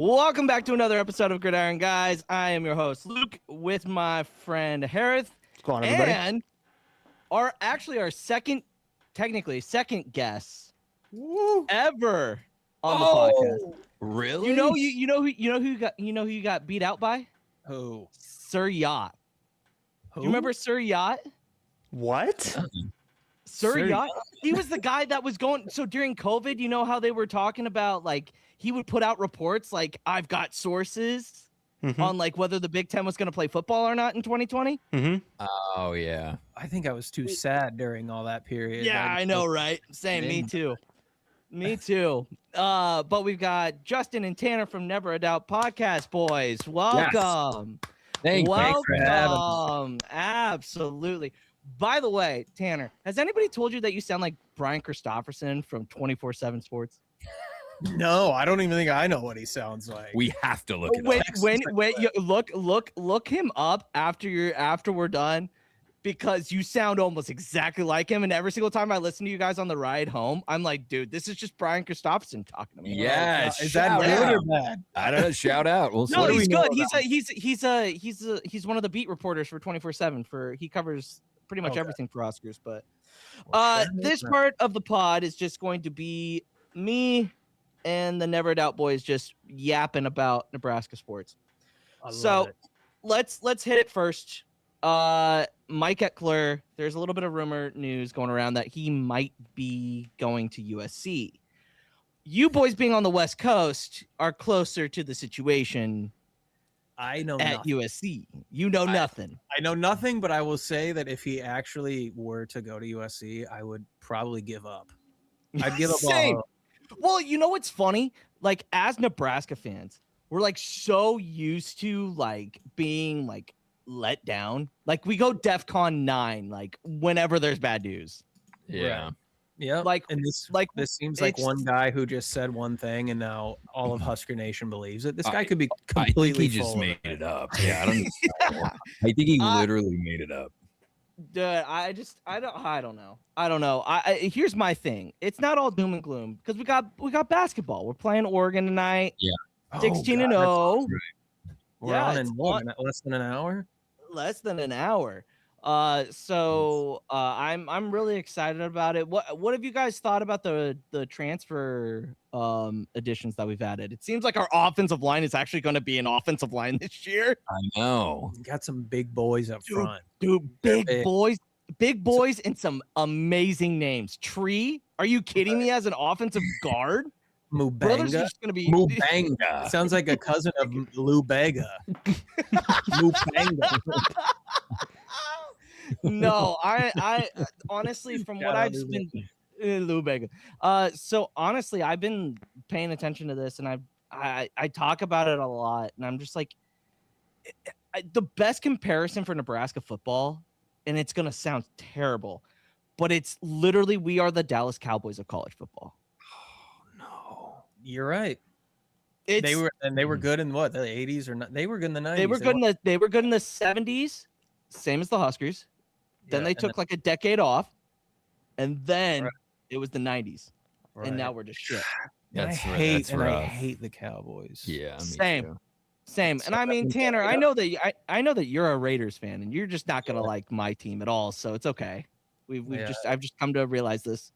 Welcome back to another episode of Iron Guyz. I am your host, Luke, with my friend Harith. What's going on, everybody? And our second guest ever on the podcast. Really? You know who you got beat out by? Who? Sir Yacht. Do you remember Sir Yacht? What? Sir Yacht? He was the guy that was going. So during COVID, you know how they were talking about, like, he would put out reports like, I've got sources on like whether the Big Ten was going to play football or not in 2020. Oh yeah. I think I was too sad during all that period. Yeah, I know, right? Same, me too. Me too. But we've got Justin and Tanner from Never a Doubt Podcast, boys. Welcome. Yes. Thanks for having me. Absolutely. By the way, Tanner, has anybody told you that you sound like Brian Christopherson from 24/7 Sports? No, I don't even think I know what he sounds like. We have to look at When you look him up after we're done, because you sound almost exactly like him. And every single time I listen to you guys on the ride home, I'm like, dude, this is just Brian Christopherson talking to me. Yeah, is that good or bad? I don't know. Shout out. We'll No, see. he's good. He's one of the beat reporters for 24/7. He covers pretty much everything for Oscars. But this part of the pod is just going to be me and the Never a Doubt boys just yapping about Nebraska sports. So let's hit it first. Mike Eckler, there's a little bit of rumor news going around that he might be going to USC. You boys being on the West Coast are closer to the situation. I know at nothing. USC. You know nothing. I know nothing, but I will say that if he actually were to go to USC, I would probably give up. I'd give up Same. all. Well, you know what's funny? Like, as Nebraska fans, we're like so used to like being like let down. Like, we go DEFCON 9 like whenever there's bad news. Yeah. Right. Yeah. Like, and this seems like it's- one guy who just said one thing and now all of Husker Nation believes it. This guy could be I think completely he just full made of it up. Yeah, I don't know. I think he literally made it up. Dude, I don't know. Here's my thing. It's not all doom and gloom because we got basketball. We're playing Oregon tonight. Yeah. 16-0. We're Yeah, on it's in what, less than an hour. Less than an hour. So I'm really excited about it. What have you guys thought about the transfer additions that we've added? It seems like our offensive line is actually going to be an offensive line this year. I know. Got some big boys up front. Dude, big big. boys and some amazing names. Tree, are you kidding me? As an offensive guard, brothers are Mubanga. just going to be Mubanga. Sounds like a cousin of Lou Bega. Mubanga. No, I honestly, from what I've been Lou Bega. So honestly, I've been paying attention to this, and I talk about it a lot, and I'm just like, the best comparison for Nebraska football, and it's gonna sound terrible, but it's literally we are the Dallas Cowboys of college football. Oh no. You're right. It's, They were good in what, the 80s or not? They were good in the 90s. they were good in the 70s, same as the Huskers. Then they took like a decade off, and then it was the 90s, and now we're just shit. I hate the Cowboys. Yeah. Same. And I mean, Tanner, I know that you're a Raiders fan, and you're just not gonna like my team at all, so it's okay. I've just come to realize this.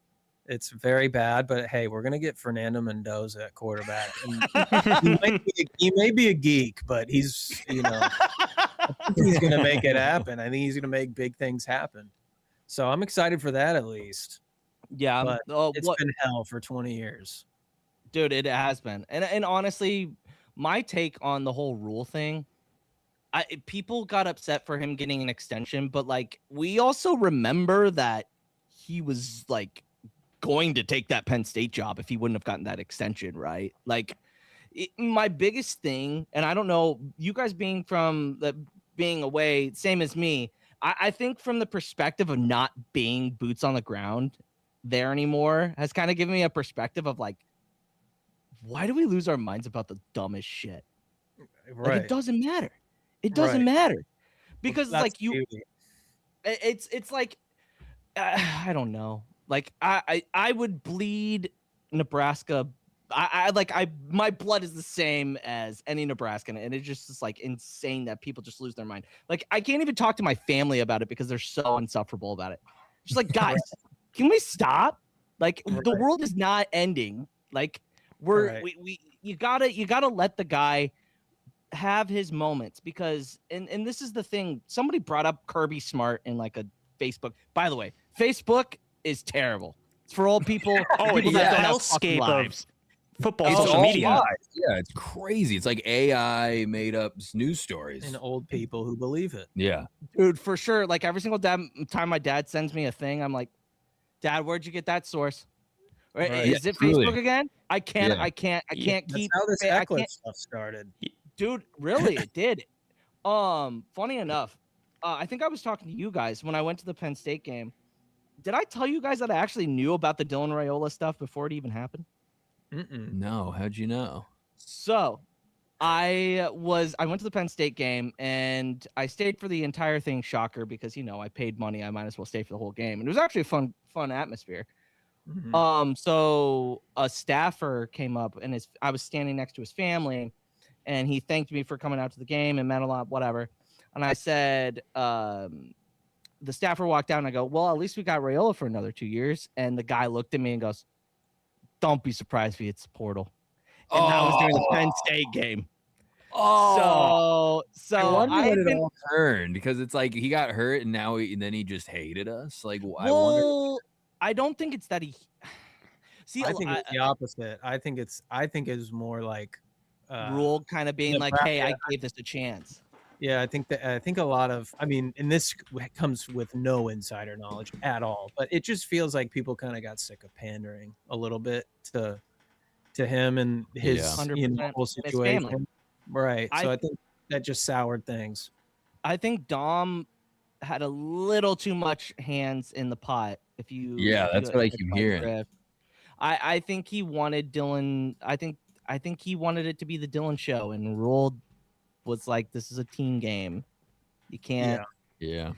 It's very bad, but hey, we're gonna get Fernando Mendoza at quarterback. He may be a geek, but he's he's gonna make it happen. I think he's gonna make big things happen. So I'm excited for that at least. Yeah, But it's been hell for 20 years. Dude, it has been. And honestly, my take on the whole rule thing, people got upset for him getting an extension, but like we also remember that he was like going to take that Penn State job if he wouldn't have gotten that extension, right? Like my biggest thing, and I don't know, you guys being away, same as me, I think from the perspective of not being boots on the ground there anymore has kind of given me a perspective of like, why do we lose our minds about the dumbest shit? Right. Like, it doesn't matter. It doesn't matter because like it's like, I don't know. Like I would bleed Nebraska my blood is the same as any Nebraskan, and it's just like insane that people just lose their mind. Like I can't even talk to my family about it because they're so insufferable about it. Just like, guys, can we stop? Like the world is not ending. Like you gotta let the guy have his moments, because and this is the thing. Somebody brought up Kirby Smart in like a Facebook. By the way, Facebook is terrible. It's for old people. Oh, people it's that a don't have fucking hellscape lives. of football It's social all media. lies. Yeah, it's crazy. It's like AI made up news stories. And old people who believe it. Yeah. Dude, for sure. Like every single time my dad sends me a thing, I'm like, Dad, where'd you get that source? Right? Right. Is it Truly. Facebook again? I can't That's keep how this I heckler can't, stuff started. dude, really, it did. Funny enough, I think I was talking to you guys when I went to the Penn State game. Did I tell you guys that I actually knew about the Dylan Raiola stuff before it even happened? No, how'd you know? So I went to the Penn State game and I stayed for the entire thing. Shocker, because I paid money. I might as well stay for the whole game. And it was actually a fun atmosphere. So a staffer came up and I was standing next to his family, and he thanked me for coming out to the game and meant a lot, whatever. And I said, the staffer walked down and I go, well, at least we got Raiola for another 2 years. And the guy looked at me and goes, don't be surprised if he hits the portal. And that was during the Penn State game. So I wonder I've when it been, all turned, because it's like he got hurt and now then he just hated us. Like, I wonder. well, I don't think it's that he. See, I think it's the opposite. I think it's more like Rule kind of being like, hey, I gave this a chance. Yeah, I think a lot of, I mean, and this comes with no insider knowledge at all, but it just feels like people kind of got sick of pandering a little bit to him and his 100% whole situation. Right. So I think that just soured things. I think Dom had a little too much hands in the pot. That's what I keep hearing. I think he wanted Dylan. I think he wanted it to be the Dylan show, and Rule was like, this is a team game. You can't. Yeah.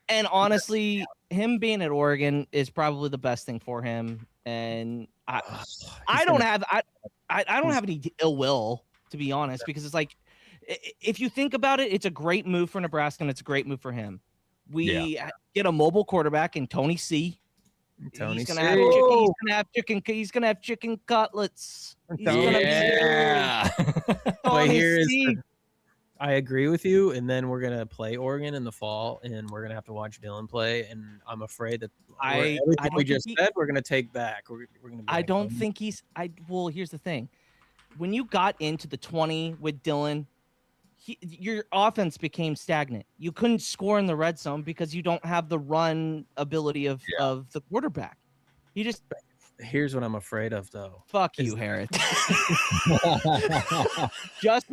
And honestly, him being at Oregon is probably the best thing for him. And I don't have any ill will, to be honest, because it's like, if you think about it, it's a great move for Nebraska and it's a great move for him. We get a mobile quarterback in Tony C. He's gonna have chicken cutlets. I agree with you. And then we're gonna play Oregon in the fall, and we're gonna have to watch Dylan play. And I'm afraid that everything we just said, we're gonna take back. We're gonna. I don't think he's. Well, here's the thing: when you got into the 20 with Dylan, your offense became stagnant. You couldn't score in the red zone because you don't have the run ability of the quarterback. You just. Here's what I'm afraid of, though. Fuck you, Harris. just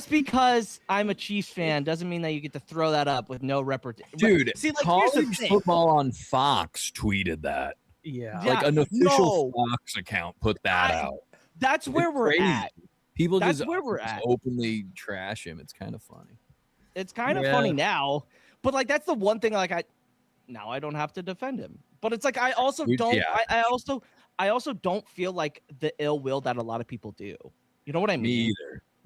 because I'm a Chiefs fan doesn't mean that you get to throw that up with no repertoire. Dude, see, like, college football on Fox tweeted that. Yeah, like an official Fox account put that out. That's where we're at. People that's just where we're at. Openly trash him. It's kind of funny. It's kind of funny now, but like that's the one thing. Like I don't have to defend him. But it's like I also don't. I also don't feel like the ill will that a lot of people do. You know what I mean?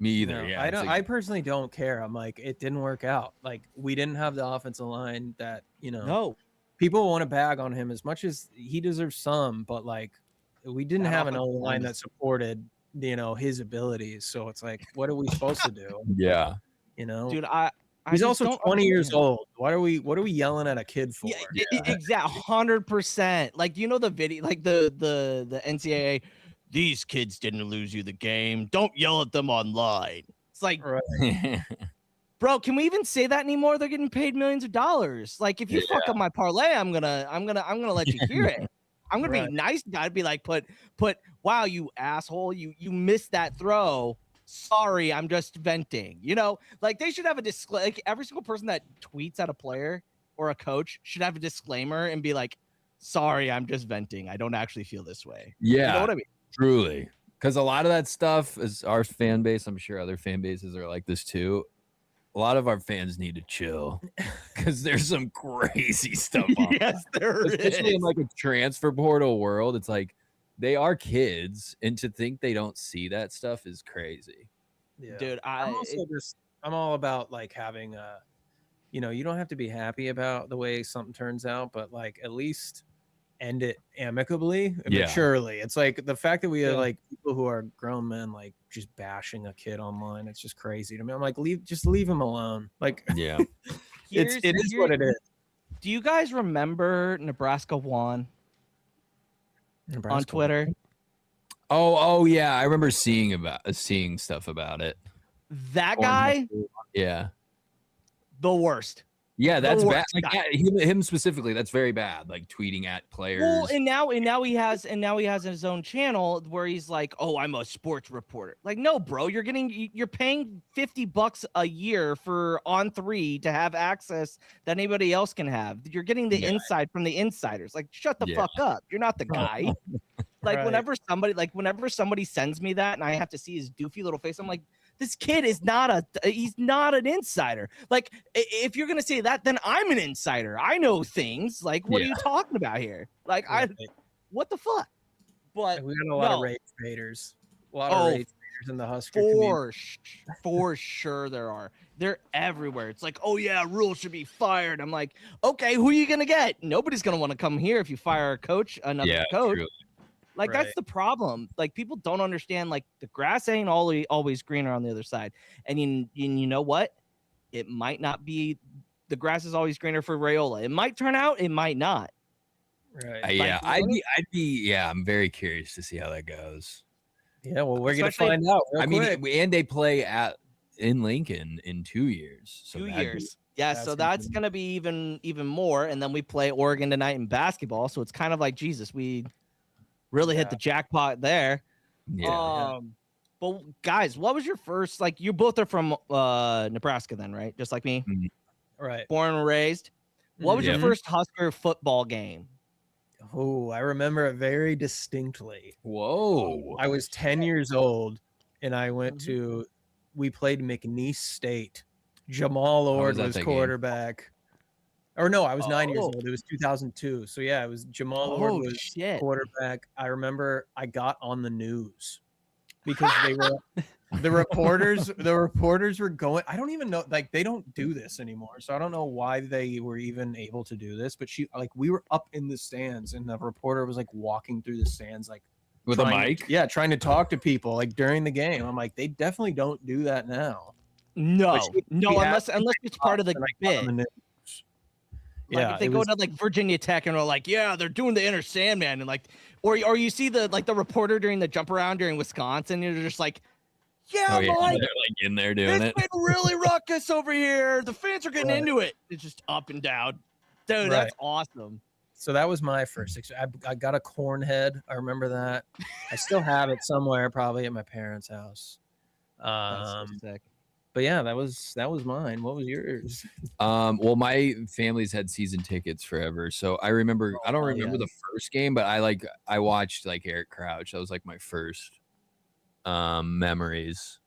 Me either. No, yeah, I don't. I personally don't care. I'm like, it didn't work out. Like we didn't have the offensive line that No. People want to bag on him as much as he deserves some, but like we didn't have an O-line that supported his abilities. So it's like, what are we supposed to do? Yeah. Dude, he's also 20 years old. What are we yelling at a kid for? Yeah, exactly, 100%. Like, do you know the video, like the NCAA? These kids didn't lose you the game. Don't yell at them online. It's like, bro, can we even say that anymore? They're getting paid millions of dollars. Like, if you fuck up my parlay, I'm gonna let you hear it. I'm gonna be nice. I'd be like, put. Wow, you asshole! You missed that throw. Sorry, I'm just venting. Like they should have a disclaimer. Like every single person that tweets at a player or a coach should have a disclaimer and be like, "Sorry, I'm just venting. I don't actually feel this way." Yeah, you know what I mean? Truly, because a lot of that stuff is our fan base. I'm sure other fan bases are like this too. A lot of our fans need to chill because there's some crazy stuff on yes, there especially is. in like a transfer portal world. It's like they are kids, and to think they don't see that stuff is crazy. Yeah. Dude, I'm all about like having you don't have to be happy about the way something turns out, but like at least end it amicably and Yeah. maturely. It's like the fact that we have Yeah. like people who are grown men like just bashing a kid online. It's just crazy to me. I'm like, leave him alone. Like, Yeah. it is what it is. Do you guys remember Nebraska won on Twitter? Oh yeah, I remember seeing stuff about it. That guy, Yeah. the worst. Yeah, that's The bad. worst Like guy. him specifically, that's very bad. Like tweeting at players. Well, and now he has his own channel where he's like, "Oh, I'm a sports reporter." Like, no, bro, you're paying $50 a year for On3 to have access that anybody else can have. You're getting the inside from the insiders. Like, shut the fuck up. You're not the guy. Like, Right. whenever somebody sends me that and I have to see his doofy little face, I'm like, this kid is he's not an insider. Like, if you're gonna say that, then I'm an insider. I know things. Like, what are you talking about here? Like, what the fuck? But we got a lot of rage baiters. A lot of rage baiters in the Husker community. For sure there are. They're everywhere. It's like, oh yeah, Rule should be fired. I'm like, okay, who are you gonna get? Nobody's gonna want to come here if you fire a coach, another coach. True. Like, that's the problem. Like, people don't understand, like, the grass ain't always greener on the other side. And you know what? It might not be the grass is always greener for Raiola. It might turn out, it might not. Right. Yeah, I'm very curious to see how that goes. Yeah, well, we're gonna find out. I mean, and they play in Lincoln in 2 years. So 2 years. Yeah, so that's gonna be even more. And then we play Oregon tonight in basketball. So it's kind of like, Jesus, we really hit the jackpot there. Yeah. But guys, what was your first, like, you both are from Nebraska then, right? Just like me. Right. Born and raised. What was your first Husker football game? Oh, I remember it very distinctly. Whoa. I was 10 years old and I went to we played McNeese State. Jamal Ord was quarterback. Or no, I was 9 years old. It was 2002. So yeah, it was Jamal Ord was quarterback. I remember I got on the news because they were the reporters were going. I don't even know, like, they don't do this anymore. So I don't know why they were even able to do this, but we were up in the stands and the reporter was like walking through the stands like with a mic. Trying to talk to people like during the game. I'm like, they definitely don't do that now. No, unless it's part of the bit. Like, if they go to like Virginia Tech and are like, yeah, they're doing the Inner Sandman, and like, or you see the reporter during the jump around during Wisconsin, you're just like, yeah, they're like in there doing it. It's been really ruckus over here. The fans are getting into it. It's just up and down, dude. That's awesome. So that was my first. I got a corn head. I remember that. I still have it somewhere, probably at my parents' house. That's so sick. But yeah, that was mine. What was yours? Well, my family's had season tickets forever, so I remember. I don't remember the first game, but I watched like Eric Crouch. That was like my first memories.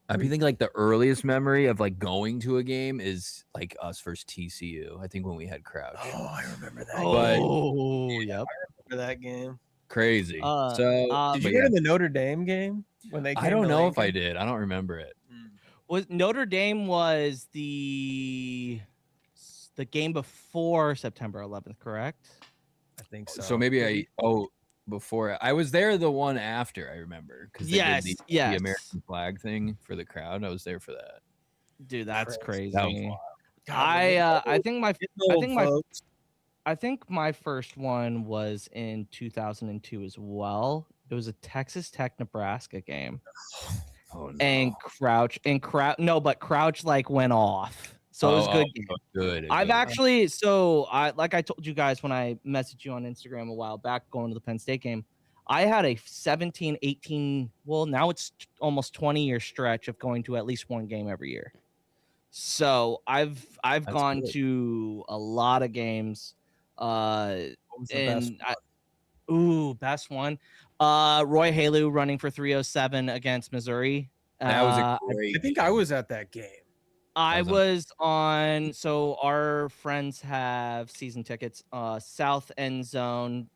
I think like the earliest memory of like going to a game is like us versus TCU. I think when we had Crouch. Oh, I remember that. Yep. I remember that game. Crazy. Did you go to the Notre Dame game when they? I don't know if I did. I don't remember it. Was Notre Dame was the game before September 11th, correct? I think so. So maybe before I was there, the one after I remember because the American flag thing for the crowd. I was there for that. Dude, that's crazy. That was wild. God, I think my first one was in 2002 as well. It was a Texas Tech Nebraska game. Oh, no. And Crouch like went off. So it was a good game. Good. I've actually, like I told you guys when I messaged you on Instagram a while back going to the Penn State game, I had a 17, 18, well, now it's almost 20-year stretch of going to at least one game every year. So I've gone to a lot of games. Best one. Roy Halu running for 307 against Missouri. That was a great. I think I was at that game. I was on. So our friends have season tickets. South end zone,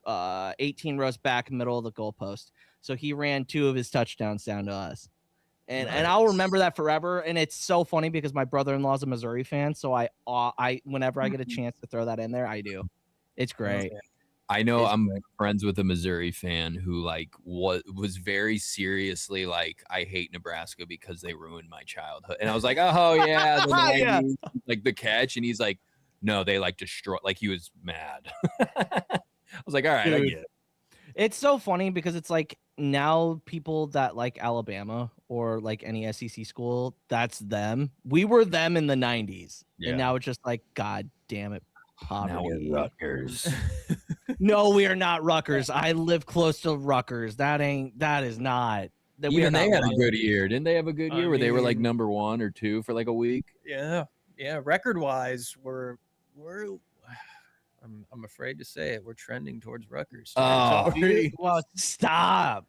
18 rows back, middle of the goalpost. So he ran 2 of his touchdowns down to us. And I'll remember that forever. And it's so funny because my brother-in-law is a Missouri fan, so I whenever I get a chance to throw that in there, I do. It's great. I know It's I'm great. friends with a Missouri fan who like was very seriously like, I hate Nebraska because they ruined my childhood. And I was like, oh yeah, the 90s, like the catch. And he's like, no, they like destroy. Like he was mad. I was like, all right, I Dude. get it. It's so funny because it's like now people that like Alabama or like any SEC school, that's them. We were them in the 90s. Yeah. And now it's just like, God damn it, poverty. Now we're Rutgers. No, we are not Rutgers. I live close to Rutgers. That is not. That Even they had a Rutgers. good year. Didn't they have a good year where they were like number 1 or 2 for like a week? Yeah. Record wise, we're I'm afraid to say it. We're trending towards Rutgers. Oh, Well, stop,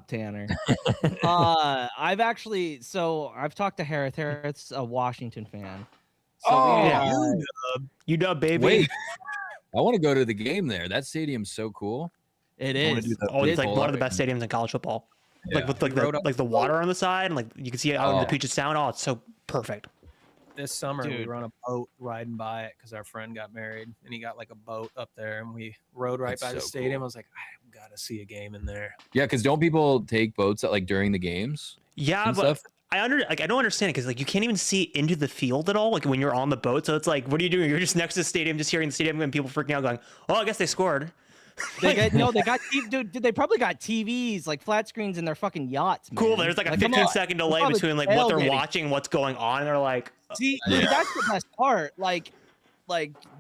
Tanner. I've talked to Harith. Harith's a Washington fan. So UW, baby. Wait, I want to go to the game there. That stadium's so cool. it I wanna is. do that Oh, it's like pull one up of the best stadiums in college football. Yeah. Like with like the water on the side, and like you can see it out in the Puget Sound. Oh, it's so perfect. This summer we Dude. were on a boat riding by it because our friend got married and he got like a boat up there and we rode right That's by the so stadium. cool. I was like, I've got to see a game in there. Yeah, because don't people take boats out like during the games? Yeah, and but stuff? I don't understand it because like you can't even see into the field at all. Like when you're on the boat, so it's like, what are you doing? You're just next to the stadium, just hearing the stadium and people freaking out, going, "Oh, I guess they scored." They got dude. They probably got TVs like flat screens in their fucking yachts. Man. Cool. There's like a come 15-second on. delay Probably between like what they're tailgating. watching, and what's going on. And they're like, See, that's the best part. Like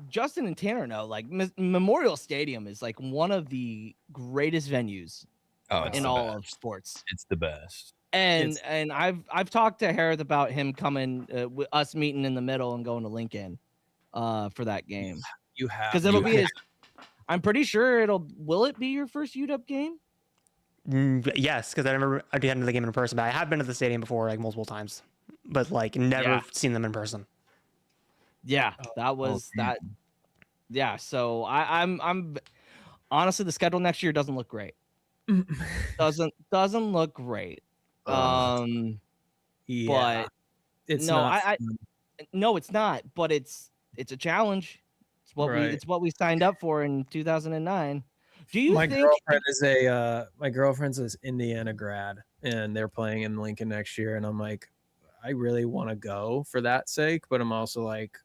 Justin and Tanner know. Like Memorial Stadium is like one of the greatest venues Oh, it's in the all best. of sports. It's the best. And I've talked to Harith about him coming, with us meeting in the middle and going to Lincoln, for that game You have because it'll be his. I'm pretty sure will it be your first UW game? yes, because I remember I did the game in person, but I have been to the stadium before like multiple times, but like never Yeah. seen them in person. Yeah, that was that. Yeah, so I'm honestly the schedule next year doesn't look great. doesn't look great. Yeah, But it's no, not no, it's not. But it's a challenge. It's what we signed up for in 2009. Do you my think? girlfriend is my girlfriend's an Indiana grad and they're playing in Lincoln next year and I'm like, I really want to go for that sake, but I'm also like,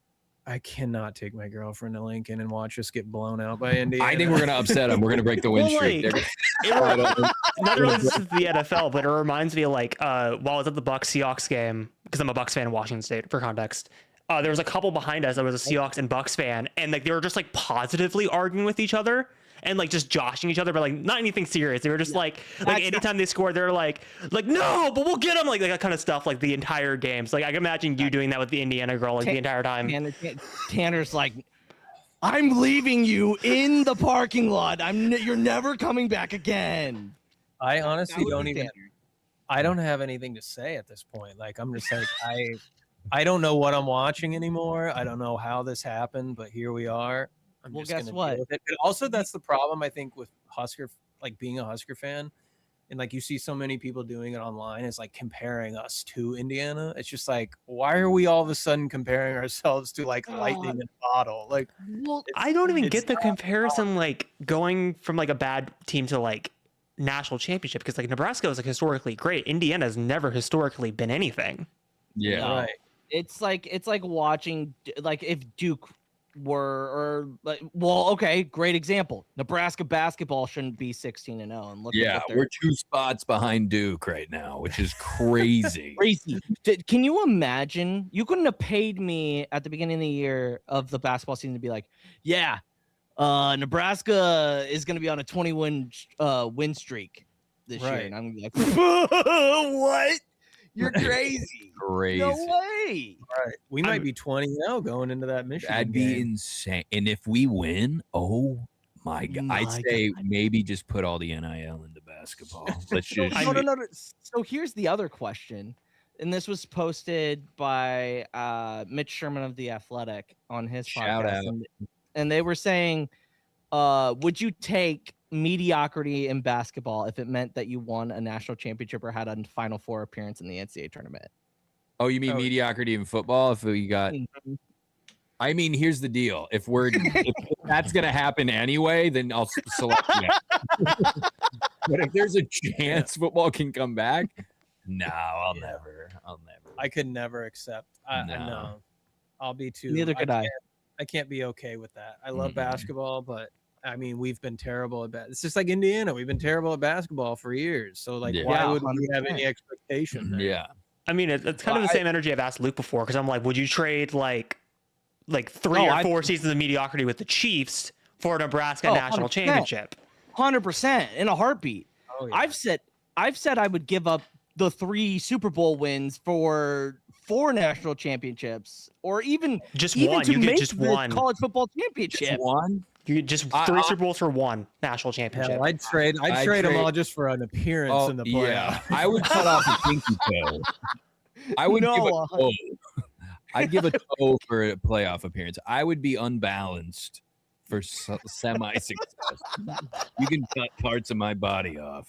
I cannot take my girlfriend to Lincoln and watch us get blown out by Indiana. I think we're gonna upset them. We're gonna break the win Well, streak. like, not really this is the NFL, but it reminds me of like while I was at the Bucks Seahawks game, because I'm a Bucks fan in Washington State for context. There was a couple behind us that was a Seahawks and Bucks fan, and like they were just like positively arguing with each other and like just joshing each other, but like not anything serious. They were just like anytime they scored, they're like no, but we'll get them, like that kind of stuff, like the entire game. So like I can imagine you doing that with the Indiana girl like the entire time. Tanner's like, I'm leaving you in the parking lot. You're never coming back again. I honestly That would don't be even. Tanner. I don't have anything to say at this point. Like I'm just like I don't know what I'm watching anymore. I don't know how this happened, but here we are. I'm Well, just guess gonna what? deal with it. But also, that's the problem I think with Husker, like being a Husker fan, and like you see so many people doing it online. It's like comparing us to Indiana. It's just like, why are we all of a sudden comparing ourselves to like lightning in a bottle? Like, Well, I don't even it's get the not comparison, like going from like a bad team to like national championship, because like Nebraska was like historically great. Indiana has never historically been anything. Yeah. No. right. It's like watching, like if Duke were, or like, well, okay, great example. Nebraska basketball shouldn't be 16-0, and look. Yeah, at what we're 2 spots behind Duke right now, which is crazy. crazy. Can you imagine? You couldn't have paid me at the beginning of the year of the basketball season to be like, yeah, Nebraska is going to be on a 20-win streak this year, Right. and I'm like, what? You're crazy. Crazy. No way. Right. We might be 20-0 going into that Michigan That'd be game. insane. And if we win, oh my god, I'd My say God. maybe just put all the NIL into basketball. Let's just No. So here's the other question, and this was posted by Mitch Sherman of The Athletic on his Shout podcast, out. and they were saying, would you take mediocrity in basketball if it meant that you won a national championship or had a Final Four appearance in the NCAA tournament? Oh, you mean mediocrity in football? If we got, I mean, here's the deal. If that's gonna happen anyway, then I'll select that. But if there's a chance football can come back, no, I'll never. I could never accept. No, I'll be too. Neither could I. I can't be okay with that. I love basketball, but I mean, we've been terrible at It's just like Indiana. We've been terrible at basketball for years. So, like, why would we have any expectation there? Yeah. I mean, it's kind of the same energy I've asked Luke before, because I'm like, would you trade like 3 or 4 seasons of mediocrity with the Chiefs for a Nebraska national championship? 100% in a heartbeat. Oh, yeah. I've said I would give up the 3 Super Bowl wins for 4 national championships, or even one. To you make get just the one college football championship. Just one. You get just 3 Super Bowls for 1 national championship. Hell, I'd trade them all just for an appearance in the playoffs. Yeah, I would cut off a pinky toe. I would give a toe. I'd give a toe for a playoff appearance. I would be unbalanced for semi-success. You can cut parts of my body off.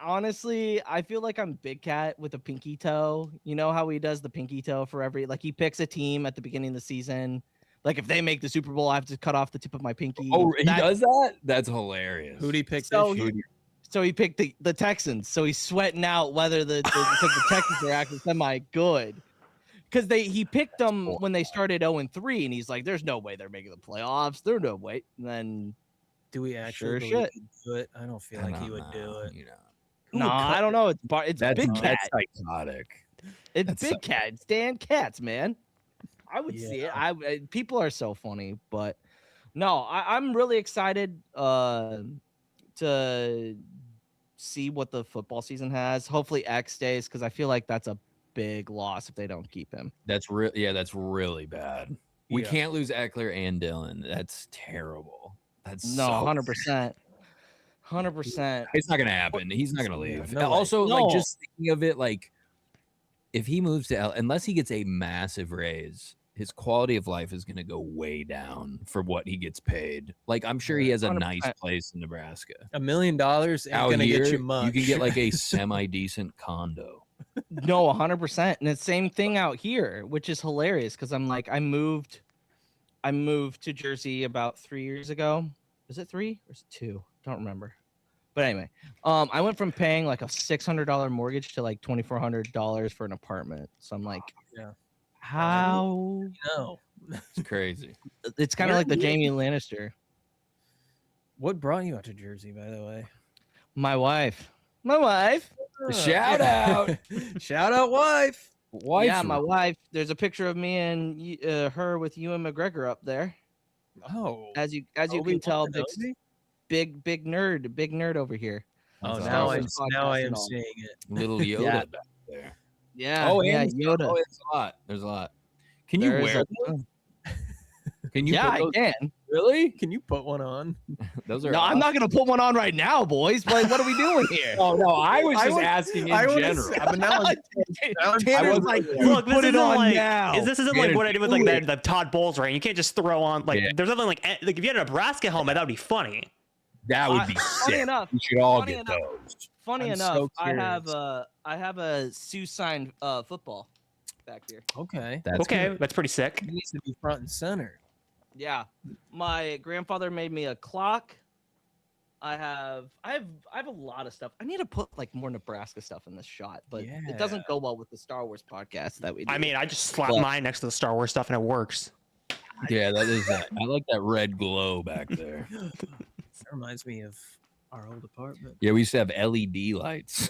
Honestly, I feel like I'm Big Cat with a pinky toe. You know how he does the pinky toe for he picks a team at the beginning of the season. Like, if they make the Super Bowl, I have to cut off the tip of my pinky. Oh, he does that? That's hilarious. Who'd he pick so this year? So he picked the Texans. So he's sweating out whether because the Texans are actually semi-good. Because he picked them when they started 0-3, and he's like, "There's no way they're making the playoffs. There's no way." And then, do we actually believe he'd do it? I don't feel like he would do it. You know, no, I don't know. It's Big Cat. That's psychotic. It's Big Cat. It's Dan Katz, man. I would see it. People are so funny, but no, I'm really excited to see what the football season has. Hopefully X stays, because I feel like that's a big loss if they don't keep him. That's really bad. We can't lose Eckler and Dillon. That's terrible. That's 100%. 100%. It's not gonna happen. He's not gonna leave. No Also, way. like, just thinking of it, like, if he moves to unless he gets a massive raise, his quality of life is gonna go way down for what he gets paid. Like, I'm sure he has a 100%. nice place in Nebraska. $1 million ain't gonna get you much. You can get like a semi-decent condo. No, 100%. And it's the same thing out here, which is hilarious, because I'm like, I moved to Jersey about 3 years ago. Is it 3 or is it 2? Don't remember. But anyway, I went from paying like a $600 mortgage to like $2,400 for an apartment. So I'm like, how? No, It's crazy. It's kind of like the Jamie Lannister. what brought you out to Jersey, by the way? My wife. Shout out. Shout out, wife. Yeah, my wife. There's a picture of me and her with Ewan McGregor up there. Oh, As you can tell, big nerd over here. Oh, That's now I am awesome. seeing it. Little Yoda back there. Yeah. Oh, yeah, and Yoda. There's a lot. Can you wear those? Can you? Yeah, put those? I can. Really? Can you put one on? Those are. No, I'm not gonna put one on right now, boys. But what are we doing here? Oh no, I was just asking in general. But now Tanner's like, Look, put it on like, now. This isn't like what I did with like the Todd Bowles rain. You can't just throw on like. There's nothing like if you had a Nebraska helmet, that would be funny. That would be funny sick. enough. We should all funny get enough. those. Funny I'm enough, so I have a Sue signed football back here. Okay. That's pretty sick. It needs to be front and center. Yeah, my grandfather made me a clock. I have a lot of stuff. I need to put like more Nebraska stuff in this shot, but it doesn't go well with the Star Wars podcast that we do. I mean, I just slapped mine next to the Star Wars stuff and it works. Yeah, that is that. I like that red glow back there. That reminds me of our old apartment. Yeah, we used to have LED lights.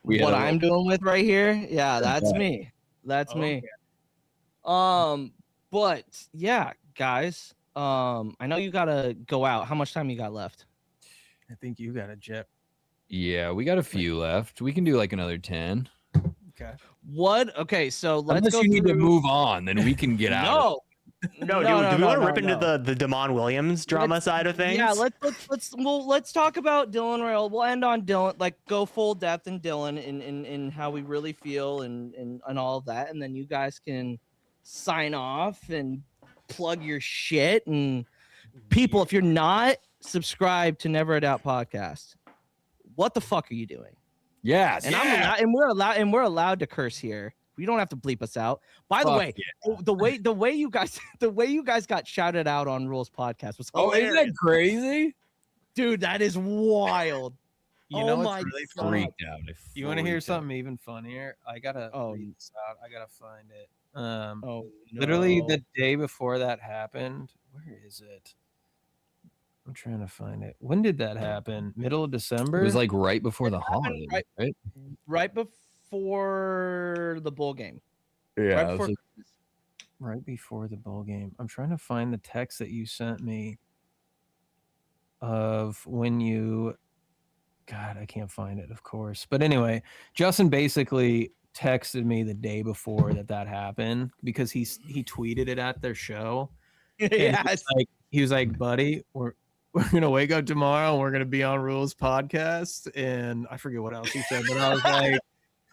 What I'm doing with right here, yeah, that's me. That's me. But yeah, guys, I know you gotta go out. How much time you got left? I think you got a jet. Yeah, we got a few left. We can do like another 10. Okay. What? Okay, so let's Unless go you need to through- move on, then we can get out. No, do we want to rip into the Damon Williams drama side of things? Yeah, let's talk about Dylan Royal. We'll end on Dylan, like go full depth in Dylan and how we really feel and all of that, and then you guys can sign off and plug your shit and People, if you're not subscribed to Never a Doubt podcast, what the fuck are you doing? Yes. And we're allowed to curse here. We don't have to bleep us out. By the way, the way you guys got shouted out on Rules podcast was hilarious. Isn't that crazy? Dude, that is wild. You know my what's really God. funny? Freaked out. You want to hear something even funnier? I gotta read this out. I gotta find it. Literally the day before that happened. Where is it? I'm trying to find it. When did that happen? Middle of December? It was like right before the holiday, right? Right before the bowl game. Yeah. Right before the bowl game. I'm trying to find the text that you sent me of when you. God, I can't find it, of course. But anyway, Justin basically texted me the day before that happened because he tweeted it at their show. Yeah, he was like, buddy, we're gonna wake up tomorrow and we're gonna be on Rules podcast, and I forget what else he said, but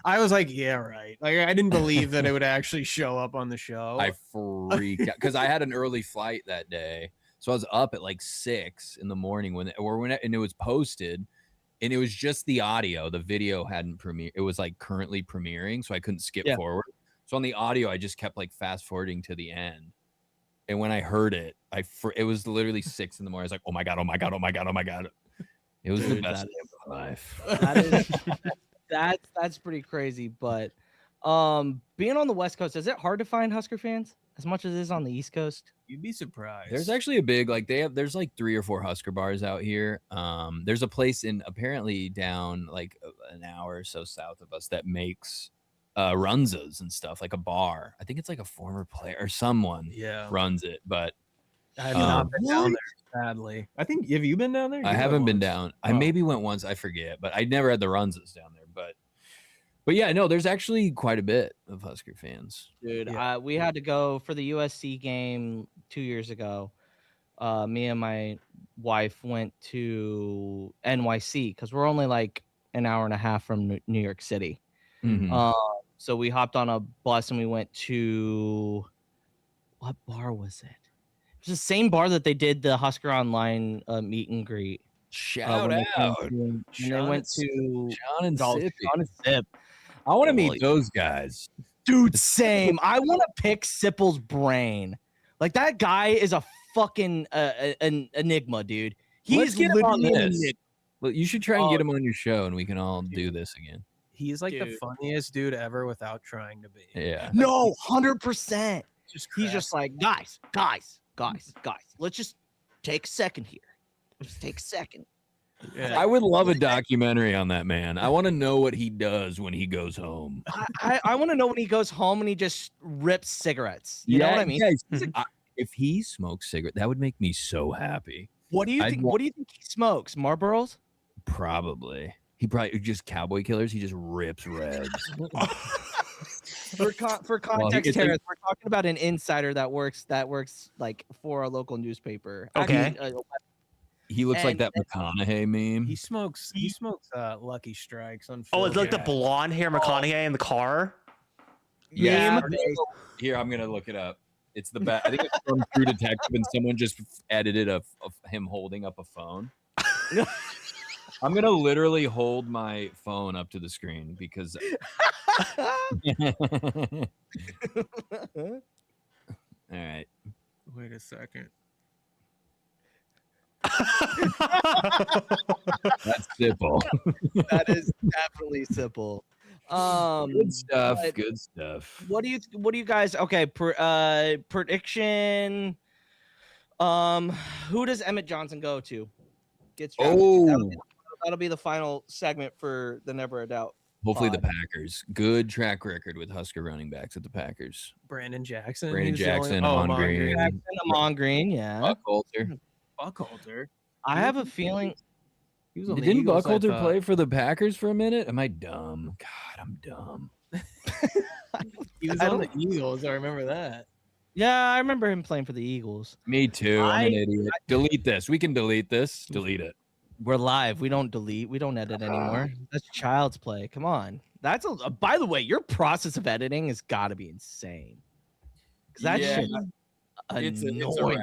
I was like, yeah, right. Like I didn't believe that it would actually show up on the show. I freaked out because I had an early flight that day, so I was up at like 6 in the morning when and it was posted. And it was just the audio. The video hadn't premiered. It was like currently premiering, so I couldn't skip forward. So on the audio, I just kept like fast forwarding to the end. And when I heard it, it was literally 6 in the morning. I was like, oh my God, oh my God, oh my God, oh my God. It was the best day of my life. That's pretty crazy. But being on the West Coast, is it hard to find Husker fans as much as it is on the East Coast? You'd be surprised. There's actually a big there's like 3 or 4 Husker bars out here. There's a place apparently down like an hour or so south of us that makes runzas and stuff, like a bar. I think it's like a former player or someone runs it, but I have not been down there, sadly. I think, have you been down there? I haven't been down. I maybe went once, I forget, but I never had the runzas down there. But yeah, no, there's actually quite a bit of Husker fans. Dude, we had to go for the USC game 2 years ago. Me and my wife went to NYC because we're only like an hour and a half from New York City. Mm-hmm. So we hopped on a bus and we went to, what bar was it? It was the same bar that they did the Husker Online meet and greet. Shout out. And they went to John and Sip. I want to meet those guys. Dude, same. I want to pick Sipple's brain. Like, that guy is a fucking an enigma, dude. He's literally an enigma. Well, you should try and get him on your show, and we can all do this again. He's like the funniest dude ever without trying to be. Yeah. No, 100%. He's just like, guys. Let's just take a second here. Let's take a second. Yeah. I would love a documentary on that man. I want to know what he does when he goes home. I want to know when he goes home and he just rips cigarettes. You know what I mean? Yeah, if he smokes cigarettes, that would make me so happy. What do you think? What do you think he smokes? Marlboros? Probably. He probably just Cowboy Killers. He just rips reds. For context, Terrace, we're talking about an insider that works like for a local newspaper. Okay. He looks like that McConaughey meme. He smokes Lucky Strikes on. Oh, it's like the blonde hair McConaughey in the car. Yeah. Here, I'm gonna look it up. It's the best. I think it's from True Detective, and someone just edited of him holding up a phone. I'm gonna literally hold my phone up to the screen because. All right. Wait a second. That's simple. That is definitely simple. Good stuff. Good stuff. What do you guys? Okay, prediction. Who does Emmett Johnson go to? That'll be the final segment for the Never a Doubt. Hopefully the Packers. Good track record with Husker running backs at the Packers. Brandon Jackson, Amon Green, yeah. Buckholter. I have a feeling. Didn't Buckholter play for the Packers for a minute? Am I dumb? God, I'm dumb. He was on the Eagles. I remember that. Yeah, I remember him playing for the Eagles. Me too. I'm an idiot. Delete this. We can delete this. Delete it. We're live. We don't delete. We don't edit anymore. That's child's play. Come on. That's by the way, your process of editing has got to be insane. Because that shit. It's a racket.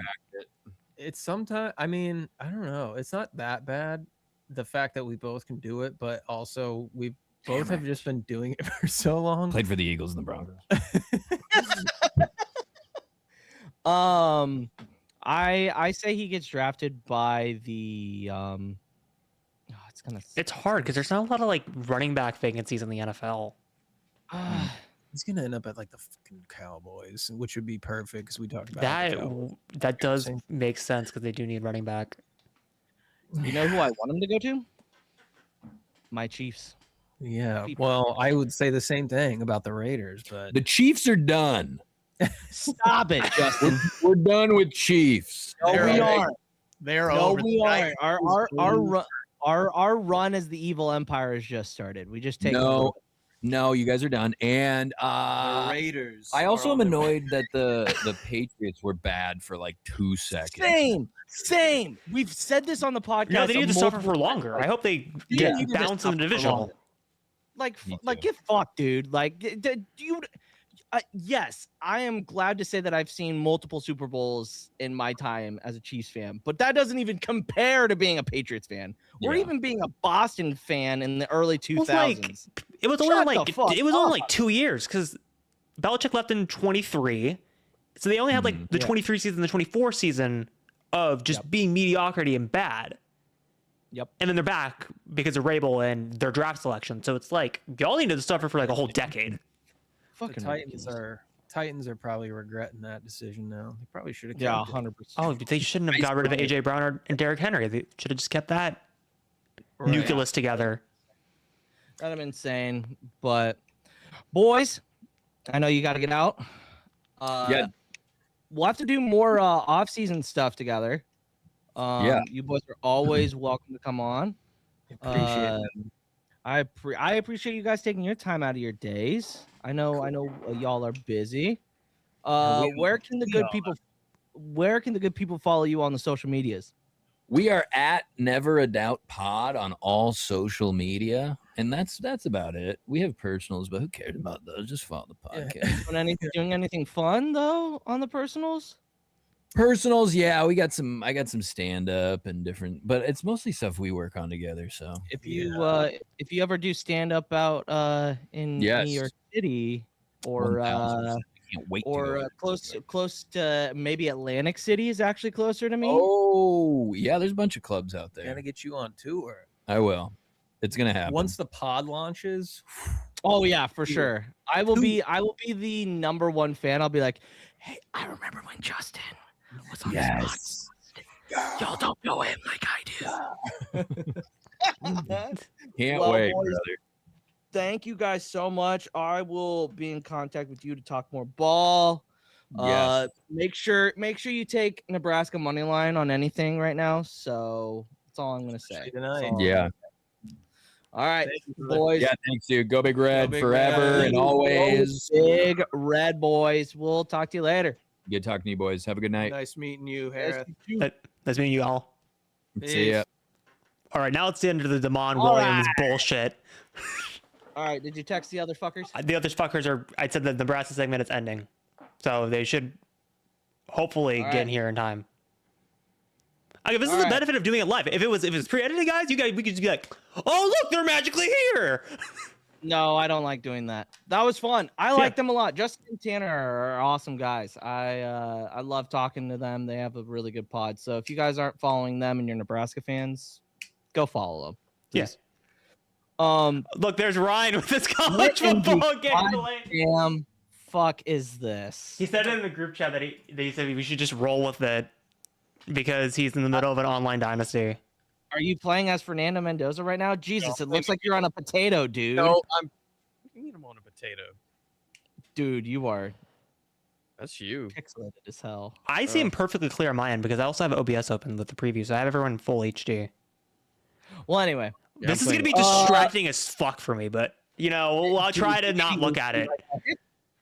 It's sometimes. I mean, I don't know. It's not that bad. The fact that we both can do it, but also we both have just been doing it for so long. Played for the Eagles and the Broncos. I say he gets drafted by the It's hard because there's not a lot of like running back vacancies in the NFL. He's gonna end up at like the fucking Cowboys, which would be perfect because we talked about That does make sense because they do need running back. You know who I want him to go to? My Chiefs. Yeah, well, I would say the same thing about the Raiders, but The Chiefs are done. Stop it, Justin. We're done with Chiefs. No, we are. they're No, over. we are. Our run as the evil empire has just started. We just take No, you guys are done. And The Raiders. I also are am on their way. annoyed that the Patriots were bad for like 2 seconds. Same. We've said this on the podcast. No, they need to suffer multiple for longer. I hope they They get need to bounced in the suffer for divisional. longer. Like, Me like too. get fucked, dude. Like, dude. Yes, I am glad to say that I've seen multiple Super Bowls in my time as a Chiefs fan, but that doesn't even compare to being a Patriots fan or Yeah. even being a Boston fan in the early 2000s. Well, it was only Shut like the fuck it was only like up. 2 years because Belichick left in 23, so they only had like the 23 season, the 24 season of just being mediocrity and bad. Yep. And then they're back because of Rabel and their draft selection. So it's like y'all need to suffer for like a whole decade. The Fucking Titans are probably regretting that decision now. They probably should have. Yeah, kept it. 100%. Oh, they shouldn't have got rid of AJ Brown and Derrick Henry. They should have just kept that nucleus together. That'd have been insane. But boys, I know you got to get out. Yeah. We'll have to do more off-season stuff together. You boys are always welcome to come on. Appreciate it. I appreciate you guys taking your time out of your days. I know y'all are busy. Where can the good people follow you on the social medias? We are at Never a Doubt Pod on all social media, and that's about it. We have personals, but who cares about those? Just follow the podcast. Doing anything fun though on the personals? Personals, yeah, I got some stand up and different, but it's mostly stuff we work on together. So If you ever do stand up out in New York City or 1000%. Can't wait to go. close to maybe Atlantic City is actually closer to me. Oh yeah, there's a bunch of clubs out there. Gonna get you on tour I will. It's gonna happen. once the pod launches. Oh yeah, for sure. I will be the number one fan. I'll be like, hey, I remember when Justin was on this podcast. Y'all don't know him like I do. Can't Well, wait, boys, brother. Thank you guys so much. I will be in contact with you to talk more ball. Yes. Make sure you take Nebraska money line on anything right now. So that's all I'm gonna say. Tonight. Yeah. All right, boys. Yeah, thanks, dude. Go Big Red Big forever Red. and always. Big Red boys. We'll talk to you later. Good talking to you, boys. Have a good night. Nice meeting you, Harris. That's me and you all. See ya. All right, now it's the end of the Damon All Williams bullshit. All right, did you text the other fuckers? The other fuckers are. I said the Nebraska segment is ending, so they should hopefully get in here in time. Okay, this is the benefit of doing it live. If it was pre-edited, guys, we could just be like, "Oh, look, they're magically here." No, I don't like doing that. That was fun. I like them a lot. Justin and Tanner are awesome guys. I love talking to them. They have a really good pod. So if you guys aren't following them and you're Nebraska fans, go follow them. Please. Look, there's Ryan with his college football game. Damn, fuck is this? He said in the group chat that he said we should just roll with it because he's in the middle of an online dynasty. Are you playing as Fernando Mendoza right now? Jesus, it looks like you're on a potato, dude. No, I'm. You need him on a potato. Dude, you are That's you. pixelated as hell. I see him perfectly clear on my end because I also have OBS open with the preview, so I have everyone in full HD. Well, anyway. Yeah, This I'm is going to be distracting as fuck for me, but, I'll try to not look at it.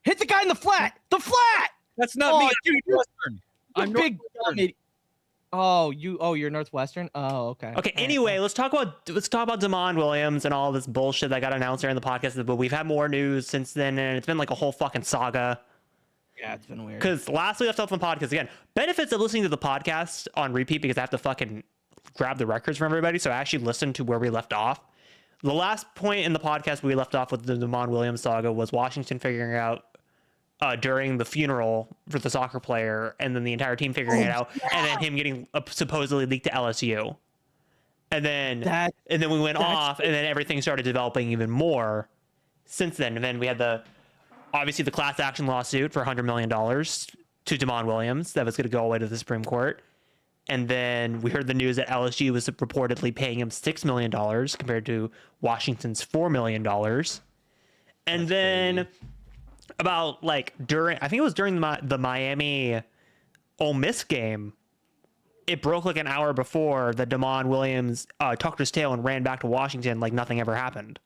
Hit the guy in the flat! The flat! That's not Oh, me. dude, I'm Western. You I'm big Northwestern. dummy. You're Northwestern? Oh, okay. Okay, anyway, let's talk about Damon Williams and all this bullshit that got announced during the podcast, but we've had more news since then, and it's been like a whole fucking saga. Yeah, it's been weird. Because last we left off on the podcast, again, benefits of listening to the podcast on repeat because I have to fucking grab the records from everybody. So I actually listened to where we left off. The last point in the podcast we left off with the Damon Williams saga was Washington figuring out during the funeral for the soccer player, and then the entire team figuring it out, and then him getting supposedly leaked to LSU. And then we went off, and then everything started developing even more since then. And then we had obviously the class action lawsuit for $100 million to Damon Williams that was going to go away to the Supreme Court. And then we heard the news that LSU was reportedly paying him $6 million compared to Washington's $4 million. And then about like I think it was during the Miami Ole Miss game, it broke like an hour before that Damon Williams tucked his tail and ran back to Washington like nothing ever happened.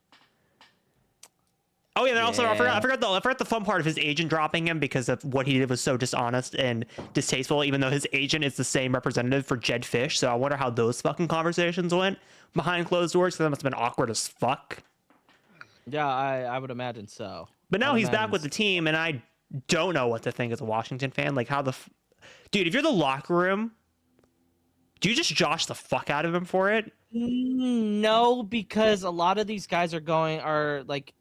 Oh yeah, then also I forgot the fun part of his agent dropping him because of what he did was so dishonest and distasteful, even though his agent is the same representative for Jed Fish. So I wonder how those fucking conversations went behind closed doors, because that must have been awkward as fuck. Yeah, I would imagine so. But now he's back with the team, and I don't know what to think as a Washington fan. Like, how dude, if you're the locker room, do you just josh the fuck out of him for it? No, because a lot of these guys are like,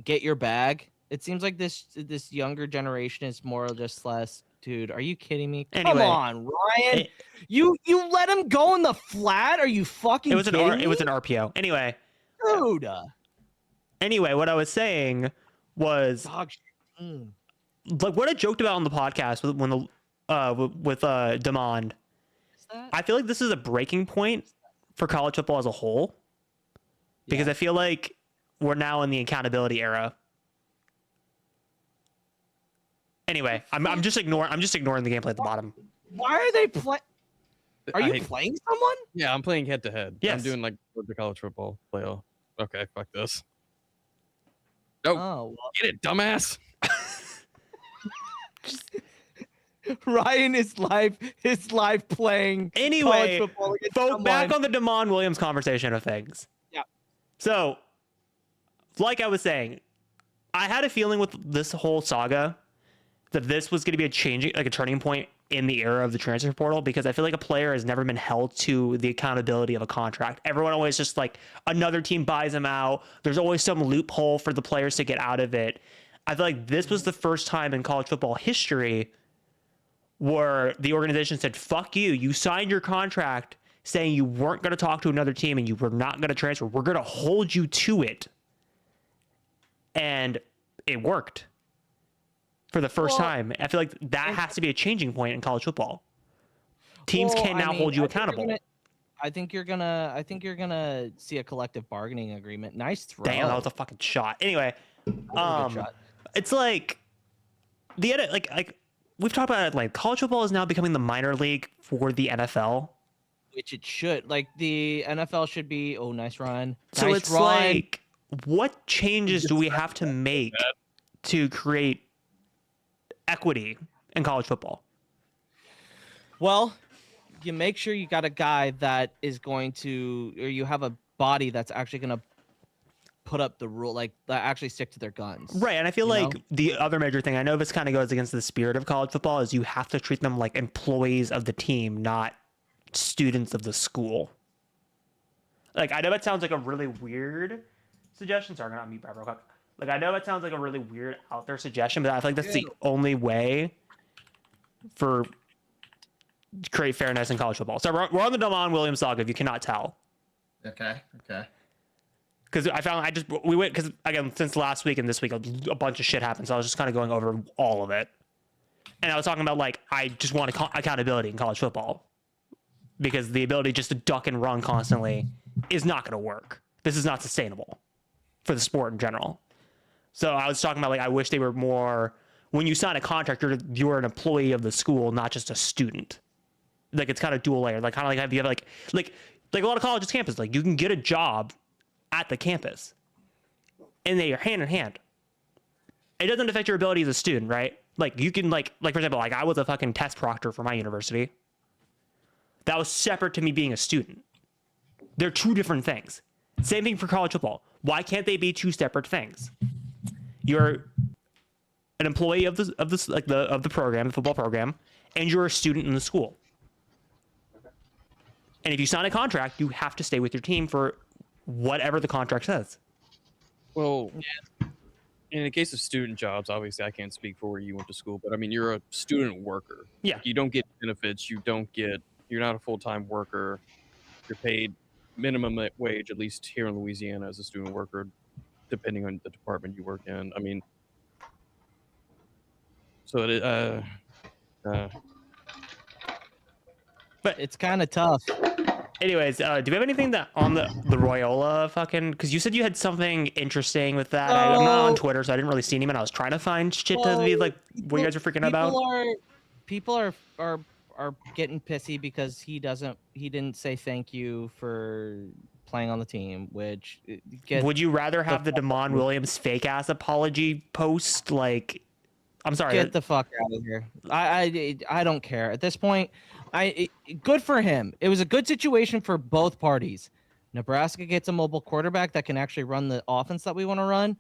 get your bag. It seems like this younger generation is more or just less. Dude, are you kidding me? Anyway, come on, Ryan. You let him go in the flat? Are you fucking It was kidding me? It was an RPO. Anyway. Dude. Anyway, what I was saying was like what I joked about on the podcast with Damon. I feel like this is a breaking point for college football as a whole, because I feel like we're now in the accountability era. Anyway, I'm just ignoring the gameplay at the bottom. Why are they playing? Are you playing someone? Yeah, I'm playing head to head. Yes. I'm doing like the college football playoff. Okay, fuck this. No, Oh, well. get it, dumbass. Ryan is live playing. Anyway, college football against folk someone. back on the Damon Williams conversation of things. Yeah. So, like I was saying, I had a feeling with this whole saga that this was going to be a turning point in the era of the transfer portal, because I feel like a player has never been held to the accountability of a contract. Everyone always just like another team buys them out. There's always some loophole for the players to get out of it. I feel like this was the first time in college football history where the organization said, fuck you. You signed your contract saying you weren't going to talk to another team and you were not going to transfer. We're going to hold you to it. And it worked. For the first time. I feel like that has to be a changing point in college football. Teams can now hold you accountable. I think you're gonna see a collective bargaining agreement. Nice throw. Damn, that was a fucking shot. Anyway, Shot. it's like like we've talked about it. Like college football is now becoming the minor league for the NFL, Which it should. Like the NFL should be. Oh, nice run. so Nice it's run. like, what changes do we have to make to create equity in college football? Well, you make sure you got a guy that is going to, or you have a body that's actually going to put up the rule, like that actually stick to their guns. Right, and I feel You like know? the other major thing, I know this kind of goes against the spirit of college football, is you have to treat them like employees of the team, not students of the school. Like, I know that sounds like a really weird suggestion. Sorry, I'm gonna mute Brad real quick. Like, I know that sounds like a really weird out there suggestion, but I feel like that's the only way for to create fairness in college football. So we're on the Damon Williams saga, if you cannot tell. Okay. Because we went, because again, since last week and this week, a bunch of shit happened. So I was just kind of going over all of it. And I was talking about, like, I just want accountability in college football. Because the ability just to duck and run constantly is not going to work. This is not sustainable for the sport in general. So I was talking about, like, I wish they were more, when you sign a contract, you're an employee of the school, not just a student. Like, it's kind of dual layer. Like, kind of like, you have like a lot of colleges campuses, like, you can get a job at the campus and they are hand in hand. It doesn't affect your ability as a student, right? Like, you can, like for example, like, I was a fucking test proctor for my university. That was separate to me being a student. They're two different things. Same thing for college football. Why can't they be two separate things? an employee of the program, the football program, and you're a student in the school. And if you sign a contract, you have to stay with your team for whatever the contract says. Well, in the case of student jobs, obviously I can't speak for where you went to school, but I mean, you're a student worker. Yeah. You don't get benefits. You're not a full-time worker. You're paid minimum wage, at least here in Louisiana, as a student worker, depending on the department you work in. I mean, so But it's kind of tough. Anyways, do we have anything that on the Royola fucking? Because you said you had something interesting with that. I'm not on Twitter, so I didn't really see anyone. I was trying to find shit to be like what you guys are freaking about. People are getting pissy because he didn't say thank you for playing on the team. Which would you rather have the Damon Williams fake ass apology post? Like, I'm sorry. Get the fuck out of here. I don't care at this point. Good for him. It was a good situation for both parties. Nebraska gets a mobile quarterback that can actually run the offense that we want to run,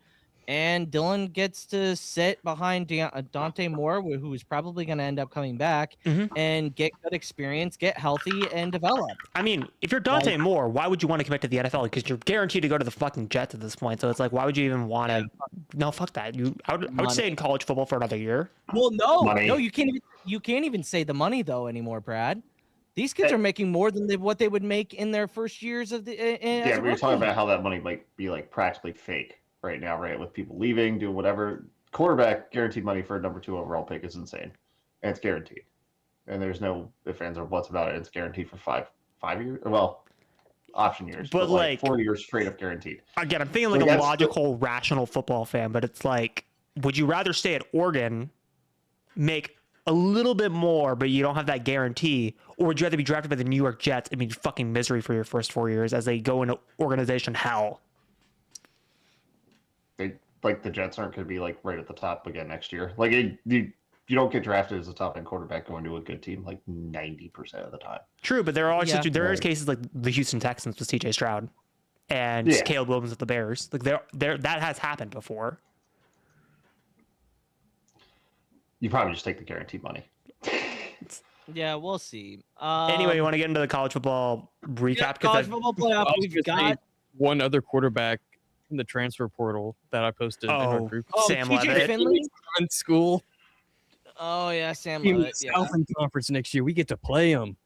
and Dylan gets to sit behind Dante Moore, who is probably going to end up coming back, and get good experience, get healthy, and develop. I mean, if you're Dante Moore, why would you want to commit to the NFL? Because you're guaranteed to go to the fucking Jets at this point. So it's like, why would you even want to? No, fuck that. I would stay in college football for another year. Well, no, you can't even say the money though anymore, Brad. These kids are making more than what they would make in their first years of the. Yeah, we were talking about how that money might be like practically fake right now, right? With people leaving, doing whatever. Quarterback guaranteed money for a number 2 overall pick is insane, and it's guaranteed. And there's no ifs, ands, or buts about it. It's guaranteed for five years. Well, option years, but like 4 years straight up guaranteed. Again, I'm thinking like a logical, rational football fan, but it's like, would you rather stay at Oregon, make a little bit more, but you don't have that guarantee, or would you rather be drafted by the New York Jets and be fucking misery for your first 4 years as they go into organization hell? Like the Jets aren't going to be like right at the top again next year. Like you don't get drafted as a top end quarterback going to a good team like 90% of the time. True, but there are is cases like the Houston Texans with C.J. Stroud and Caleb Williams with the Bears. Like there that has happened before. You probably just take the guaranteed money. Yeah, we'll see. Anyway, you want to get into the college football recap? Yeah, college football playoff. We've got one other quarterback in the transfer portal that I posted in our group. Sam TJ Levitt. Finley? In school. Oh yeah, Sam In the Levitt. Yeah. Southland Conference next year. We get to play him.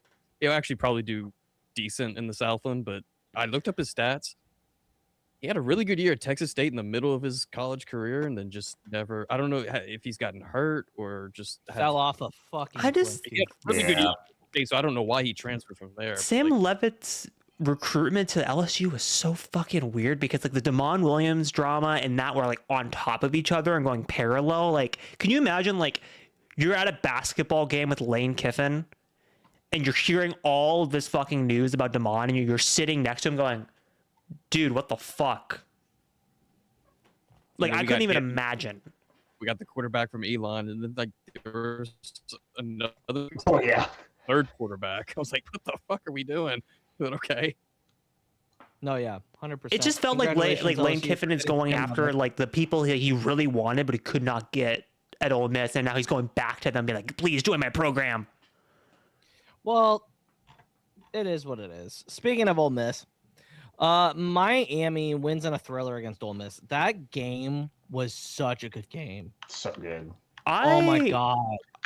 He'll actually probably do decent in the Southland, but I looked up his stats. He had a really good year at Texas State in the middle of his college career, and then just never. I don't know if he's gotten hurt or just fell off a fucking. I just He had a really good year at Texas State, so I don't know why he transferred from there. Sam Levitt's recruitment to LSU was so fucking weird because like the Damon Williams drama and that were like on top of each other and going parallel. Like, can you imagine like you're at a basketball game with Lane Kiffin and you're hearing all this fucking news about Damon and you're sitting next to him going, dude, what the fuck? Like, I couldn't even imagine. We got the quarterback from Elon, and then like there's another third quarterback. I was like, what the fuck are we doing? But okay. No, yeah, 100%. It just felt like Lane Kiffin is going after like the people he really wanted, but he could not get at Ole Miss, and now he's going back to them, being like, please join my program. Well, it is what it is. Speaking of Ole Miss, Miami wins in a thriller against Ole Miss. That game was such a good game. So good. Oh my god!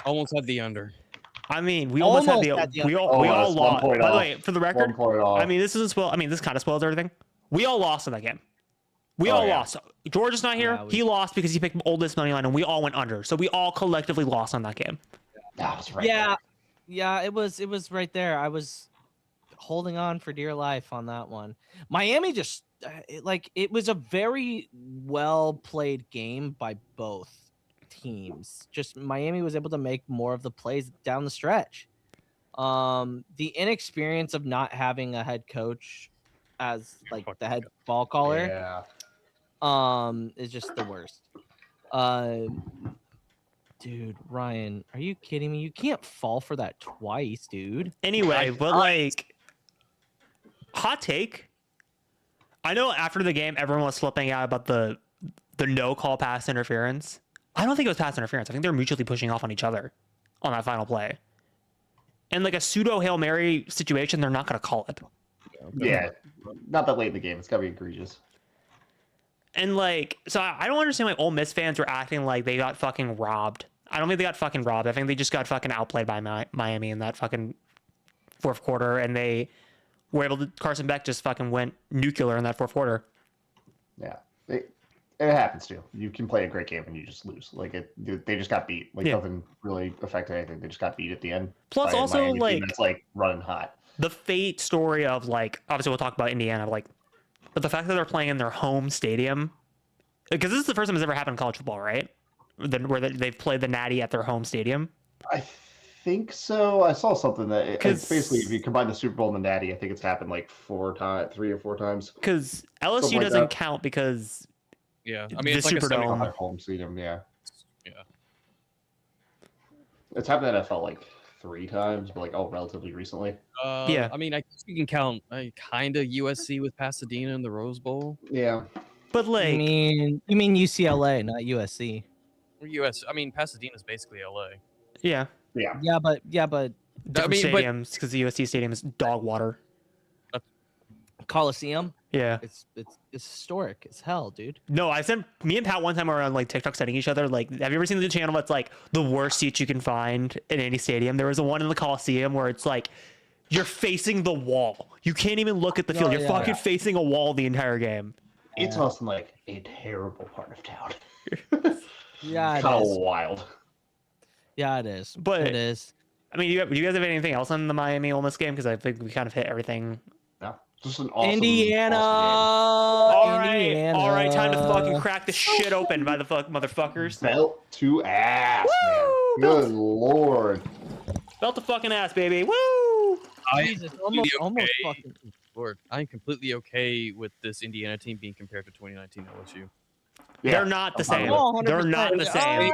Almost had the under. I mean, we almost had the we all lost. By the way, for the record, I mean this kind of spoils everything. We all lost in that game. We all lost. George is not here. Yeah, he lost because he picked Ole Miss money line, and we all went under. So we all collectively lost on that game. That was right. There. Yeah, it was right there. I was holding on for dear life on that one. Miami just it was a very well played game by both teams. Just Miami was able to make more of the plays down the stretch. The inexperience of not having a head coach as like the head ball caller is just the worst. Dude, Ryan, are you kidding me? You can't fall for that twice, dude. Anyway, but like hot take. I know after the game everyone was flipping out about the no call pass interference. I don't think it was pass interference. I think they were mutually pushing off on each other on that final play. And like a pseudo Hail Mary situation, they're not going to call it. Yeah, not that late in the game. It's got to be egregious. And like, so I don't understand why Ole Miss fans were acting like they got fucking robbed. I don't think they got fucking robbed. I think they just got fucking outplayed by Miami in that fucking fourth quarter, and they were able to. Carson Beck just fucking went nuclear in that fourth quarter. Yeah, it happens too. You can play a great game and you just lose. Like they just got beat. Like nothing really affected anything. They just got beat at the end. Plus, by a also Miami like team that's like running hot. The fate story of like, obviously we'll talk about Indiana, like, but the fact that they're playing in their home stadium, because this is the first time it's ever happened in college football, right? Where they've played the Natty at their home stadium. I think so. I saw something that it's 'Cause- basically if you combine the Super Bowl and the Natty, I think it's happened like 3 or 4 times. Because LSU Something like doesn't that. count because Yeah, I mean The it's like a Superdome. Their home stadium, yeah. Yeah. It's happened in NFL like 3 times, but like relatively recently. Yeah. I mean, I guess you can count kind of USC with Pasadena in the Rose Bowl. Yeah. but You like mean UCLA, not USC? Or US. I mean, Pasadena's basically LA. yeah, Yeah, but different mean, but- stadiums because the USC stadium is dog water. Coliseum. Yeah. It's historic as hell, dude. No, I sent me and Pat one time we were on like TikTok sending each other like, have you ever seen the channel that's like the worst seats you can find in any stadium? There was a one in the Coliseum where it's like you're facing the wall. You can't even look at the field. Oh, You're yeah. fucking facing a wall the entire game. It's also in like a terrible part of town. Yeah, it Kind of is. wild. Yeah, it is. But- it is. I mean, do you guys have anything else on the Miami Ole Miss game? Because I think we kind of hit everything. No, just an awesome. Indiana. awesome Indiana. All right, time to fucking crack the shit open by the fuck motherfuckers. game. Belt to ass, Woo! man. Good lord. Belt the fucking ass, baby. Woo! Jesus, almost okay. fucking. Lord, I'm completely okay with this Indiana team being compared to 2019 LSU. Yeah. They're not the same. Oh, They're not the same.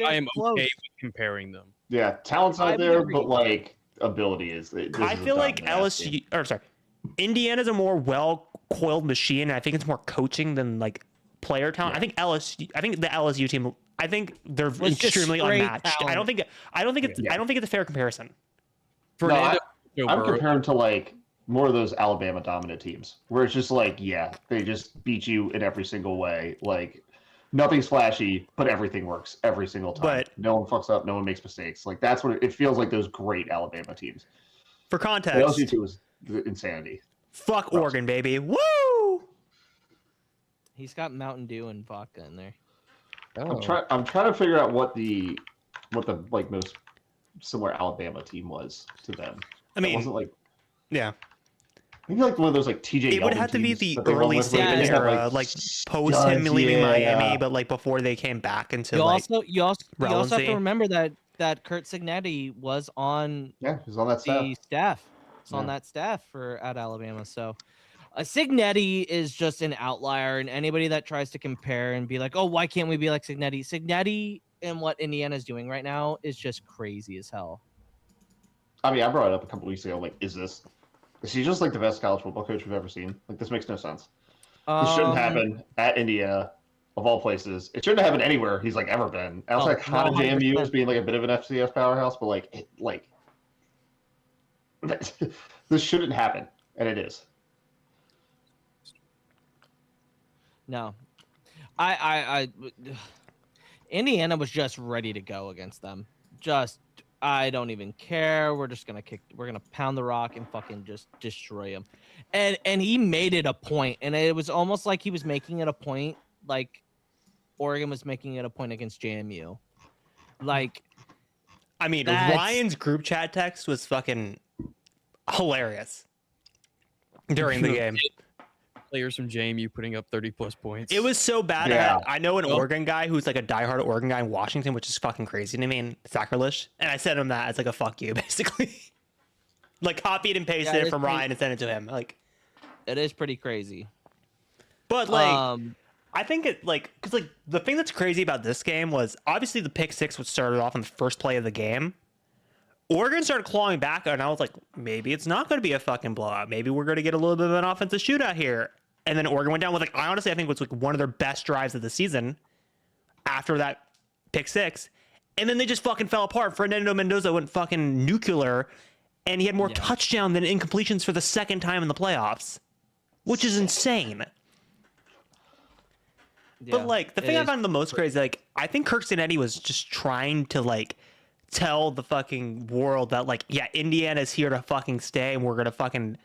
I am close. okay with comparing them. Yeah, talent's I out would there, agree. but like ability is. I feel like LSU, or sorry, Indiana's a more well-coiled machine, and I think it's more coaching than like player talent. Yeah. I think the LSU team, I think they're Was just extremely straight unmatched. I don't think it's a fair comparison. Fernando, I'm Burrow- comparing to like more of those Alabama dominant teams where it's just like, yeah, they just beat you in every single way. Like nothing's flashy, but everything works every single time. But- no one fucks up, no one makes mistakes. Like that's what it feels like. Those great Alabama teams. For The context, LSU team was insanity. fuck Oregon, baby. Woo! He's got Mountain Dew and vodka in there. I'm trying to figure out what the like most similar Alabama team was to them. I It mean, wasn't like yeah, maybe like one of those like TJ. it would Yeldon have to be teams the that they won early with, where they Saban just had, era, like post him studs, leaving yeah. Miami, but like before they came back into You like also you also have relevancy. to remember that Kurt Signetti was on Yeah, he's on that staff. the staff. It's on Yeah. that staff at Alabama. So Signetti is just an outlier, and anybody that tries to compare and be like, "Oh, why can't we be like Signetti and what Indiana's doing right now is just crazy as hell." I mean, I brought it up a couple weeks ago. Like, is he just like the best college football coach we've ever seen? Like, this makes no sense. This shouldn't happen at Indiana, of all places. It shouldn't happen anywhere he's like ever been. Outside kind of JMU 100%. as being like a bit of an FCS powerhouse, but like this shouldn't happen, and it is. No, I Indiana was just ready to go against them. Just I don't even care. We're gonna pound the rock and fucking just destroy him. And he made it a point, and it was almost like he was making it a point, like Oregon was making it a point against JMU. Like, I mean, That's- Ryan's group chat text was fucking hilarious during the game. players from JMU putting up 30+ points. It was so bad. Yeah. I know an Well- Oregon guy who's like a diehard Oregon guy in Washington, which is fucking crazy to me and sacrilege. And I sent him that as like a fuck you, basically. Like copied and pasted Yeah, it it's from pretty- Ryan and sent it to him. Like, it is pretty crazy. but like, I I think it like because like the thing that's crazy about this game was obviously the pick six was started off on the first play of the game. Oregon started clawing back, and I was like, maybe it's not going to be a fucking blowout. Maybe we're going to get a little bit of an offensive shootout here. And then Oregon went down with like I honestly I think was like one of their best drives of the season. after that pick six, and then they just fucking fell apart. Fernando Mendoza went fucking nuclear, and he had more touchdown than incompletions for the second time in the playoffs, which is insane. But like the thing I found the most crazy, like I think Kirk Cinetti was just trying to like tell the fucking world that like, yeah, Indiana's here to fucking stay, and we're gonna fucking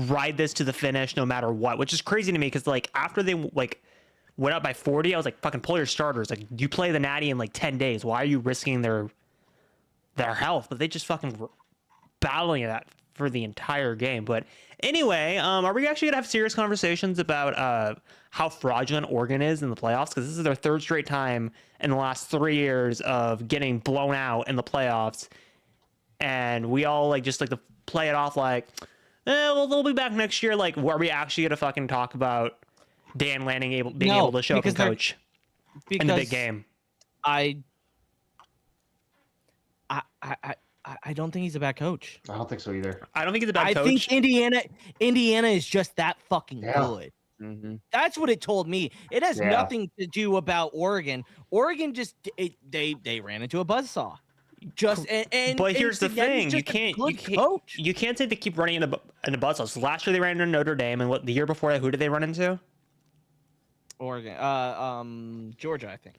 ride this to the finish no matter what, which is crazy to me because like after they like went up by 40, I was like, fucking pull your starters. Like you play the Natty in like 10 days. Why are you risking their health? But they just fucking were battling that for the entire game. But anyway, are we actually gonna have serious conversations about how fraudulent Oregon is in the playoffs? Because this is their third straight time in the last 3 years of getting blown out in the playoffs, and we all like just like to play it off like, well, they'll be back next year. Like, are we actually gonna fucking talk about Dan Lanning being able to show up and coach in the big game? I don't think he's a bad coach. I don't think so either. I don't think he's a bad coach. I think Indiana is just that fucking good. Mm-hmm. That's what it told me. It has nothing to do about Oregon. Oregon just they ran into a buzzsaw. But here's the thing: you can't say they keep running into buzzsaws. So last year they ran into Notre Dame, and the year before that, who did they run into? Oregon, Georgia, I think.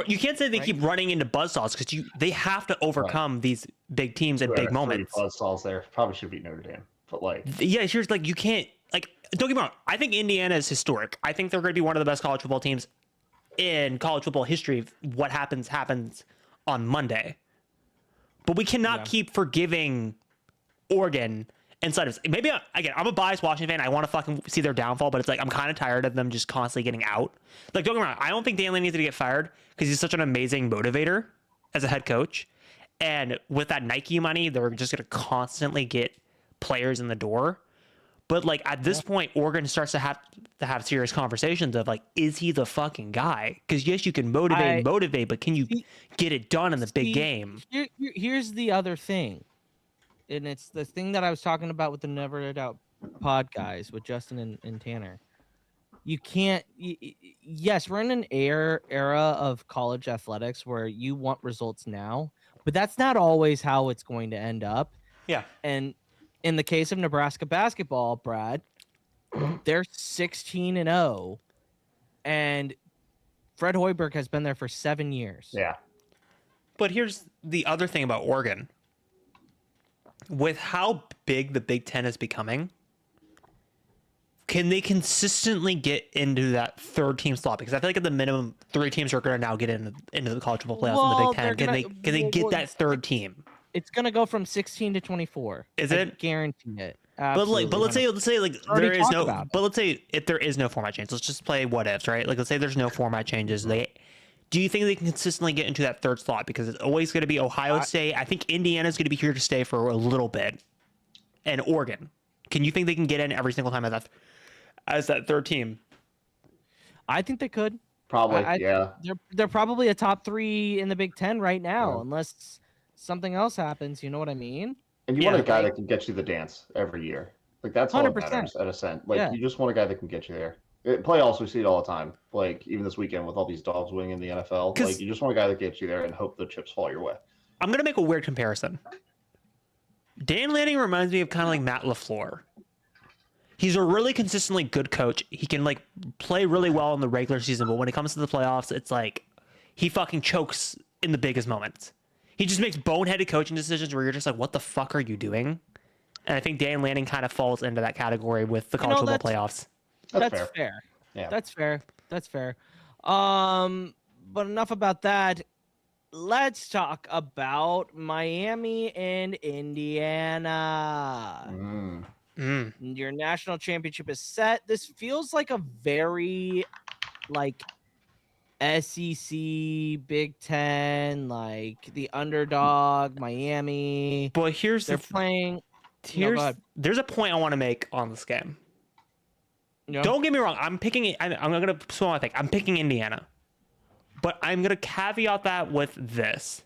You can't say they keep running into buzzsaws because they have to overcome these big teams at big moments. Buzzsaws there probably should beat Notre Dame, but like here's like you can't like don't get me wrong. I think Indiana is historic. I think they're going to be one of the best college football teams in college football history. What happens on Monday, but we cannot keep forgiving Oregon inside of maybe again. I'm a biased Washington fan. I want to fucking see their downfall, but it's like I'm kind of tired of them just constantly getting out. Like don't get me wrong. I don't think Dan Lanning needs to get fired because he's such an amazing motivator as a head coach, and with that Nike money, they're just going to constantly get players in the door. But like at this point, Oregon starts to have serious conversations of like, is he the fucking guy? Because yes, you can motivate, but can you get it done in the big game? Here's the other thing, and it's the thing that I was talking about with the Never a Doubt pod guys with Justin and Tanner. You can't. Yes, we're in an era of college athletics where you want results now, but that's not always how it's going to end up. Yeah, and in the case of Nebraska basketball, Brad, they're 16-0, and Fred Hoiberg has been there for 7 years. Yeah. But here's the other thing about Oregon. With how big the Big Ten is becoming, can they consistently get into that third team slot? Because I feel like at the minimum, 3 teams are going to now get into the college football playoffs in the Big Ten. Can they get that third team? It's gonna go from 16 to 24. Is it? Guarantee it. Absolutely. But let's say like there is no. But let's say if there is no format change, let's just play what ifs, right? Like let's say there's no format changes. Do you think they can consistently get into that third slot? Because it's always going to be Ohio State. I think Indiana's going to be here to stay for a little bit, and Oregon. Can you think they can get in every single time as that third team? I think they could. Probably, yeah. They're probably a top 3 in the Big Ten right now, unless something else happens. You know what I mean? And you want a guy that can get you the dance every year. Like that's all that matters at Ascent. Like you just want a guy that can get you there. Playoffs, we see it all the time. Like even this weekend with all these dogs winning in the NFL. Like you just want a guy that gets you there and hope the chips fall your way. I'm gonna make a weird comparison. Dan Lanning reminds me of kind of like Matt LaFleur. He's a really consistently good coach. He can like play really well in the regular season, but when it comes to the playoffs, it's like he fucking chokes in the biggest moments. He just makes boneheaded coaching decisions where you're just like, what the fuck are you doing? And I think Dan Lanning kind of falls into that category with the college football playoffs. That's fair. Yeah. That's fair. But enough about that. Let's talk about Miami and Indiana. Your national championship is set. This feels like a very like SEC, Big Ten, like the underdog, Miami. Boy, there's a point I want to make on this game. Yeah. Don't get me wrong. I'm picking. I'm going to swallow my pick. I'm picking Indiana, but I'm going to caveat that with this,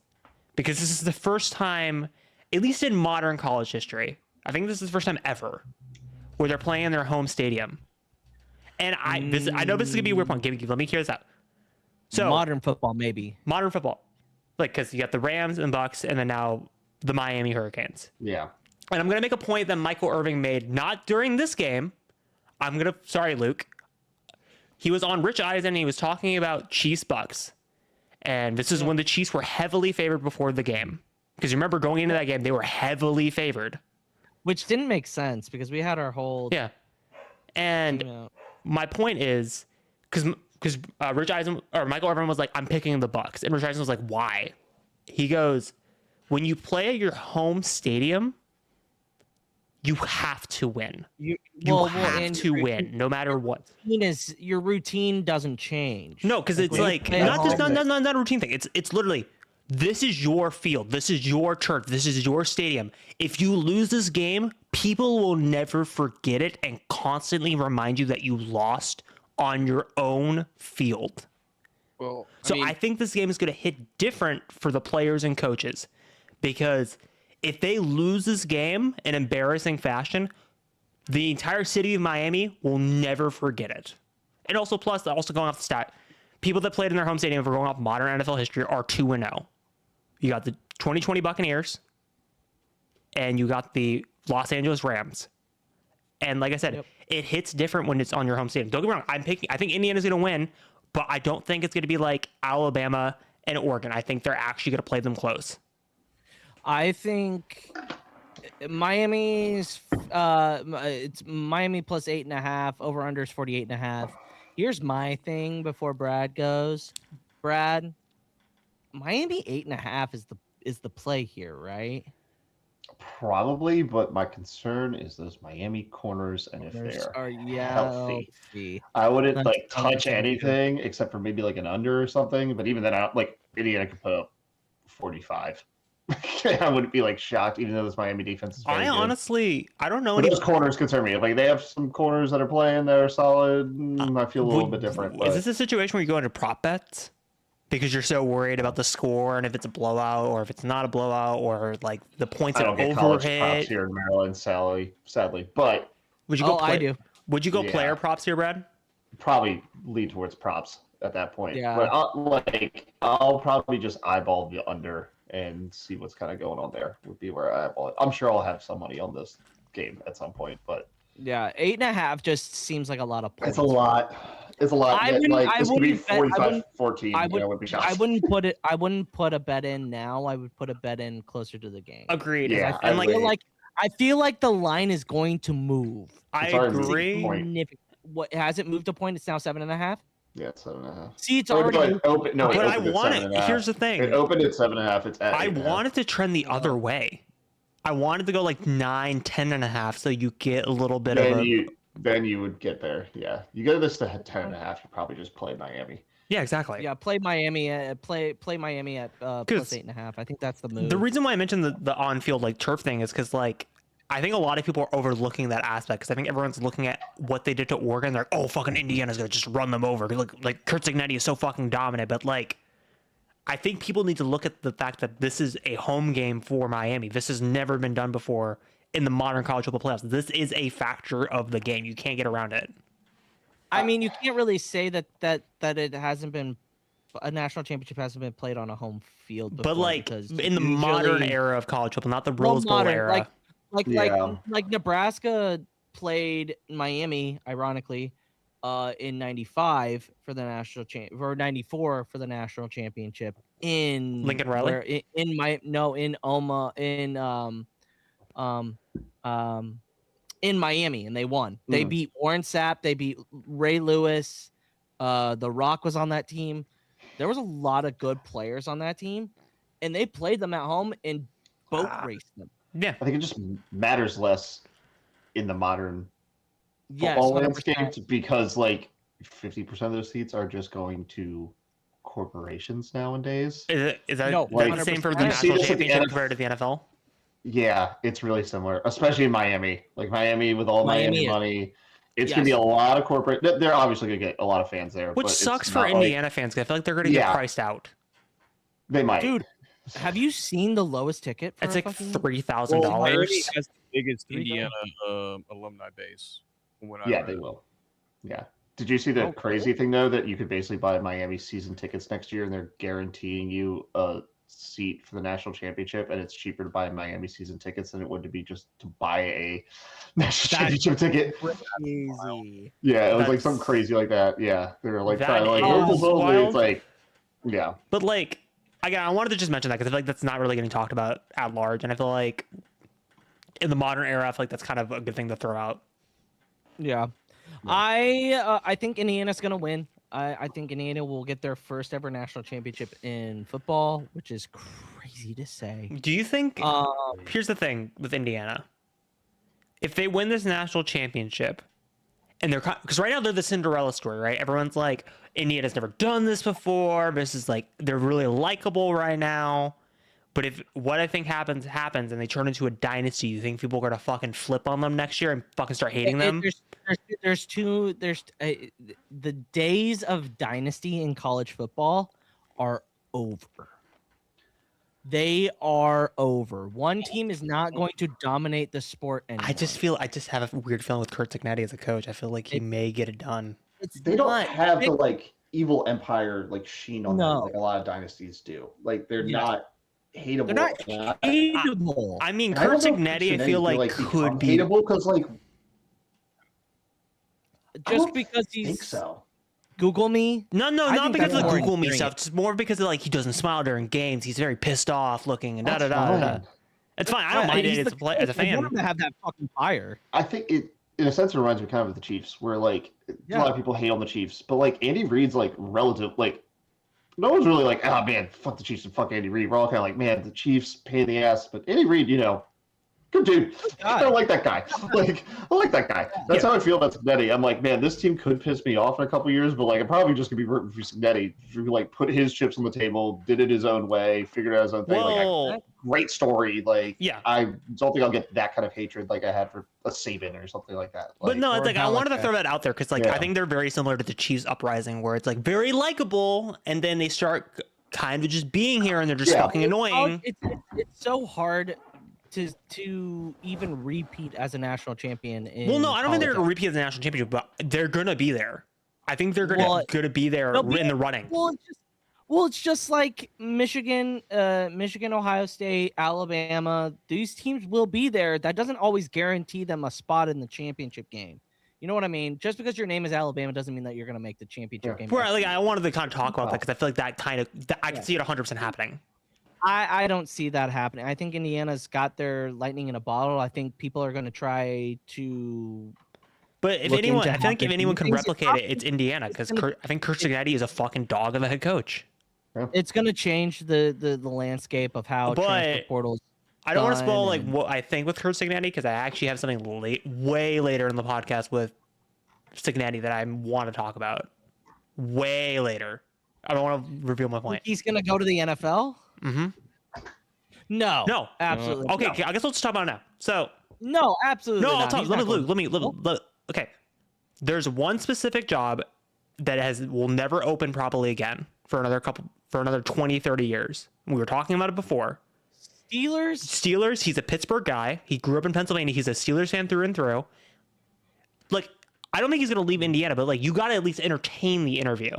because this is the first time, at least in modern college history, I think this is the first time ever where they're playing in their home stadium. And I know this is going to be a weird point. Let me hear this out. So modern football, maybe. modern football, like because you got the Rams and Bucks, and then now the Miami Hurricanes. Yeah. And I'm gonna make a point that Michael Irving made not during this game. Sorry, Luke. He was on Rich Eisen and he was talking about Chiefs Bucks. And this is when the Chiefs were heavily favored before the game. Because you remember going into that game, they were heavily favored. Which didn't make sense because we had our whole Yeah. And team out. my point is, because Rich Eisen or Michael Irvin was like, I'm picking the Bucks. And Rich Eisen was like, why? He goes, when you play at your home stadium, you have to win. You have to win no matter what. Your routine doesn't change. No, because it's like not a routine thing. It's literally, this is your field, this is your turf, this is your stadium. If you lose this game, people will never forget it and constantly remind you that you lost on your own field. Well, I think this game is going to hit different for the players and coaches, because if they lose this game in embarrassing fashion, the entire city of Miami will never forget it. And also, plus, also going off the stat, people that played in their home stadium, if we're going off modern NFL history, are 2-0. You got the 2020 Buccaneers, and you got the Los Angeles Rams. And like I said, it hits different when it's on your home stadium. Don't get me wrong. I think Indiana's going to win, but I don't think it's going to be like Alabama and Oregon. I think they're actually going to play them close. I think Miami's it's Miami plus 8.5, over unders 48.5. Here's my thing before Brad goes. Brad, Miami 8.5 is the play here, right? Probably, but my concern is those Miami corners, and if they're healthy, I wouldn't like touch anything except for maybe like an under or something. But even then, Indiana could put up 45. I wouldn't be like shocked, even though this Miami defense is very good. Honestly, I don't know. Those corners concern me. Like they have some corners that are playing that are solid. I feel a little bit different. Is this a situation where you go into prop bets because you're so worried about the score and if it's a blowout or if it's not a blowout or like the points I that don't get college props overhit? here in Maryland, sadly. But Would you go? I do. Would you go player props here, Brad? Probably lead towards props at that point. Yeah. But I'll probably just eyeball the under and see what's kind of going on there. Would be where I eyeball it. I'm sure I'll have some money on this game at some point, but yeah, 8.5 just seems like a lot of points. It's a lot. I wouldn't be bet. 45-14. I would be shocked. I wouldn't put a bet in now. I would put a bet in closer to the game. Agreed. Yeah, I feel like the line is going to move. I agree. What has it moved a point? It's now 7.5. Yeah, it's 7.5. See, it's already open. No, but I want it. Here's the thing. It opened at 7.5. It's at. I want it to trend the other way. I wanted to go like 9, 10.5, so you get a little bit of a. Then you would get there. Yeah, you get this to 10.5. You probably just play Miami. Yeah, exactly. Yeah, play Miami at plus 8.5. I think that's the move. The reason why I mentioned the on-field like turf thing is because like I think a lot of people are overlooking that aspect because I think everyone's looking at what they did to Oregon. They're like, oh, fucking Indiana's gonna just run them over. Like Kurt Cignetti is so fucking dominant, but like. I think people need to look at the fact that this is a home game for Miami. This has never been done before in the modern college football playoffs. This is a factor of the game. You can't get around it. I mean, you can't really say that it hasn't been a national championship hasn't been played on a home field before. But like in the modern era of college football, not the Rose Bowl era. Like Nebraska played Miami, ironically, in '95 for the national or '94 for the national championship in Lincoln Riley. In Miami, and they won. They beat Warren Sapp. They beat Ray Lewis. The Rock was on that team. There was a lot of good players on that team, and they played them at home and boat raced them. Yeah, I think it just matters less in the modern Yes, football 100%. landscape because like 50% of those seats are just going to corporations nowadays. Is that No, the same for the 100%. national championship compared to the NFL? Yeah, it's really similar, especially in Miami. Like Miami with all Miami money, it's gonna be a lot of corporate. They're obviously gonna get a lot lot of fans there, which but sucks for Indiana fans. 'Cause I feel like they're gonna get priced out. They might, Dude. Have you seen the lowest ticket? For it's like fucking... $3,000. Miami has the biggest Indiana alumni base. They will. Yeah, Did you see the Oh, crazy thing though that you could basically buy Miami season tickets next year and they're guaranteeing you a seat for the national championship, and it's cheaper to buy Miami season tickets than it would to be just to buy a national championship ticket. Crazy. Yeah, it was like That's- something crazy like that. Yeah, they were like That trying to like is locals only. wild. It's like, yeah, But like, again, I wanted to just mention that because I feel like that's not really getting talked about at large, and I feel like in the modern era, I feel like that's kind of a good thing to throw out. Yeah. I think Indiana's gonna win. I think Indiana will get their first ever national championship in football, which is crazy to say. Do you think? Um, Here's the thing with Indiana: if they win this national championship, and they're because right now they're the Cinderella story, right? Everyone's like, Indiana's never done this before. This is like they're really likable right now. But if what I think happens, and they turn into a dynasty, you think people are gonna fucking flip on them next year and fucking start hating them? There's the days of dynasty in college football are over. They are over. One team is not going to dominate the sport anymore. I just have a weird feeling with Kurt Signetti as a coach. I feel like he may get it done. they don't not- have they- the like evil empire like sheen on them No. like a lot of dynasties do. Like they're Yeah. not hateable. They're not and hateable. I mean, I don't Kurt know if Signetti, I feel like become could be. hateable because like I Just don't because think he's so. Google me. No, I not think because of that's the more Google Me endearing. stuff. Just more because of like he doesn't smile during games. He's very pissed off looking and da da That's da da. fine. It's fine. I don't mind it He's as a play, as a I want fan. him to have that fucking fire. I think it, in a sense, it reminds me kind of of the Chiefs, where like a Yeah. lot of people hate on the Chiefs, but like Andy Reid's like relative, like no one's really like, oh man, fuck the Chiefs and fuck Andy Reid. We're all kind of like, man, the Chiefs pain in the ass, but Andy Reid, you know, good dude. I guy. like that guy. Like I like that guy. That's how I feel about Signetti. I'm like, man, this team could piss me off in a couple years, but like I'm probably just gonna be rooting for Signetti. Who like put his chips on the table, did it his own way, figured out his own thing. Like, Well, great story. Like yeah. I don't think I'll get that kind of hatred like I had for a Saban or something like that. But no, or it's like I wanted to Belichick. throw that out there because like Yeah. I think they're very similar to the Chiefs uprising, where it's like very likable, and then they start kind of just being here, and they're just Yeah. fucking annoying. It's so hard to even repeat as a national champion. Well, no, I don't think they're college. gonna repeat the national championship, but they're gonna be there. I think they're gonna be there they'll be- in the running. Well, it's just like Michigan, Ohio State, Alabama. These teams will be there. That doesn't always guarantee them a spot in the championship game. You know what I mean? Just because your name is Alabama doesn't mean that you're going to make the championship game. Where like I wanted to kind of talk about that because I feel like that kind of I can Yeah. see it 100% happening. I don't see that happening. I think Indiana's got their lightning in a bottle. I think people are going to try to. But if Look anyone, into I think if how anyone they can do things. replicate it, it's Indiana because I think Kurt Signetti is a fucking dog of a head coach. It's going to change the landscape of how But transfer portals. I don't want to done spoil like and- what I think with Kurt Signetti because I actually have something way later in the podcast with Signetti that I want to talk about. Way later. I don't want to reveal my point. He's going to go to the NFL? Mm-hmm. No. No. Absolutely. Okay, no. I guess let's talk about it now. So No, absolutely. no, I'll not. talk. He's Let me, not going- Luke. Okay, there's one specific job that will never open properly again for another 20, 30 years. We were talking about it before. Steelers. He's a Pittsburgh guy. He grew up in Pennsylvania. He's a Steelers fan through and through. Like, I don't think he's gonna leave Indiana, but like, you got to at least entertain the interview.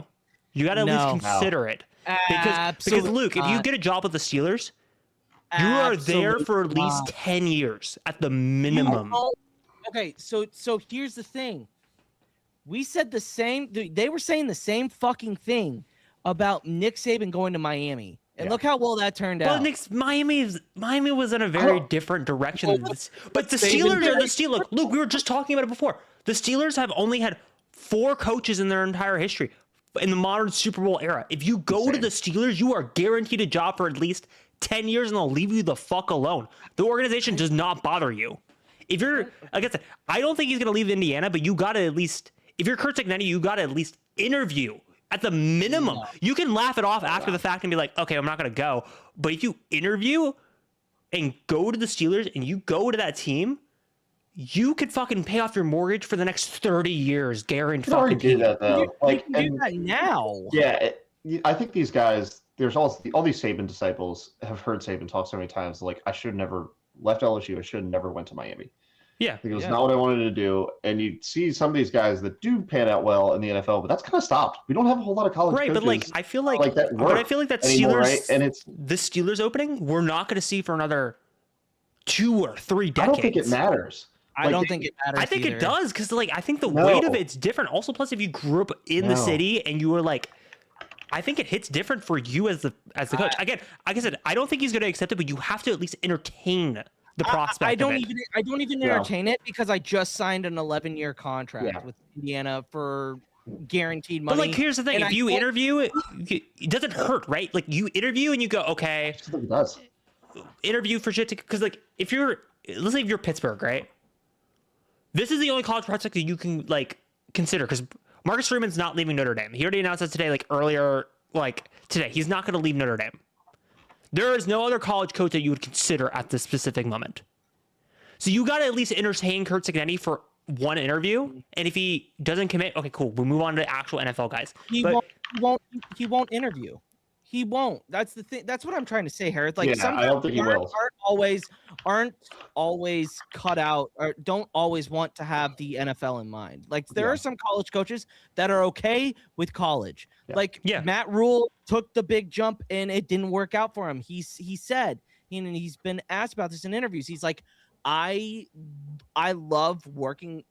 You got to at No. least consider it. Because Absolutely Luke, if you not. get a job with the Steelers, you are there for at Absolutely least not. 10 years at the minimum. Okay, so here's the thing. We said the same. They were saying the same fucking thing about Nick Saban going to Miami, and look how well that turned Well, out. Miami was in a very different direction than this. But the Steelers are the Steelers. Luke, we were just talking about it before. The Steelers have only had 4 coaches in their entire history in the modern Super Bowl era. If you go to the Steelers, you are guaranteed a job for at least 10 years and they'll leave you the fuck alone. The organization does not bother you. If you're, like I said, I don't think he's going to leave Indiana, but you got to at least, if you're Kurt Signetti, you got to at least interview at the minimum. No. You can laugh it off after the fact and be like, okay, I'm not going to go. But if you interview and go to the Steelers and you go to that team, you could fucking pay off your mortgage for the next 30 years, guaranteed. You can already do that though. You Like, can do that now. yeah, I think these guys. There's all these Saban disciples have heard Saban talk so many times. Like, I should have never left LSU. I should have never went to Miami. Yeah. It was not what I wanted to do. And you see some of these guys that do pan out well in the NFL, but that's kind of stopped. We don't have a whole lot of college Right, coaches. but like I feel like that but I feel like that anymore, Steelers right? And it's the Steelers opening we're not going to see for another 2 or 3 decades. I don't think it matters. I don't think it matters. I think either. it does because like I think the No. weight of it's different. Also, plus if you grew up in the No. city and you were like, I think it hits different for you as the coach. Again, like I said, I don't think he's going to accept it, but you have to at least entertain the prospect. I don't of it. even Yeah. entertain it because I just signed an 11-year contract Yeah. with Indiana for guaranteed money. But like, here's the thing: and if I you don't- interview, it doesn't hurt, right? Like you interview and you go, I okay, just think it does. interview for shit because like if you're let's say if you're Pittsburgh, right? This is the only college prospect that you can like consider because Marcus Freeman's not leaving Notre Dame. He already announced that today, like earlier, like today. He's not going to leave Notre Dame. There is no other college coach that you would consider at this specific moment. So you got to at least entertain Kurt Cignetti for one interview, and if he doesn't commit, okay, cool. We'll move on to actual NFL guys. He won't interview. He won't. That's the thing. That's what I'm trying to say, Harris. Like Yeah, I don't think he will. aren't always cut out or don't always want to have the NFL in mind. Like there are some college coaches that are okay with college. Yeah. Like Matt Rule took the big jump and it didn't work out for him. He said, and he's been asked about this in interviews. He's like, I love working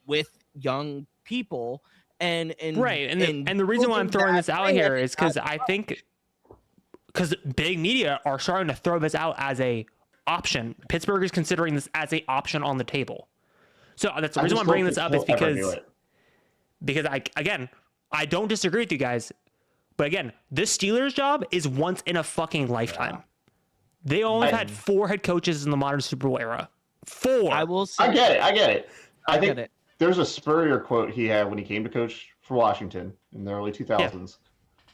with young people and right. And the reason why I'm throwing this out here is because I think because big media are starting to throw this out as a option. Pittsburgh is considering this as a option on the table. So that's the reason why I'm bringing this up is because I don't disagree with you guys, but again, this Steelers job is once in a fucking lifetime. They only had 4 head coaches in the modern Super Bowl era. 4. I will say I get it. I think get it. there's a Spurrier quote he had when he came to coach for Washington in the early 2000s,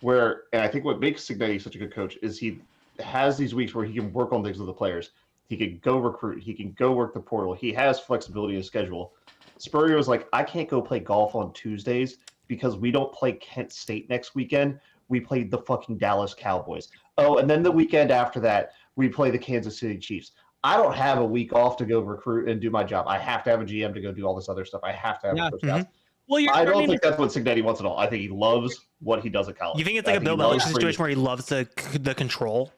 where, and I think what makes Cignetti such a good coach is he has these weeks where he can work on things with the players. He can go recruit. He can go work the portal. He has flexibility in schedule. Spurrier was like, I can't go play golf on Tuesdays because we don't play Kent State next weekend. We played the fucking Dallas Cowboys. Oh, and then the weekend after that, we play the Kansas City Chiefs. I don't have a week off to go recruit and do my job. I have to have a GM to go do all this other stuff. I have to have a coach. Well, I don't think that's what Cignetti wants at all. I think he loves what he does at college. You think it's like a Bill Belichick situation where he loves the control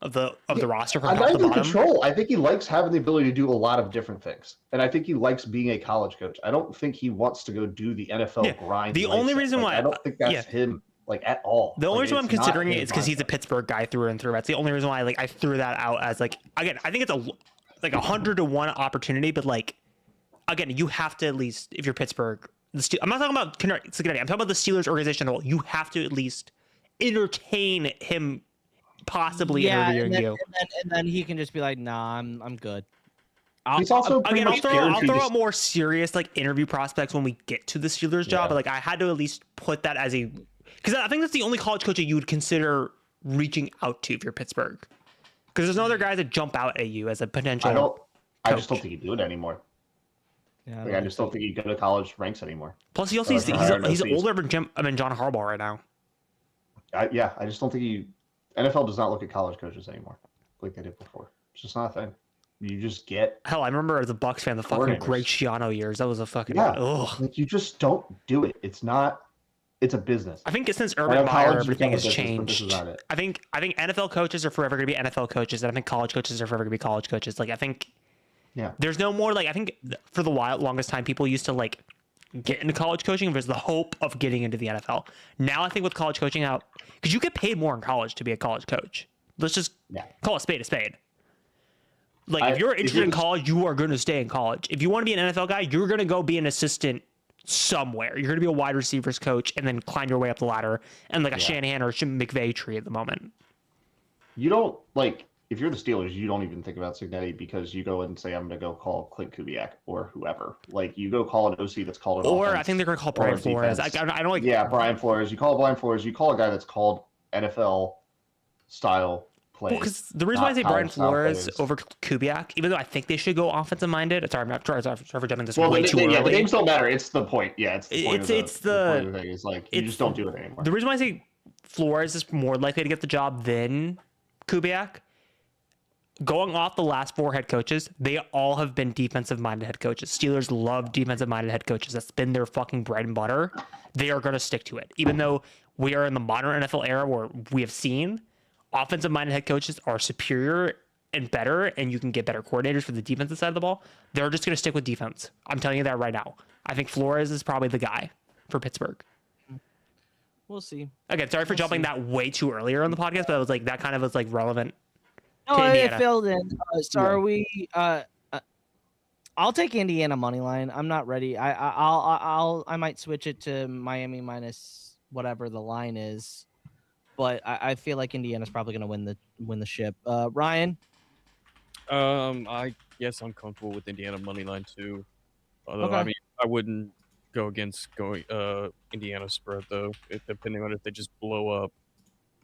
of the roster from top to bottom? Control. I think he likes having the ability to do a lot of different things, and I think he likes being a college coach. I don't think he wants to go do the NFL grind. The only reason why I don't think that's him at all. The only reason why I'm considering it is because his he's a Pittsburgh guy through and through. That's the only reason why I threw that out as again. I think it's a 100-to-1 opportunity, but again, you have to at least if you're Pittsburgh. I'm not talking about Cignetti. I'm talking about the Steelers organization. You have to at least entertain him, possibly interviewing you, and then he can just be like, "Nah, I'm good." He's also I'll throw out more serious interview prospects when we get to the Steelers job. But I had to at least put that as a because I think that's the only college coach that you would consider reaching out to if you're Pittsburgh. Because there's no other guys that jump out at you as a potential. I just don't think he'd do it anymore. Yeah, I just don't think he'd go to college ranks anymore. Plus, he's older than John Harbaugh right now. I just don't think NFL does not look at college coaches anymore like they did before. It's just not a thing. You just get hell. I remember as a Bucks fan, the fucking Greg Schiano years. That was a fucking you just don't do it. It's not. It's a business. I think since Urban Meyer, everything has changed. I think NFL coaches are forever going to be NFL coaches, and I think college coaches are forever going to be college coaches. I think. Yeah. There's no more I think for the longest time people used to get into college coaching was the hope of getting into the NFL. Now I think with college coaching out because you get paid more in college to be a college coach. Let's just call a spade a spade. If you're interested in college, you are going to stay in college. If you want to be an NFL guy, you're going to go be an assistant somewhere. You're going to be a wide receivers coach and then climb your way up the ladder and a Shanahan or McVay tree at the moment. You don't if you're the Steelers, you don't even think about Cignetti because you go and say, I'm going to go call Clint Kubiak or whoever. You go call an OC that's called an offense, I think they're going to call Brian Flores. I don't Brian Flores. You call Brian Flores. You call a guy that's called NFL style plays. Because the reason why I say Brian Flores over Kubiak, even though I think they should go offensive minded. Sorry, I'm not sorry for jumping this way too early. Yeah, the names don't matter. It's the point. Yeah, it's the point. It's the point of the thing. It's you just don't do it anymore. The reason why I say Flores is more likely to get the job than Kubiak. going off the last 4 head coaches, they all have been defensive-minded head coaches. Steelers love defensive-minded head coaches. That's been their fucking bread and butter. They are going to stick to it. Even though we are in the modern NFL era where we have seen offensive-minded head coaches are superior and better, and you can get better coordinators for the defensive side of the ball, they're just going to stick with defense. I'm telling you that right now. I think Flores is probably the guy for Pittsburgh. We'll see. Again, sorry for jumping that way too earlier on the podcast, but it was like that kind of was like relevant. No, to it Indiana. filled in. So are we? I'll take Indiana money line. I'm not ready. I might switch it to Miami minus whatever the line is, but I feel like Indiana's probably going to win the ship. Ryan. I guess I'm comfortable with Indiana money line too. Although Okay. I mean, I wouldn't go against going Indiana spread though, depending on if they just blow up.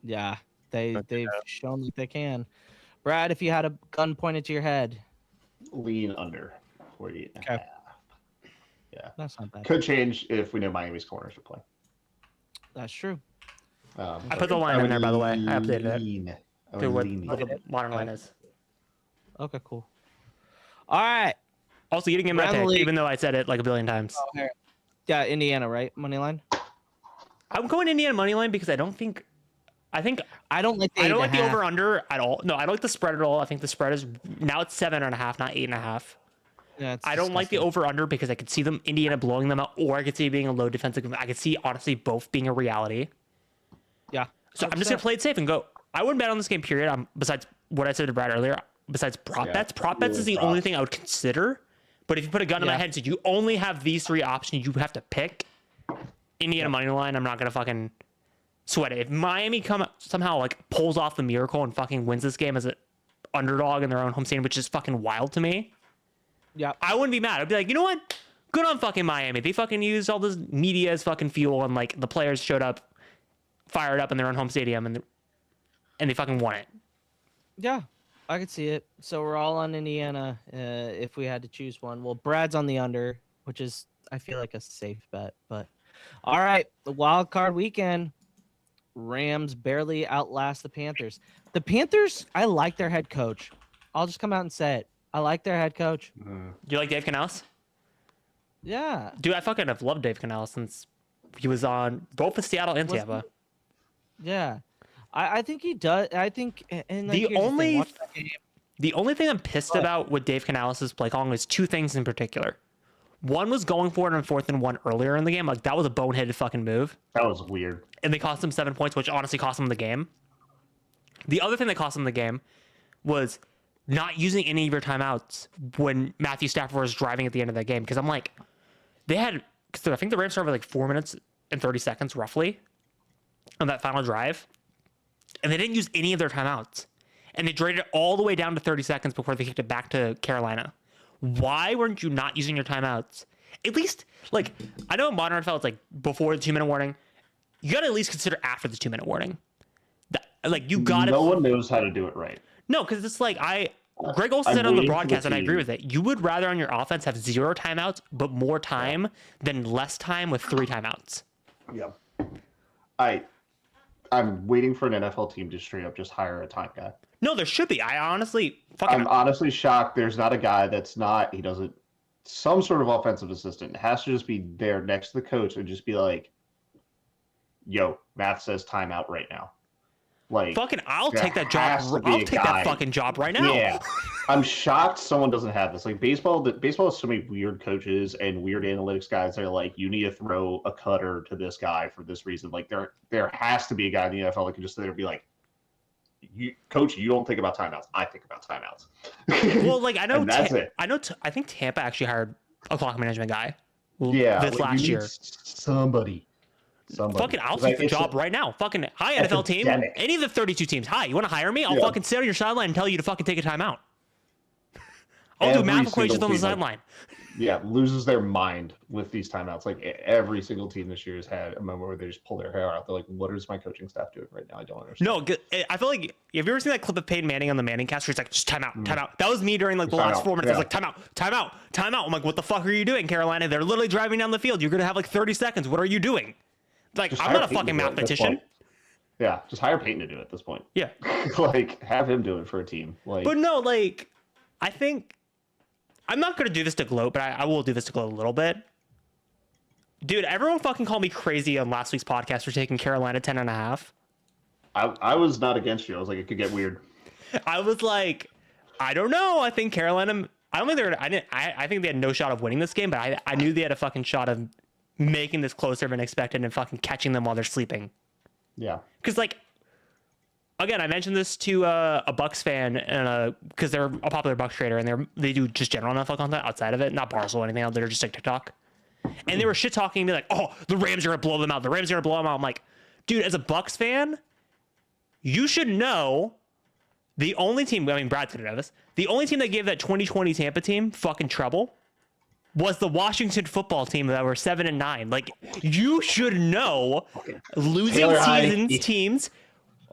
Yeah, they've Yeah. shown that they can. Brad, if you had a gun pointed to your head, Lean under 48 and a Okay. half. Yeah. that's not bad. Could change if we know Miami's corners are playing. That's true. I put the line in there, by the way. I updated it it. to what the modern line is. Okay, cool. All right. Also, you didn't get my Around the pick, league. even though I said it like a billion times. Yeah, Indiana, right? Money line. I'm going Indiana money line because I don't like the over under at all. No, I don't like the spread at all. I think the spread is now it's 7.5, not 8.5. Yeah, I don't like the over under because I could see them Indiana blowing them out, or I could see it being a low defensive. I could see honestly both being a reality. Yeah. So I'm just gonna play it safe and go. I wouldn't bet on this game. Period. Besides what I said to Brad earlier. Besides prop bets, prop bets is the only thing I would consider. But if you put a gun in my head and said you only have these 3 options, you have to pick Indiana money line. I'm not gonna fucking sweat it. If Miami somehow like pulls off the miracle and fucking wins this game as an underdog in their own home stadium, which is fucking wild to me. Yeah. I wouldn't be mad. I'd be like, you know what? Good on fucking Miami. They fucking used all this media as fucking fuel, and like the players showed up, fired up in their own home stadium, and they fucking won it. Yeah, I could see it. So we're all on Indiana if we had to choose one. Well, Brad's on the under, which is, I feel like, a safe bet. But all right, the wild card weekend, Rams barely outlast the Panthers. The Panthers, I like their head coach. I'll just come out and say it. I like their head coach. Do you like Dave Canales? Yeah. Dude, I fucking have loved Dave Canales since he was on both the Seattle and Wasn't Tampa. Yeah. I think he does. I think, and like, The here's thing, only watch that game. The only thing I'm pissed about with Dave Canales' play calling is 2 things in particular. One was going for it on 4th and 1 earlier in the game. Like, that was a boneheaded fucking move. That was weird. And they cost him 7 points, which honestly cost him the game. The other thing that cost him the game was not using any of your timeouts when Matthew Stafford was driving at the end of that game. Because I'm like, I think the Rams started with like 4 minutes and 30 seconds roughly on that final drive. And they didn't use any of their timeouts. And they drained it all the way down to 30 seconds before they kicked it back to Carolina. Why weren't you not using your timeouts? At least, like, I know in modern NFL it's like before the 2-minute warning. You got to at least consider after the 2-minute warning. You got to. No one knows how to do it right. No, because it's like Greg Olsen said on the broadcast, and I agree with it. You would rather on your offense have 0 timeouts, but more time than less time with 3 timeouts. Yeah. I'm waiting for an NFL team to straight up just hire a time guy. No, there should be. I'm honestly shocked there's not a guy he doesn't, some sort of offensive assistant. It has to just be there next to the coach and just be like, yo, Matt says timeout right now. Like, fucking, I'll there take that job. has to be I'll a take guy. that fucking job right now. Yeah. I'm shocked someone doesn't have this. Like, baseball has so many weird coaches and weird analytics guys that are like, you need to throw a cutter to this guy for this reason. Like, there has to be a guy in the NFL that can just sit there and be like, Coach, you don't think about timeouts. I think about timeouts. Well, like, I know that's it. I think Tampa actually hired a clock management guy. Yeah, this last year. Somebody. Fucking, I'll take the job right now. Fucking, hi, NFL team. Any of the 32 teams. Hi, you want to hire me? I'll fucking sit on your sideline and tell you to fucking take a timeout. I'll do math equations on the sideline. Yeah, loses their mind with these timeouts. Like, every single team this year has had a moment where they just pull their hair out. They're like, what is my coaching staff doing right now? I don't understand. No, I feel like, have you ever seen that clip of Peyton Manning on the Manning cast where he's like, just timeout. That was me during like the last 4 minutes. I was like, timeout. I'm like, what the fuck are you doing, Carolina? They're literally driving down the field. You're going to have like 30 seconds. What are you doing? Like, I'm not a fucking mathematician. Yeah, just hire Peyton to do it at this point. Yeah. Like, have him do it for a team. Like, But no, like, I think I'm not gonna do this to gloat, but I will do this to gloat a little bit. Dude, everyone fucking called me crazy on last week's podcast for taking Carolina 10.5. I was not against you. I was like, it could get weird. I was like, I don't know. I think Carolina. I don't think they're. I think they had no shot of winning this game, but I knew they had a fucking shot of making this closer than expected and fucking catching them while they're sleeping. Yeah. Because like, again, I mentioned this to a Bucks fan, and because they're a popular Bucks trader, and they do just general NFL content outside of it, not Barstool or anything else. They're just like TikTok, and they were shit talking me like, "Oh, the Rams are gonna blow them out. The Rams are gonna blow them out." I'm like, dude, as a Bucks fan, you should know the only team. I mean, Brad's gonna know this. The only team that gave that 2020 Tampa team fucking trouble was the Washington football team that were 7-9. Like, you should know losing seasons teams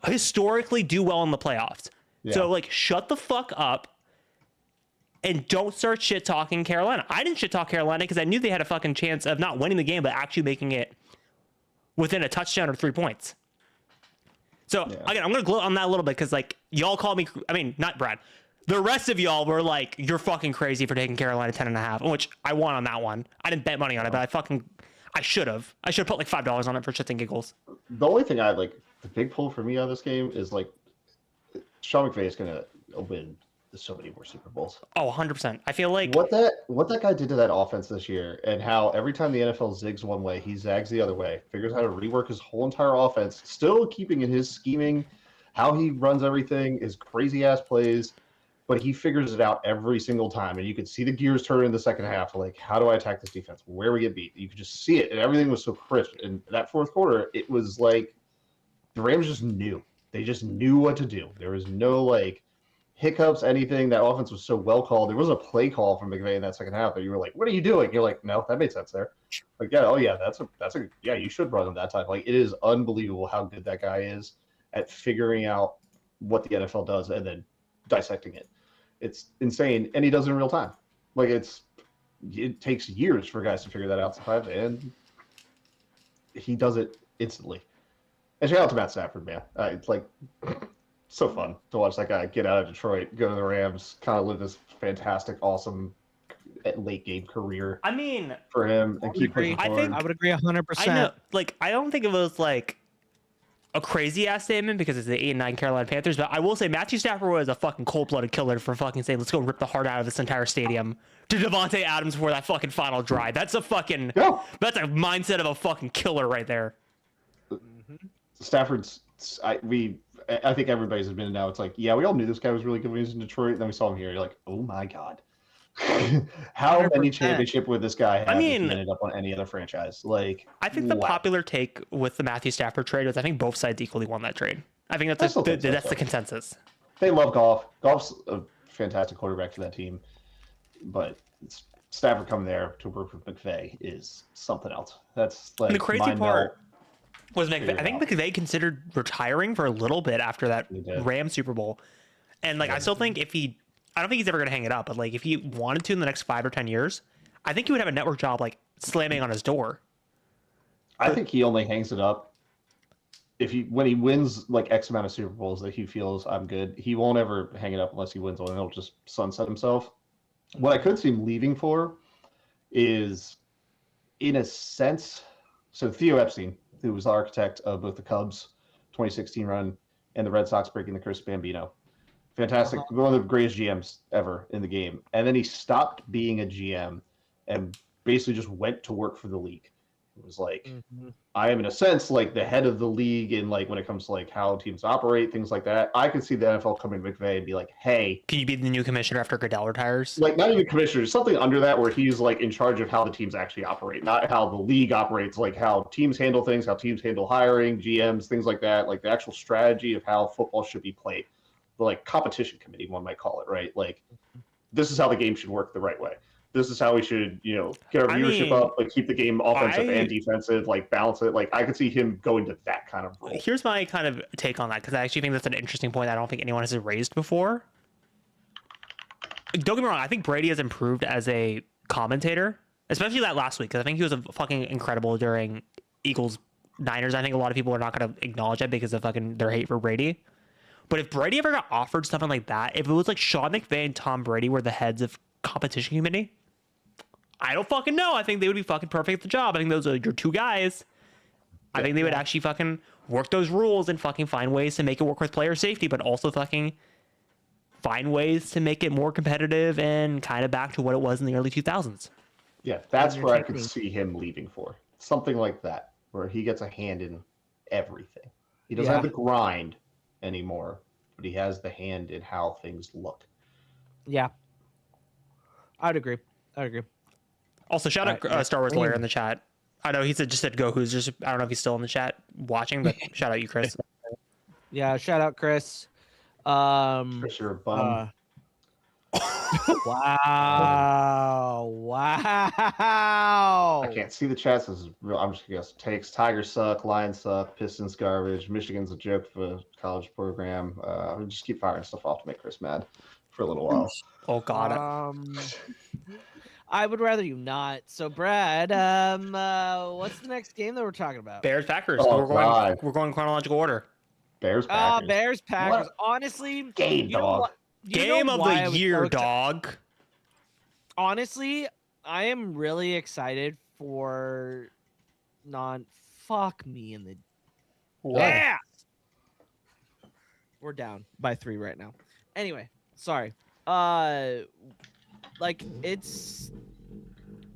historically do well in the playoffs. Yeah. So like, shut the fuck up and don't start shit talking Carolina. I didn't shit talk Carolina because I knew they had a fucking chance of not winning the game, but actually making it within a touchdown or 3 points. So again, I'm gonna gloat on that a little bit because like, y'all called me. I mean, not Brad. The rest of y'all were like, you're fucking crazy for taking Carolina 10.5, which I won on that one. I didn't bet money on it, but I should have. I should have put like $5 on it for shits and giggles. The only thing the big pull for me out of this game is like, Sean McVay is gonna win so many more Super Bowls. Oh, 100%. I feel like what that guy did to that offense this year, and how every time the NFL zigs one way, he zags the other way, figures out how to rework his whole entire offense, still keeping in his scheming, how he runs everything, his crazy ass plays. But he figures it out every single time. And you could see the gears turn in the second half. Like, how do I attack this defense? Where we get beat? You could just see it. And everything was so crisp. And that fourth quarter, it was like the Rams just knew. They just knew what to do. There was no, like, hiccups, anything. That offense was so well called. There was a play call from McVay in that second half that you were like, what are you doing? You're like, no, that made sense there. Like, yeah, oh, yeah, yeah, you should run him that time. Like, it is unbelievable how good that guy is at figuring out what the NFL does and then dissecting it. It's insane, and he does it in real time. Like, it takes years for guys to figure that out sometimes, and he does it instantly. And shout out to Matt Stafford, man. It's like so fun to watch that guy get out of Detroit, go to the Rams, kind of live this fantastic, awesome late game career. I mean, for him, and keep pushing forward. I would agree 100%. I know, like, I don't think it was like a crazy ass statement because it's the 8-9 Carolina Panthers, but I will say Matthew Stafford was a fucking cold-blooded killer for fucking saying, let's go rip the heart out of this entire stadium to Devontae Adams for that fucking final drive. That's a fucking, that's a mindset of a fucking killer right there. Stafford's, I think everybody's admitted now, it's like, yeah, we all knew this guy was really good when he was in Detroit, and then we saw him here, you're like, oh my God. How 100%. Many championship would this guy have if he ended up on any other franchise? Like, I think the popular take with the Matthew Stafford trade was I think both sides equally won that trade. I think that's the consensus. They love Goff. Goff's a fantastic quarterback for that team, but Stafford coming there to work with McVay is something else. That's like, and the crazy part was McVay. I think McVay considered retiring for a little bit after that Rams Super Bowl, and like I still think I don't think he's ever going to hang it up, but like if he wanted to in the next 5 or 10 years, I think he would have a network job like slamming on his door. I think he only hangs it up when he wins like X amount of Super Bowls that he feels I'm good. He won't ever hang it up unless he wins one, and he'll just sunset himself. What I could see him leaving for is, in a sense, so Theo Epstein, who was the architect of both the Cubs 2016 run and the Red Sox breaking the curse of Bambino. Fantastic. One of the greatest GMs ever in the game. And then he stopped being a GM and basically just went to work for the league. It was like, I am in a sense like the head of the league in like when it comes to like how teams operate, things like that. I could see the NFL coming to McVay and be like, hey, can you be the new commissioner after Goodell retires? Like, not even commissioner, something under that where he's like in charge of how the teams actually operate, not how the league operates, like how teams handle things, how teams handle hiring, GMs, things like that, like the actual strategy of how football should be played. The like competition committee, one might call it, right? Like, this is how the game should work the right way. This is how we should, get our viewership up, like keep the game offensive and defensive, like balance it. Like, I could see him going to that kind of role. Here's my kind of take on that, because I actually think that's an interesting point I don't think anyone has raised before. Don't get me wrong, I think Brady has improved as a commentator, especially that last week, because I think he was fucking incredible during Eagles Niners. I think a lot of people are not going to acknowledge that because of fucking their hate for Brady. But if Brady ever got offered something like that, if it was like Sean McVay and Tom Brady were the heads of competition committee, I don't fucking know. I think they would be fucking perfect at the job. I think those are your two guys. I think they would actually fucking work those rules and fucking find ways to make it work with player safety, but also fucking find ways to make it more competitive and kind of back to what it was in the early 2000s. Yeah, that's where I could see him leaving for. Something like that, where he gets a hand in everything. He doesn't have the grind anymore, but he has the hand in how things look. Yeah. I'd agree. Also, shout out Star Wars Lawyer in the chat. I know he just said go who's just I don't know if he's still in the chat watching, but shout out you, Chris. Yeah, shout out Chris. Chris, you're a bum. Wow. I can't see the chats. This is real. I'm just guessing. Takes Tigers suck, Lions suck, Pistons garbage, Michigan's a joke for a college program. I'll just keep firing stuff off to make Chris mad for a little while. Oh God. I would rather you not. So Brad, what's the next game that we're talking about? Bears Packers. Oh, We're going chronological order. Bears Packers. Bears Packers. What? Honestly, Game, dog. Game of the year, dog. Honestly, I am really excited for fuck me in the ass. We're down by 3 right now. Anyway, sorry. Like it's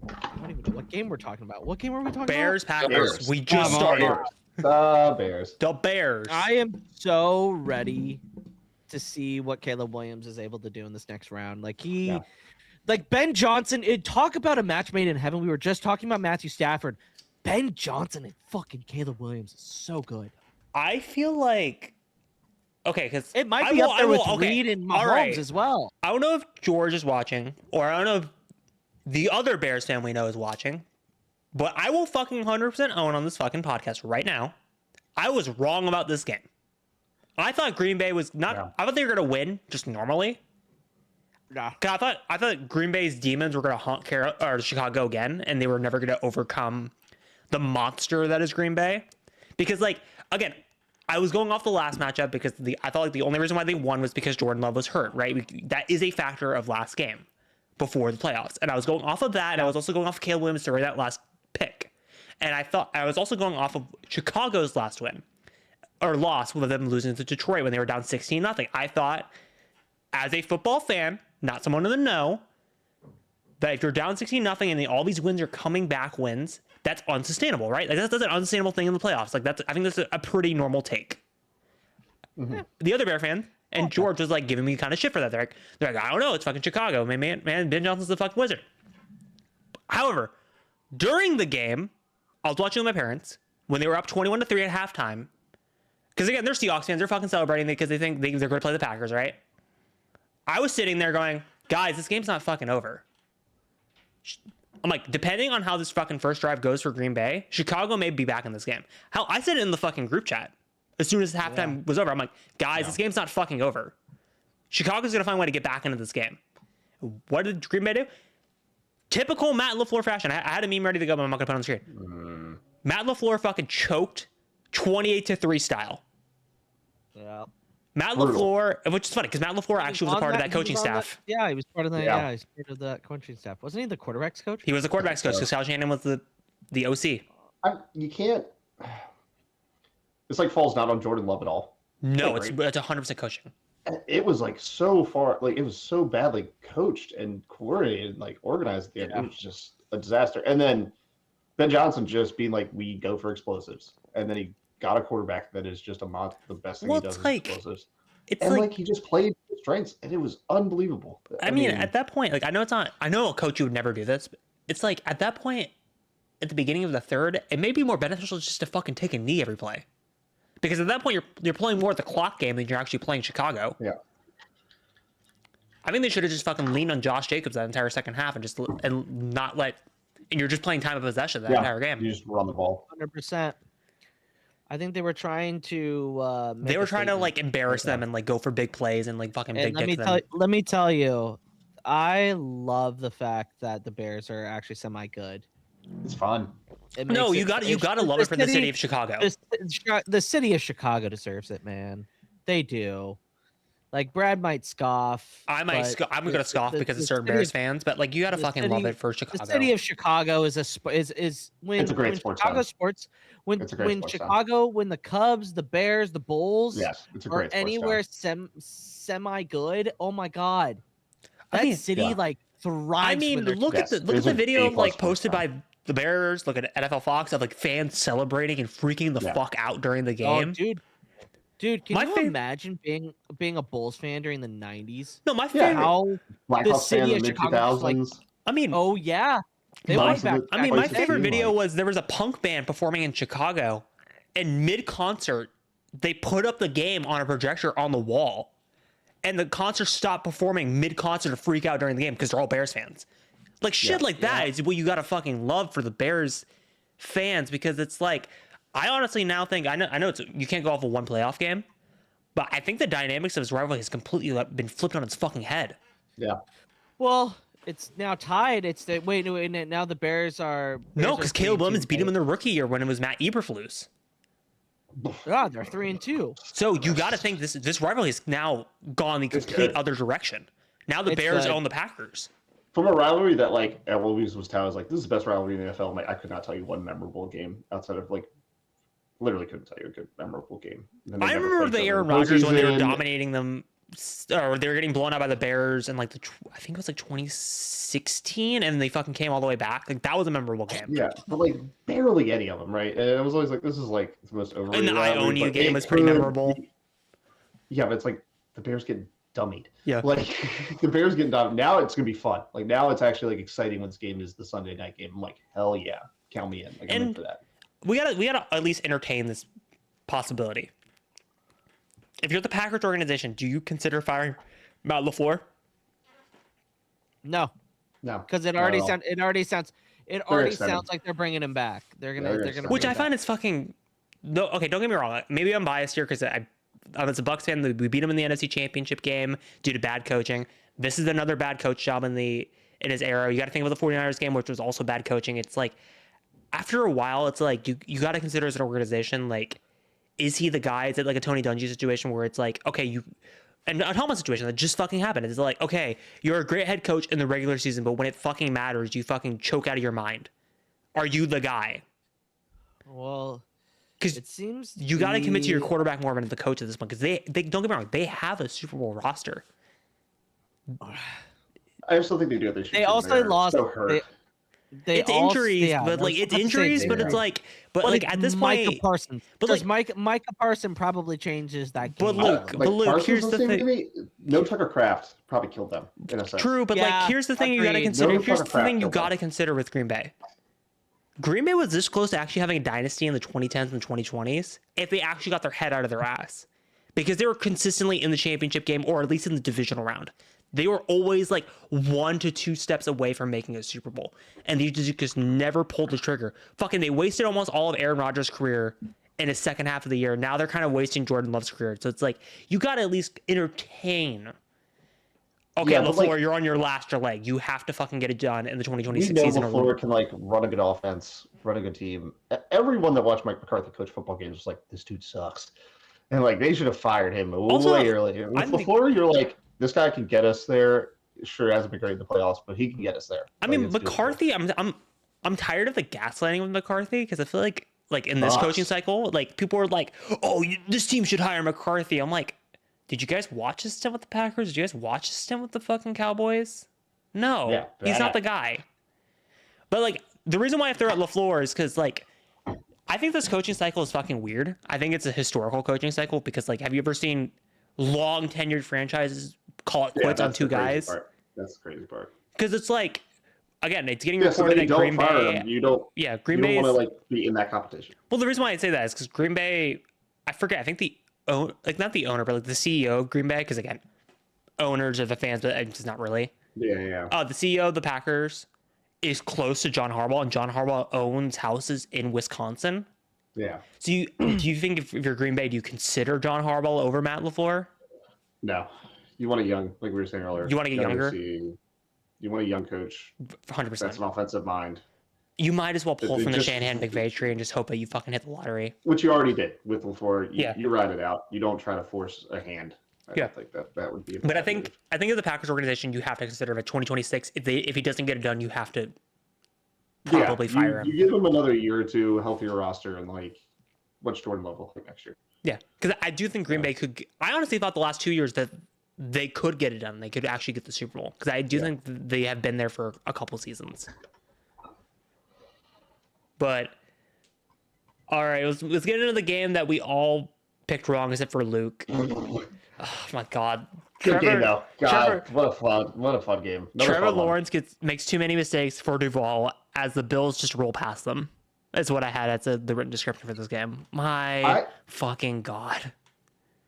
I don't even know what game we're talking about. What game are we talking Bears about? Packers. We just started. The Bears. The Bears. I am so ready to see what Caleb Williams is able to do in this next round. Like like Ben Johnson, talk about a match made in heaven. We were just talking about Matthew Stafford. Ben Johnson and fucking Caleb Williams is so good. I feel like because it might be up there with Reed and Mahomes as well. I don't know if George is watching, or I don't know if the other Bears fan we know is watching, but I will fucking 100% own on this fucking podcast right now. I was wrong about this game. I thought Green Bay was not. Yeah. I thought they were gonna win just normally. Nah. I thought Green Bay's demons were gonna haunt Chicago again, and they were never gonna overcome the monster that is Green Bay. Because again, I was going off the last matchup because I thought the only reason why they won was because Jordan Love was hurt, right? That is a factor of last game before the playoffs. And I was going off of that, and I was also going off of Caleb Williams during that last pick. And I was also going off of Chicago's last win or loss with them losing to Detroit when they were down 16-0. I thought, as a football fan, not someone in the know, that if you're down 16-0 and all these wins are coming back wins, that's unsustainable, right? That's an unsustainable thing in the playoffs. I think that's a pretty normal take. Mm-hmm. The other Bear fan and George was giving me kind of shit for that. They're like, I don't know, it's fucking Chicago. Man, Ben Johnson's the fucking wizard. However, during the game, I was watching with my parents when they were up 21-3 at halftime. Because again, they're Seahawks fans. They're fucking celebrating because they think they're going to play the Packers, right? I was sitting there going, guys, this game's not fucking over. I'm like, depending on how this fucking first drive goes for Green Bay, Chicago may be back in this game. Hell, I said it in the fucking group chat as soon as halftime was over. I'm like, guys, this game's not fucking over. Chicago's going to find a way to get back into this game. What did Green Bay do? Typical Matt LaFleur fashion. I had a meme ready to go, but I'm not going to put it on the screen. Matt LaFleur fucking choked 28-3 style. Yeah. Matt LaFleur, which is funny because Matt LaFleur actually was a part of that coaching staff. He was part of that. Yeah, he's part of that coaching staff. Wasn't he the quarterback's coach? He was the quarterback's coach because Kyle Shanahan was the OC. You can't. This falls not on Jordan Love at all. No, it's 100% coaching. It was so far, it was so badly coached and coordinated, organized at the end. It was just a disaster. And then Ben Johnson just being we go for explosives, and then he got a quarterback that is just a monster. The best thing he does is explosives. And he just played his strengths, and it was unbelievable. I mean, at that point, I know it's not. I know a coach would never do this. But it's at that point, at the beginning of the third, it may be more beneficial just to fucking take a knee every play, because at that point you're playing more at the clock game than you're actually playing Chicago. Yeah. I think they should have just fucking leaned on Josh Jacobs that entire second half and not let. And you're just playing time of possession that entire game. You just run the ball. 100%. I think they were trying to. They were trying to embarrass them and go for big plays and fucking big dick them. Let me tell you, I love the fact that the Bears are actually semi-good. It's fun. No, you got to love it for the city of Chicago. The city of Chicago deserves it, man. They do. Like Brad might scoff. I'm gonna scoff because of certain Bears fans, but like you gotta fucking love it for Chicago. The city of Chicago is when It's a great sports town. When Chicago, when the Cubs, the Bears, the Bulls, Yes, it's a are great sports anywhere town. semi good. Oh my god, that I mean, city yeah. like thrives. I mean, when they're look at Yes, the there's video an A+ like sports posted town. by the Bears. Look at NFL Fox of like fans celebrating and freaking the Yeah. fuck out during the Oh, game. dude, can My you fav- imagine being a Bulls fan during the 90s? No, my Yeah. favorite. How Blackhawks city fan in of the mid Chicago is like- 2000s. I mean, oh yeah, they My- went back. I mean, Like my to favorite see, video like- was there was a punk band performing in Chicago, and mid concert they put up the game on a projector on the wall, and the concert stopped performing mid concert to freak out during the game because they're all Bears fans. Like shit, Yeah. like that is what you gotta fucking love for the Bears fans, because it's like I honestly now think I know it's you can't go off of one playoff game, but I think the dynamics of this rivalry has completely been flipped on its fucking head. Yeah. Well, it's now tied. It's the wait, now the Bears are No, Bears because are Caleb 3-2, Williams beat him right? in their rookie year when it was Matt Eberflus. Yeah, they're 3-2. So you got to think this rivalry has now gone the It's complete good. other direction. Now the It's Bears good. own the Packers. From a rivalry that like always was touted as like this is the best rivalry in the NFL. Like I could not tell you one memorable game outside of like literally couldn't tell you a good memorable game. And they I never remember played the each other Aaron in the Rodgers when they were postseason. dominating them, or they were getting blown out by the Bears, and like I think it was like 2016, and they fucking came all the way back. Like that was a memorable game. Yeah, but like barely any of them, right? And it was always like this is like the most overrated. And the I rivalry, Own You but game it was pretty could memorable. be- Yeah, but it's like the Bears get dummied. Yeah. Like the Bears get dummied. Now it's gonna be fun. Like now it's actually like exciting when this game is the Sunday night game. I'm like, hell yeah, count me in. Like I'm in And- for that. We gotta at least entertain this possibility. If you're the Packers organization, do you consider firing Matt LaFleur? No, No, because it not already at all. sounds. It already extended. sounds like they're bringing him back. They're they're gonna. extended. Which I back. find is fucking. No, okay, don't get me wrong. Maybe I'm biased here because I was a Bucks fan. We beat him in the NFC Championship game due to bad coaching. This is another bad coach job in his era. You got to think about the 49ers game, which was also bad coaching. It's like after a while, it's like you got to consider as an organization, like, is he the guy? Is it like a Tony Dungy situation where it's like, okay, and a Tomlin situation that just fucking happened. It's like, okay, you're a great head coach in the regular season, but when it fucking matters, you fucking choke out of your mind. Are you the guy? Well, Because it seems you got to commit to your the- quarterback more than the coach at this point. Because they don't get me wrong, they have a Super Bowl roster. I still think they do. They also lost. So hurt. They It's also- injuries, yeah, but I like was it's about to say injuries, but it's injuries. like, but Well, like at this Micah point, Parsons. but Does like- Micah Parson probably changes that game? But look, Like, but look, Parsons here's was the saying to thing. me, no Tucker Craft probably killed them in a sense. True, but Yeah, like here's the thing you got to agreed. consider. No Here's the fucking thing you crap, got to consider with Green Bay. Green Bay was this close to actually having a dynasty in the 2010s and 2020s if they actually got their head out of their ass, because they were consistently in the championship game or at least in the divisional round. They were always like 1 to 2 steps away from making a Super Bowl, and they just never pulled the trigger. Fucking, they wasted almost all of Aaron Rodgers' career in his second half of the year. Now they're kind of wasting Jordan Love's career. So it's like you got to at least entertain. Okay, Yeah, but, LaFleur, like- you're on your last leg. You have to fucking get it done in the We 2026 know season. LaFleur can like run a good offense, run a good team. Everyone that watched Mike McCarthy coach football games was like, "This dude sucks," and like they should have fired him Also, way earlier. With I think- LaFleur, you're like, "This guy can get us there." Sure, hasn't been great in the playoffs, but he can get us there. I Like, mean, it's doable. McCarthy. I'm tired of the gaslighting with McCarthy because I feel like in this Sucks. coaching cycle, like people are like, "Oh, this team should hire McCarthy." I'm like, did you guys watch his stint with the Packers? Did you guys watch his stint with the fucking Cowboys? No, Yeah, he's not bad. the guy. But like the reason why I throw out LaFleur is because like I think this coaching cycle is fucking weird. I think it's a historical coaching cycle because like have you ever seen long tenured franchises call it Yeah, quits on that's 2 the crazy guys? part. That's the crazy part. Because it's like again, it's getting Yeah, so reported then you that Green don't fire Bay. him. You don't. Yeah, You Green don't Bay. want to like be in that competition. Well, the reason why I say that is because Green Bay, I forget. I think not the owner, but like the CEO of Green Bay. Because again, owners are the fans, but it's not really. Yeah. The CEO of the Packers is close to John Harbaugh, and John Harbaugh owns houses in Wisconsin. Yeah. So do you think if you're Green Bay, do you consider John Harbaugh over Matt LaFleur? No. You want a young, like we were saying earlier. You wanna get younger? You want a young coach 100%. that's an offensive mind. You might as well pull It from the just- Shanahan McVay tree and just hope that you fucking hit the lottery. Which you already did with LaFleur. Yeah. You ride it out. You don't try to force a hand. I Yeah. don't think that would be a But I bad think move. as the Packers organization, you have to consider that 2026. If he doesn't get it done, you have to Yeah, probably fire him. You give him another year or two, healthier roster, and like, what's Jordan Love look like next year? Yeah, because I do think Green Bay could. I honestly thought the last 2 years that they could get it done. They could actually get the Super Bowl because I do think they have been there for a couple seasons. But all right, let's get into the game that we all picked wrong, except for Luke. Oh my God. Good game though. God, Trevor- what a fun game. Another Trevor fun one. Lawrence makes too many mistakes for Duval as the Bills just roll past them. That's what I had as the written description for this game. My fucking God.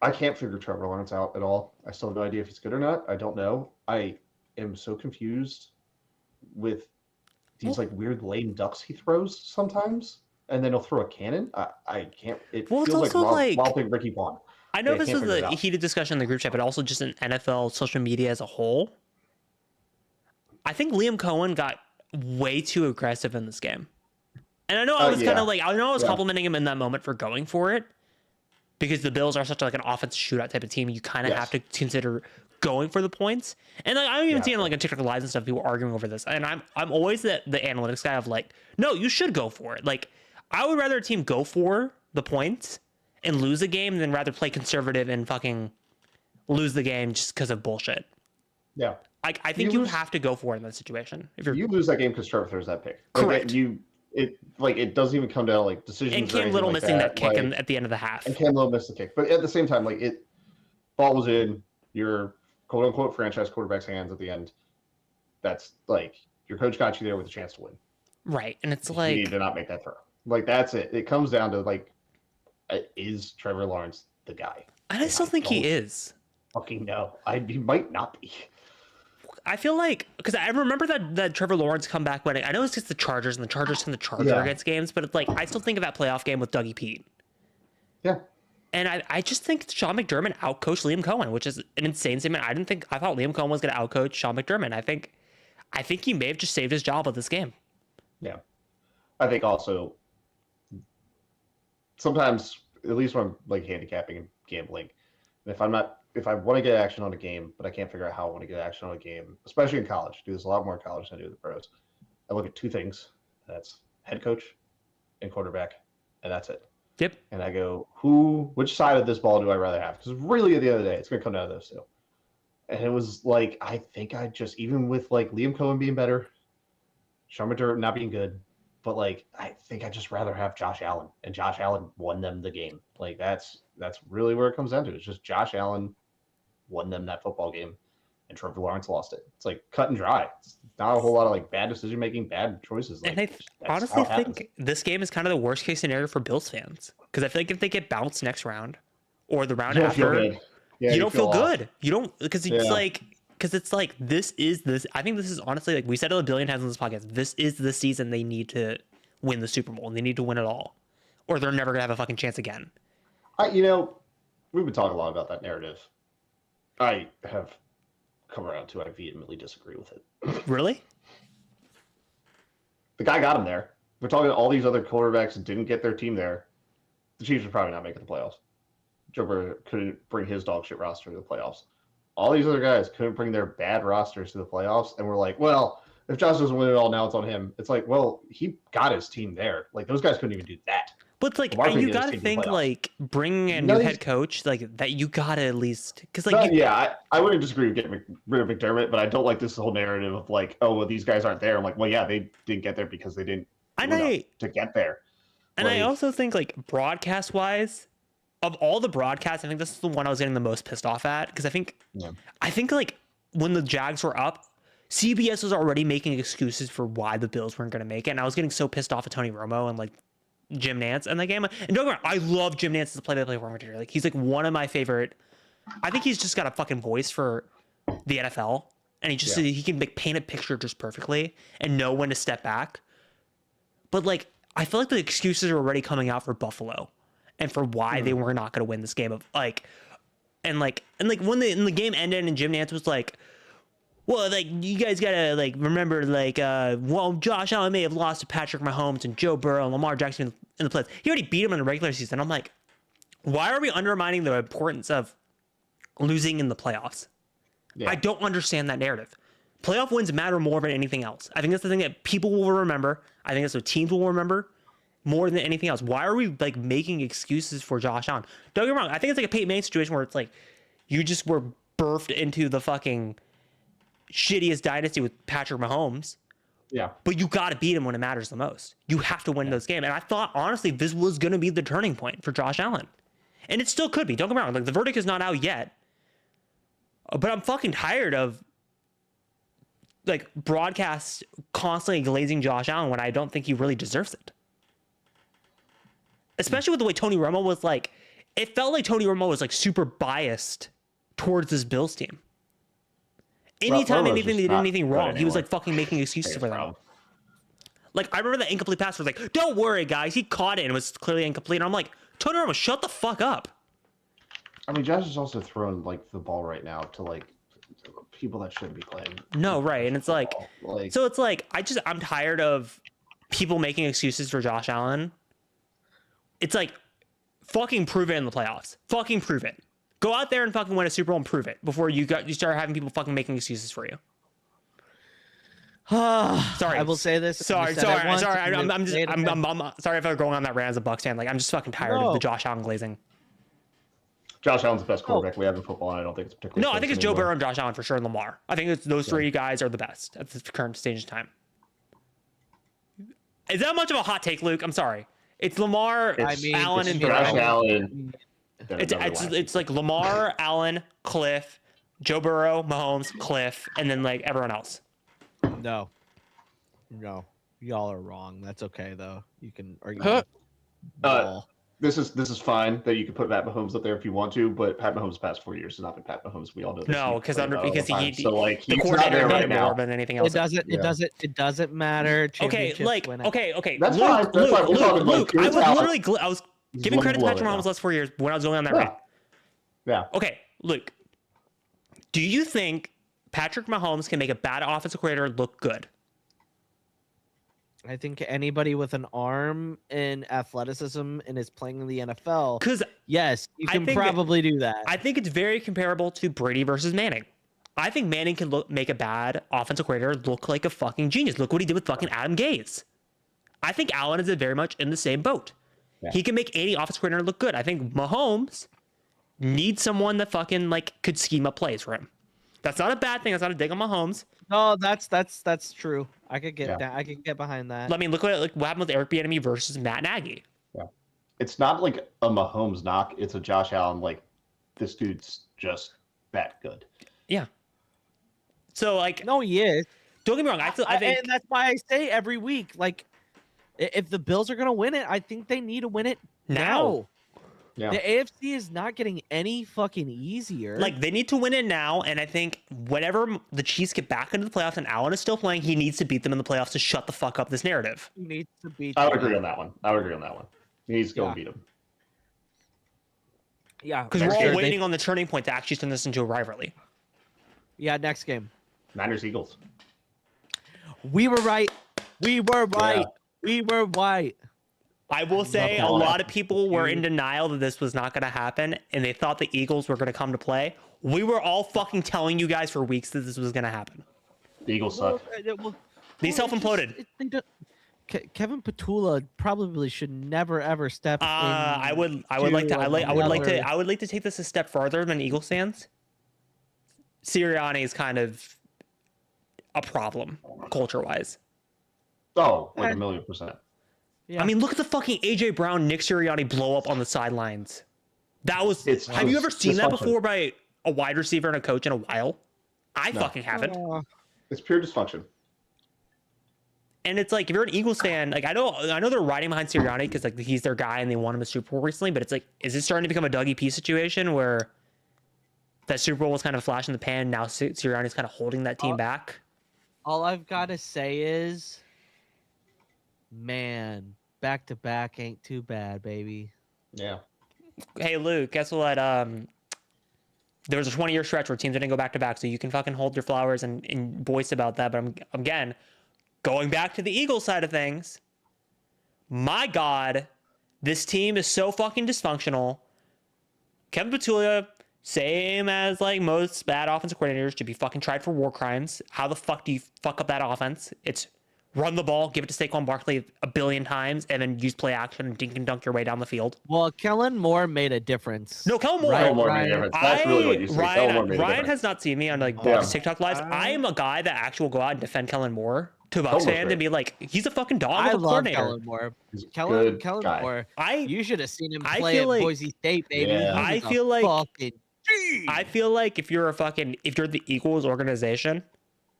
I can't figure Trevor Lawrence out at all. I still have no idea if he's good or not. I don't know. I am so confused with these like weird lame ducks he throws sometimes, and then he'll throw a cannon. I can't. It Well, it's feels like also like- wilding Ricky Bond. I know Yeah, I this can't was figure it a out. heated discussion in the group chat, but also just in NFL social media as a whole. I think Liam Cohen got way too aggressive in this game. And I know I was kind yeah. of like, I know I was Yeah. complimenting him in that moment for going for it because the Bills are such like an offense shootout type of team. You kind of have to consider going for the points. And like, I'm even Yeah. seeing like on TikTok lives and stuff, people arguing over this. And I'm always the analytics guy of like, no, you should go for it. Like, I would rather a team go for the points and lose a game than rather play conservative and fucking lose the game just because of bullshit. Yeah. Like, I think You you lose- have to go for it in that situation. If you're You lose that game because Trevor throws that pick. Like, Correct. It doesn't even come down to like decisions. and or Cam anything Little like missing that kick Like, at the end of the half. and Cam Little missed the kick, but at the same time, like ball was in your quote unquote franchise quarterback's hands at the end. That's like your coach got you there with a chance to win. Right. And it's You like, need to not make that throw. Like that's it. It comes down to like, is Trevor Lawrence the guy? I still think he don't is. Fucking no. He might not be. I feel like because I remember that Trevor Lawrence comeback winning. I know it's just the Chargers and the Chargers tend to charge Yeah. against games, but it's like I still think of that playoff game with Dougie Pete. Yeah. And I just think Sean McDermott outcoached Liam Cohen, which is an insane statement. I thought Liam Cohen was going to outcoach Sean McDermott. I think he may have just saved his job with this game. Yeah. I think also sometimes, at least when I'm like handicapping and gambling, if I want to get action on a game, but I can't figure out how I want to get action on a game, especially in college, I do this a lot more in college than I do in the pros. I look at two things. That's head coach and quarterback, and that's it. Yep. And I go, which side of this ball do I rather have? Because really at the end of the day, it's going to come down to those two. And it was like, I think I just, even with like Liam Cohen being better, Sean McDermott not being good, but like, I think I'd just rather have Josh Allen, and Josh Allen won them the game. Like that's really where it comes down to. It's just Josh Allen won them that football game, and Trevor Lawrence lost it. It's like cut and dry. It's not a whole lot of like bad decision making, bad choices. Like, And I that's honestly how it happens. think this game is kind of the worst case scenario for Bills fans because I feel like if they get bounced next round or the round You don't feel after, good. Yeah, you don't feel off. good. You don't because it's Yeah. like this is this. I think this is honestly like we said it a billion times on this podcast. This is the season they need to win the Super Bowl and they need to win it all, or they're never gonna have a fucking chance again. We've been talking a lot about that narrative. I have come around to. I vehemently disagree with it. Really? The guy got him there. We're talking all these other quarterbacks that didn't get their team there. The Chiefs are probably not making the playoffs. Joe Burrow couldn't bring his dog shit roster to the playoffs. All these other guys couldn't bring their bad rosters to the playoffs, and we're like, well, if Josh doesn't win it all, now it's on him. It's like, well, he got his team there. Like those guys couldn't even do that. But like, Lamar couldn't you get his gotta team to think playoffs. like bringing a No, new he's- head coach like that. You gotta at least because like I wouldn't disagree with getting rid of McDermott, but I don't like this whole narrative of like, oh, well, these guys aren't there. I'm like, well, yeah, they didn't get there because they didn't And do enough I to get there. and I Like- also think like broadcast wise, of all the broadcasts, I think this is the one I was getting the most pissed off at because I think like when the Jags were up, CBS was already making excuses for why the Bills weren't going to make it, and I was getting so pissed off at Tony Romo and like Jim Nantz in that game. And don't get me wrong, I love Jim Nantz as a play-by-play commentator. Like he's like one of my favorite. I think he's just got a fucking voice for the NFL, and he can like paint a picture just perfectly and know when to step back. But like I feel like the excuses are already coming out for Buffalo and for why they were not going to win this game of like. And when the game ended and Jim Nantz was like, well, like you guys gotta like remember, like, well, Josh Allen may have lost to Patrick Mahomes and Joe Burrow and Lamar Jackson in the playoffs. He already beat him in the regular season. I'm like, why are we undermining the importance of losing in the playoffs? Yeah. I don't understand that narrative. Playoff wins matter more than anything else. I think that's the thing that people will remember. I think that's what teams will remember more than anything else. Why are we like making excuses for Josh Allen? Don't get me wrong. I think it's like a Peyton Manning situation where it's like you just were birthed into the fucking shittiest dynasty with Patrick Mahomes. Yeah. But you got to beat him when it matters the most. You have to win those games. And I thought, honestly, this was going to be the turning point for Josh Allen. And it still could be. Don't get me wrong. Like, the verdict is not out yet. But I'm fucking tired of like broadcasts constantly glazing Josh Allen when I don't think he really deserves it. Especially with the way Tony Romo was like, it felt like Tony Romo was like super biased towards this Bills team. Anytime Romo's anything just they did not anything good wrong, he was anymore. like fucking making excuses for them. Problem. Like, I remember the incomplete pass was like, don't worry, guys. He caught it and it was clearly incomplete. And I'm like, Tony Romo, shut the fuck up. I mean, Josh is also throwing like the ball right now to like people that shouldn't be playing. No, right. And it's like, like so it's like, I'm tired of people making excuses for Josh Allen. It's like, fucking prove it in the playoffs. Fucking prove it. Go out there and fucking win a Super Bowl and prove it before you start having people fucking making excuses for you. Sorry, I will say this. Sorry. I'm sorry if I'm going on that rant as a Bucs fan. Like, I'm just fucking tired of the Josh Allen glazing. Josh Allen's the best quarterback we have in football, and I don't think it's particularly. No, I think it's Joe anymore. Burrow and Josh Allen for sure, and Lamar. I think it's those three guys are the best at the current stage of time. Is that much of a hot take, Luke? I'm sorry. It's Lamar, Allen, and Josh Burrow. Allen. It's like Lamar, Allen, Cliff, Joe Burrow, Mahomes, Cliff, and then like everyone else. No, y'all are wrong. That's okay though. You can argue. This is fine that you can put Pat Mahomes up there if you want to, but Pat Mahomes' past 4 years has not been Pat Mahomes. We all know this. No, because he so like the he's not coordinator there right more now. than anything else. It doesn't matter. Okay, like Championship okay. That's fine. That's fine. We're talking Luke, like I was pure talent. literally I was giving credit to Patrick Mahomes last 4 years when I was going on that rant. Yeah. Okay, Luke. Do you think Patrick Mahomes can make a bad offensive coordinator look good? I think anybody with an arm and athleticism and is playing in the NFL, Because yes, you I can think probably do that. I think it's very comparable to Brady versus Manning. I think Manning can make a bad offensive coordinator look like a fucking genius. Look what he did with fucking Adam Gase. I think Allen is very much in the same boat. Yeah. He can make any offensive coordinator look good. I think Mahomes needs someone that fucking like could scheme up plays for him. That's not a bad thing. That's not a dig on Mahomes. No, that's true. I could get that. I could get behind that. I mean, look what happened with Eric Bieniemy versus Matt Nagy. Yeah. It's not like a Mahomes knock. It's a Josh Allen. Like this dude's just that good. Yeah. So like, No, he is. don't get me wrong. I think and that's why I say every week, like, if the Bills are gonna win it, I think they need to win it now. Yeah. The AFC is not getting any fucking easier. like they need to win it now, and I think whenever the Chiefs get back into the playoffs and Allen is still playing, he needs to beat them in the playoffs to shut the fuck up this narrative. he needs to beat. I would them. agree on that one. He needs to go Yeah. beat him. Yeah, Because next we're all year, waiting on the turning point to actually turn this into a rivalry. Yeah, next game. Niners Eagles. We were right. We were right. We were right. I will say a lot of people were in denial that this was not going to happen, and they thought the Eagles were going to come to play. We were all fucking telling you guys for weeks that this was going to happen. The Eagles suck. They self-imploded. Kevin Petula probably should never ever step in. I would like to take this a step farther than Eagles fans. Sirianni is kind of a problem culture-wise. Oh, like 1,000,000%. Yeah. I mean, look at the fucking AJ Brown, Nick Sirianni blow up on the sidelines. That was. Have you ever seen that before by a wide receiver and a coach in a while? I fucking haven't. It's pure dysfunction. And it's like if you're an Eagles fan, like I know they're riding behind Sirianni because like he's their guy and they won him a Super Bowl recently. But it's like, is this starting to become a Dougie P situation where that Super Bowl was kind of a flash in the pan? Now Sirianni's kind of holding that team back. All I've got to say is, man, back to back ain't too bad, baby. Yeah. Hey Luke, guess what? there was a 20-year stretch where teams didn't go back to back, so you can fucking hold your flowers and voice about that. But I'm again going back to the Eagles side of things. My God, this team is so fucking dysfunctional. Kevin Petulia, same as like most bad offensive coordinators, should be fucking tried for war crimes. How the fuck do you fuck up that offense? It's run the ball, give it to Saquon Barkley a billion times, and then use play action and dink and dunk your way down the field. Well, Kellen Moore made a difference. No, Kellen Moore. Kellen Moore made a difference. That's really what you say. Kellen Moore made a Ryan difference. has not seen me on like Bucks TikTok lives. I am a guy that actually will go out and defend Kellen Moore to Bucks Kellen fans and be like, he's a fucking dog I of a love coordinator. Kellen Moore. He's a Kellen good guy. Moore. I You should have seen him I play feel at like- Boise State, baby. Yeah. He I was a feel like- fucking G. I feel like if you're the Eagles organization,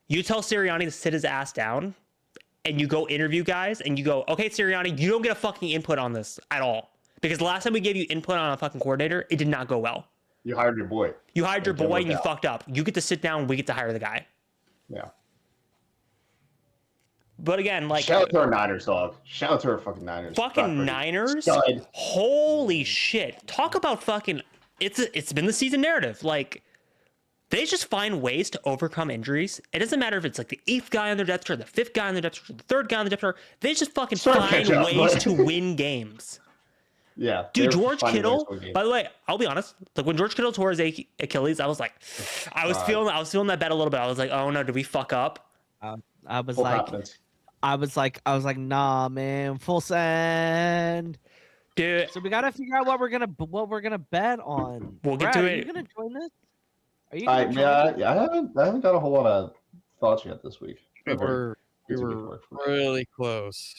you tell Sirianni to sit his ass down and you go interview guys and you go, okay, Sirianni, you don't get a fucking input on this at all. Because the last time we gave you input on a fucking coordinator, it did not go well. You hired your boy. You hired your It didn't boy work and you out. fucked up. You get to sit down, we get to hire the guy. Yeah. But again, like Shout out to our Niners, dog. Shout out to our fucking Niners. fucking Brock Purdy. Niners. Stud. Holy shit. Talk about fucking it's been the season narrative. Like they just find ways to overcome injuries. It doesn't matter if it's like the 8th guy on their depth chart, the 5th guy on their depth chart, the 3rd guy on the depth chart. They just fucking Sorry, find catch up, ways but- to win games. Yeah. Dude, they're George finding ways Kittle, to win by the way, I'll be honest. Like when George Kittle tore his Achilles, I was like, I was feeling that bet a little bit. I was like, oh no, did we fuck up? I was Full like, confidence. nah, man, full send. Dude, So we gotta figure out what we're gonna bet on. We'll get Brad, to are it. you gonna join this? Are you gonna join Yeah, this? I haven't got a whole lot of thoughts yet this week. We were It's a good work for me. really close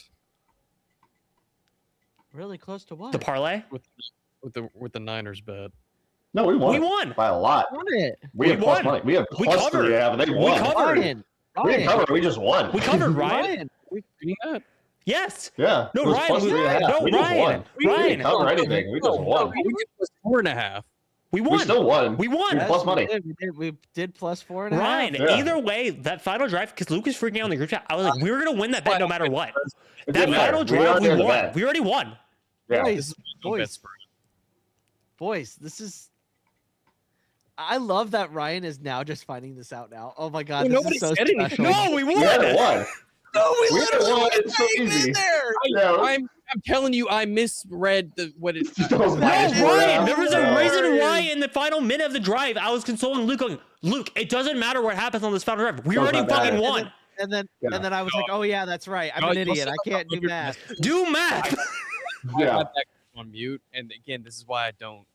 Really close to what? the parlay? with the Niners bet. No, we won. We won. By a lot. Won it. We have plus won. money. We have We plus covered. 3.5, and they We won. covered. Ryan. We didn't cover. We just won. We covered, Ryan. Ryan. We that. Yes. Yeah. No, it was Ryan, plus we- 3.5. no, we just Ryan, won. We Ryan. didn't cover anything. We just won. We was 4.5. We We won. still won. We won. Yes. plus money. We did plus 4.5. Ryan, Yeah. either way, that final drive, because Luke was freaking out in the group chat, I was like, we were going to win that bet no matter what. It That didn't matter. final We drive, already we had the won. bet. We already won. Yeah. This is no bet Boys. spread. Boys, this is. I love that Ryan is now just finding this out now. Oh my god, Well, this is nobody so said anything. special. No, we We haven't won. won. No, We haven't won. It's so easy. Yeah. I'm telling you, I misread what it. Those No, Niners were Ryan, out. there was a Yeah. reason why in the final minute of the drive, I was consoling Luke going, Luke, it doesn't matter what happens on this final drive. We Does already not fucking matter. won. And then Yeah. I was like, oh yeah, that's right. I'm No, an you'll idiot. see I can't do your math. Do math. I Yeah. got that on mute, and again, this is why I don't.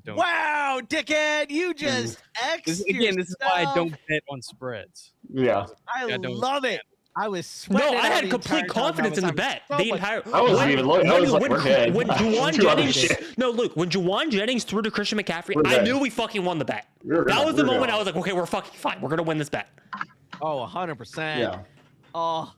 Wow, dickhead, you just X. This is why I don't bet on spreads. Yeah. I I don't- love it. I was No, sweating I it out had the complete entire time. I confidence was in the having bet. so The much- entire I wasn't even looking. I was like, we're dead. when Two Juwan other Jennings, shit. no, Luke, when Juwan Jennings threw to Christian McCaffrey, We're I dead. knew we fucking won the bet. We're That good. was the We're moment good. I was like, okay, we're fucking fine. We're gonna win this bet. Oh, 100%. Yeah. Oh.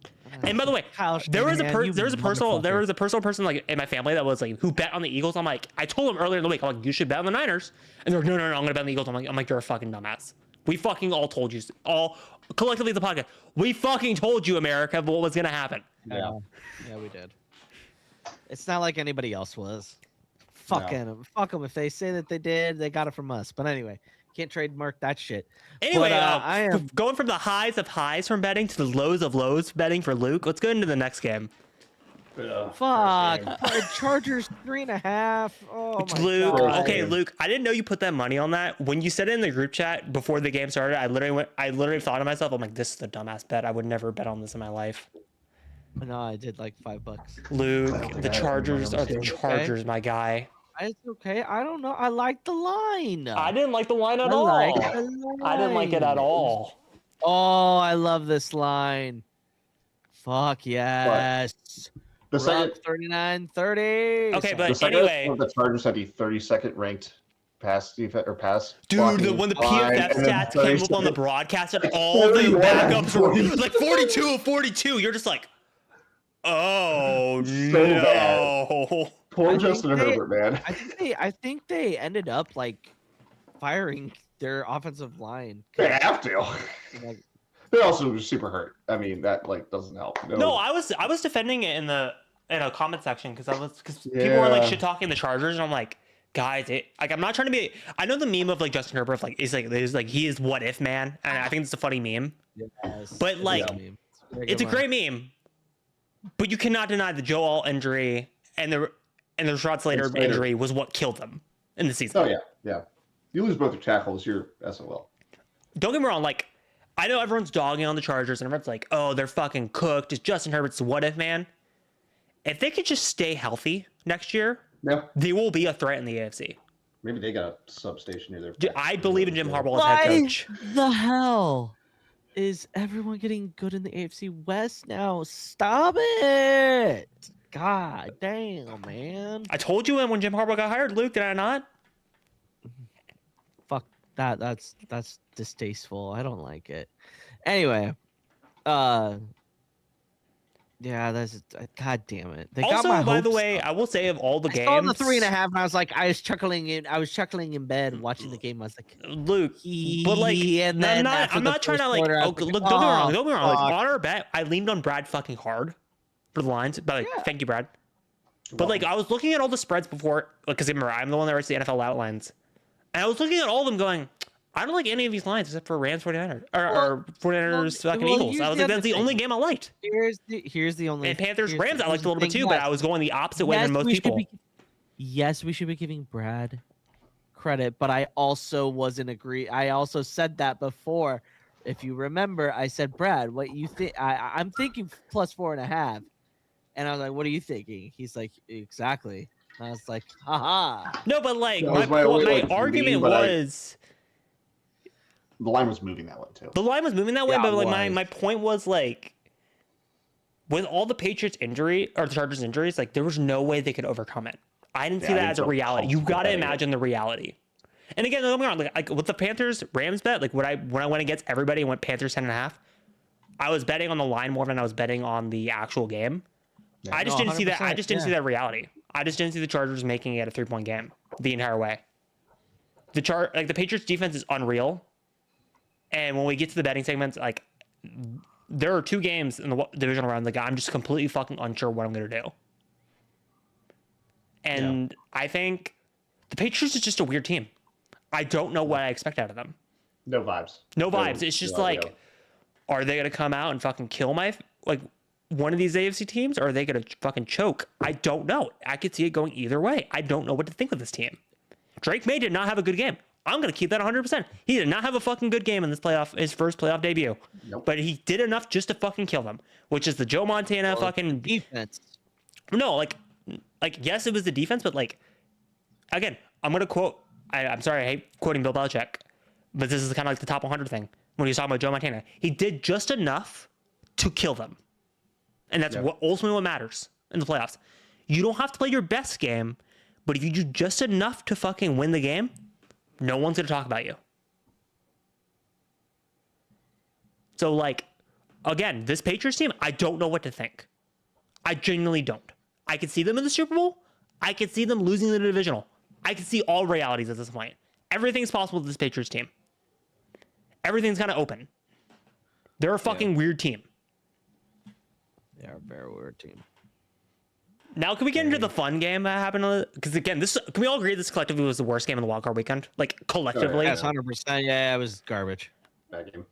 And by the way, Kyle there was a Shanahan, you personal motherfucker. person like in my family that was like who bet on the Eagles. I'm like, I told him earlier in the week, I'm like, you should bet on the Niners, and they're like, no, I'm gonna bet on the Eagles. I'm like, you're a fucking dumbass. We fucking all told you, all collectively the podcast. We fucking told you, America, what was gonna happen. Yeah. Yeah, we did. It's not like anybody else was. Fucking them. Fuck them. If they say that they did, they got it from us. But anyway, can't trademark that shit. Anyway, I am going from the highs of highs from betting to the lows of lows betting for Luke. Let's go into the next game. fuck. Chargers 3.5. Oh my Luke, god. okay, Luke. I didn't know you put that money on that. When you said it in the group chat before the game started, I literally thought to myself, I'm like, this is a dumbass bet. I would never bet on this in my life. No, I did like $5. Luke, the Chargers are the Chargers, my guy. It's okay. I don't know. I like the line. I didn't like the line at I all. like the line. I didn't like it at all. Oh, I love this line. Fuck yes. The second, 39-30. Okay, the but second anyway, the Chargers had the 32nd ranked pass defense or pass. dude, blocking when the line, PFF and then stats came up on the 32nd broadcast and all the 31, backups were 42. like 42 of 42, you're just like, oh So bad. no. Poor I Justin think they- Herbert, man. I think they ended up like firing their offensive line. They have to. Like, They're also super hurt. I mean, that like doesn't help. No, I was defending it in a comment section because people were like Yeah. shit talking the Chargers and I'm like, guys, I'm not trying to be. I know the meme of like Justin Herbert, like is like he is what if man, and I think it's a funny meme. Yes, But like, it's a great meme. But you cannot deny the Joe Alt injury and the Rashad Slater injury was what killed them in the season. Oh yeah. You lose both your tackles, you're SOL. Don't get me wrong, like I know everyone's dogging on the Chargers and everyone's like, oh, they're fucking cooked. Is Justin Herbert's what if man? If they could just stay healthy next year, they will be a threat in the AFC. Maybe they got a substation near their. I believe in Jim Harbaugh as head coach. The hell is everyone getting good in the AFC West now? Stop it! God damn, man. I told you when Jim Harbaugh got hired, Luke. Did I not? Fuck that. That's distasteful. I don't like it. Anyway, yeah, that's God damn it. They also, got my by the hopes way, up. I will say of all the games, I saw the 3.5, and I was like, I was chuckling in bed watching the game. I was like, Luke, but like, and then I'm not trying to like. quarter, Look, don't get me wrong. Don't get me wrong. Like on our bet, I leaned on Brad fucking hard for the lines. But like, thank you, Brad. But like, I was looking at all the spreads before, because remember, I'm the one that writes the NFL outlines, and I was looking at all of them, going, I don't like any of these lines except for Rams 49ers or 49ers fucking Eagles. I was like, that's the only game I liked. Here's the only. And Panthers Rams I liked a little bit too, but I was going the opposite way than most people. Yes, we should be giving Brad credit, but I also wasn't agree. I also said that before. If you remember, I said, Brad, what you think? I'm thinking plus 4.5, and I was like, what are you thinking? He's like, exactly. And I was like, haha. No, but like That my was my argument but was. The line was moving that way too. The line was moving that way, Yeah, but like it was. my point was like, with all the Patriots injury or the Chargers injuries, like there was no way they could overcome it. I didn't see that as a reality. You got to imagine the reality. And again, don't get me wrong, like with the Panthers Rams bet, like when I went against everybody and went Panthers 10.5, I was betting on the line more than I was betting on the actual game. Yeah. I just didn't see that. I 100%, just didn't see that reality. I just didn't see the Chargers making it a 3-point game the entire way. The Patriots defense is unreal. And when we get to the betting segments, like there are 2 games in the divisional round, like I'm just completely fucking unsure what I'm gonna do. And I think the Patriots is just a weird team. I don't know what I expect out of them. No vibes. No vibes. It's just like, are they gonna come out and fucking kill one of these AFC teams, or are they gonna fucking choke? I don't know. I could see it going either way. I don't know what to think of this team. Drake May did not have a good game. I'm going to keep that 100%. He did not have a fucking good game in his first playoff debut. Nope. But he did enough just to fucking kill them, which is the Joe Montana fucking defense. No, like yes, it was the defense, but like again, I'm going to quote. I'm sorry, I hate quoting Bill Belichick, but this is kind of like the top 100 thing when he was talking about Joe Montana. He did just enough to kill them, and that's what ultimately what matters in the playoffs. You don't have to play your best game, but if you do just enough to fucking win the game, no one's going to talk about you. So, like, again, this Patriots team, I don't know what to think. I genuinely don't. I could see them in the Super Bowl. I could see them losing the divisional. I could see all realities at this point. Everything's possible with this Patriots team. Everything's kind of open. They're a fucking weird team. They are a very weird team. Now, can we get into the fun game that happened? Because again, can we all agree this collectively was the worst game of the wildcard weekend? Like collectively, Yes, 100%. Yeah, it was garbage. Bad game.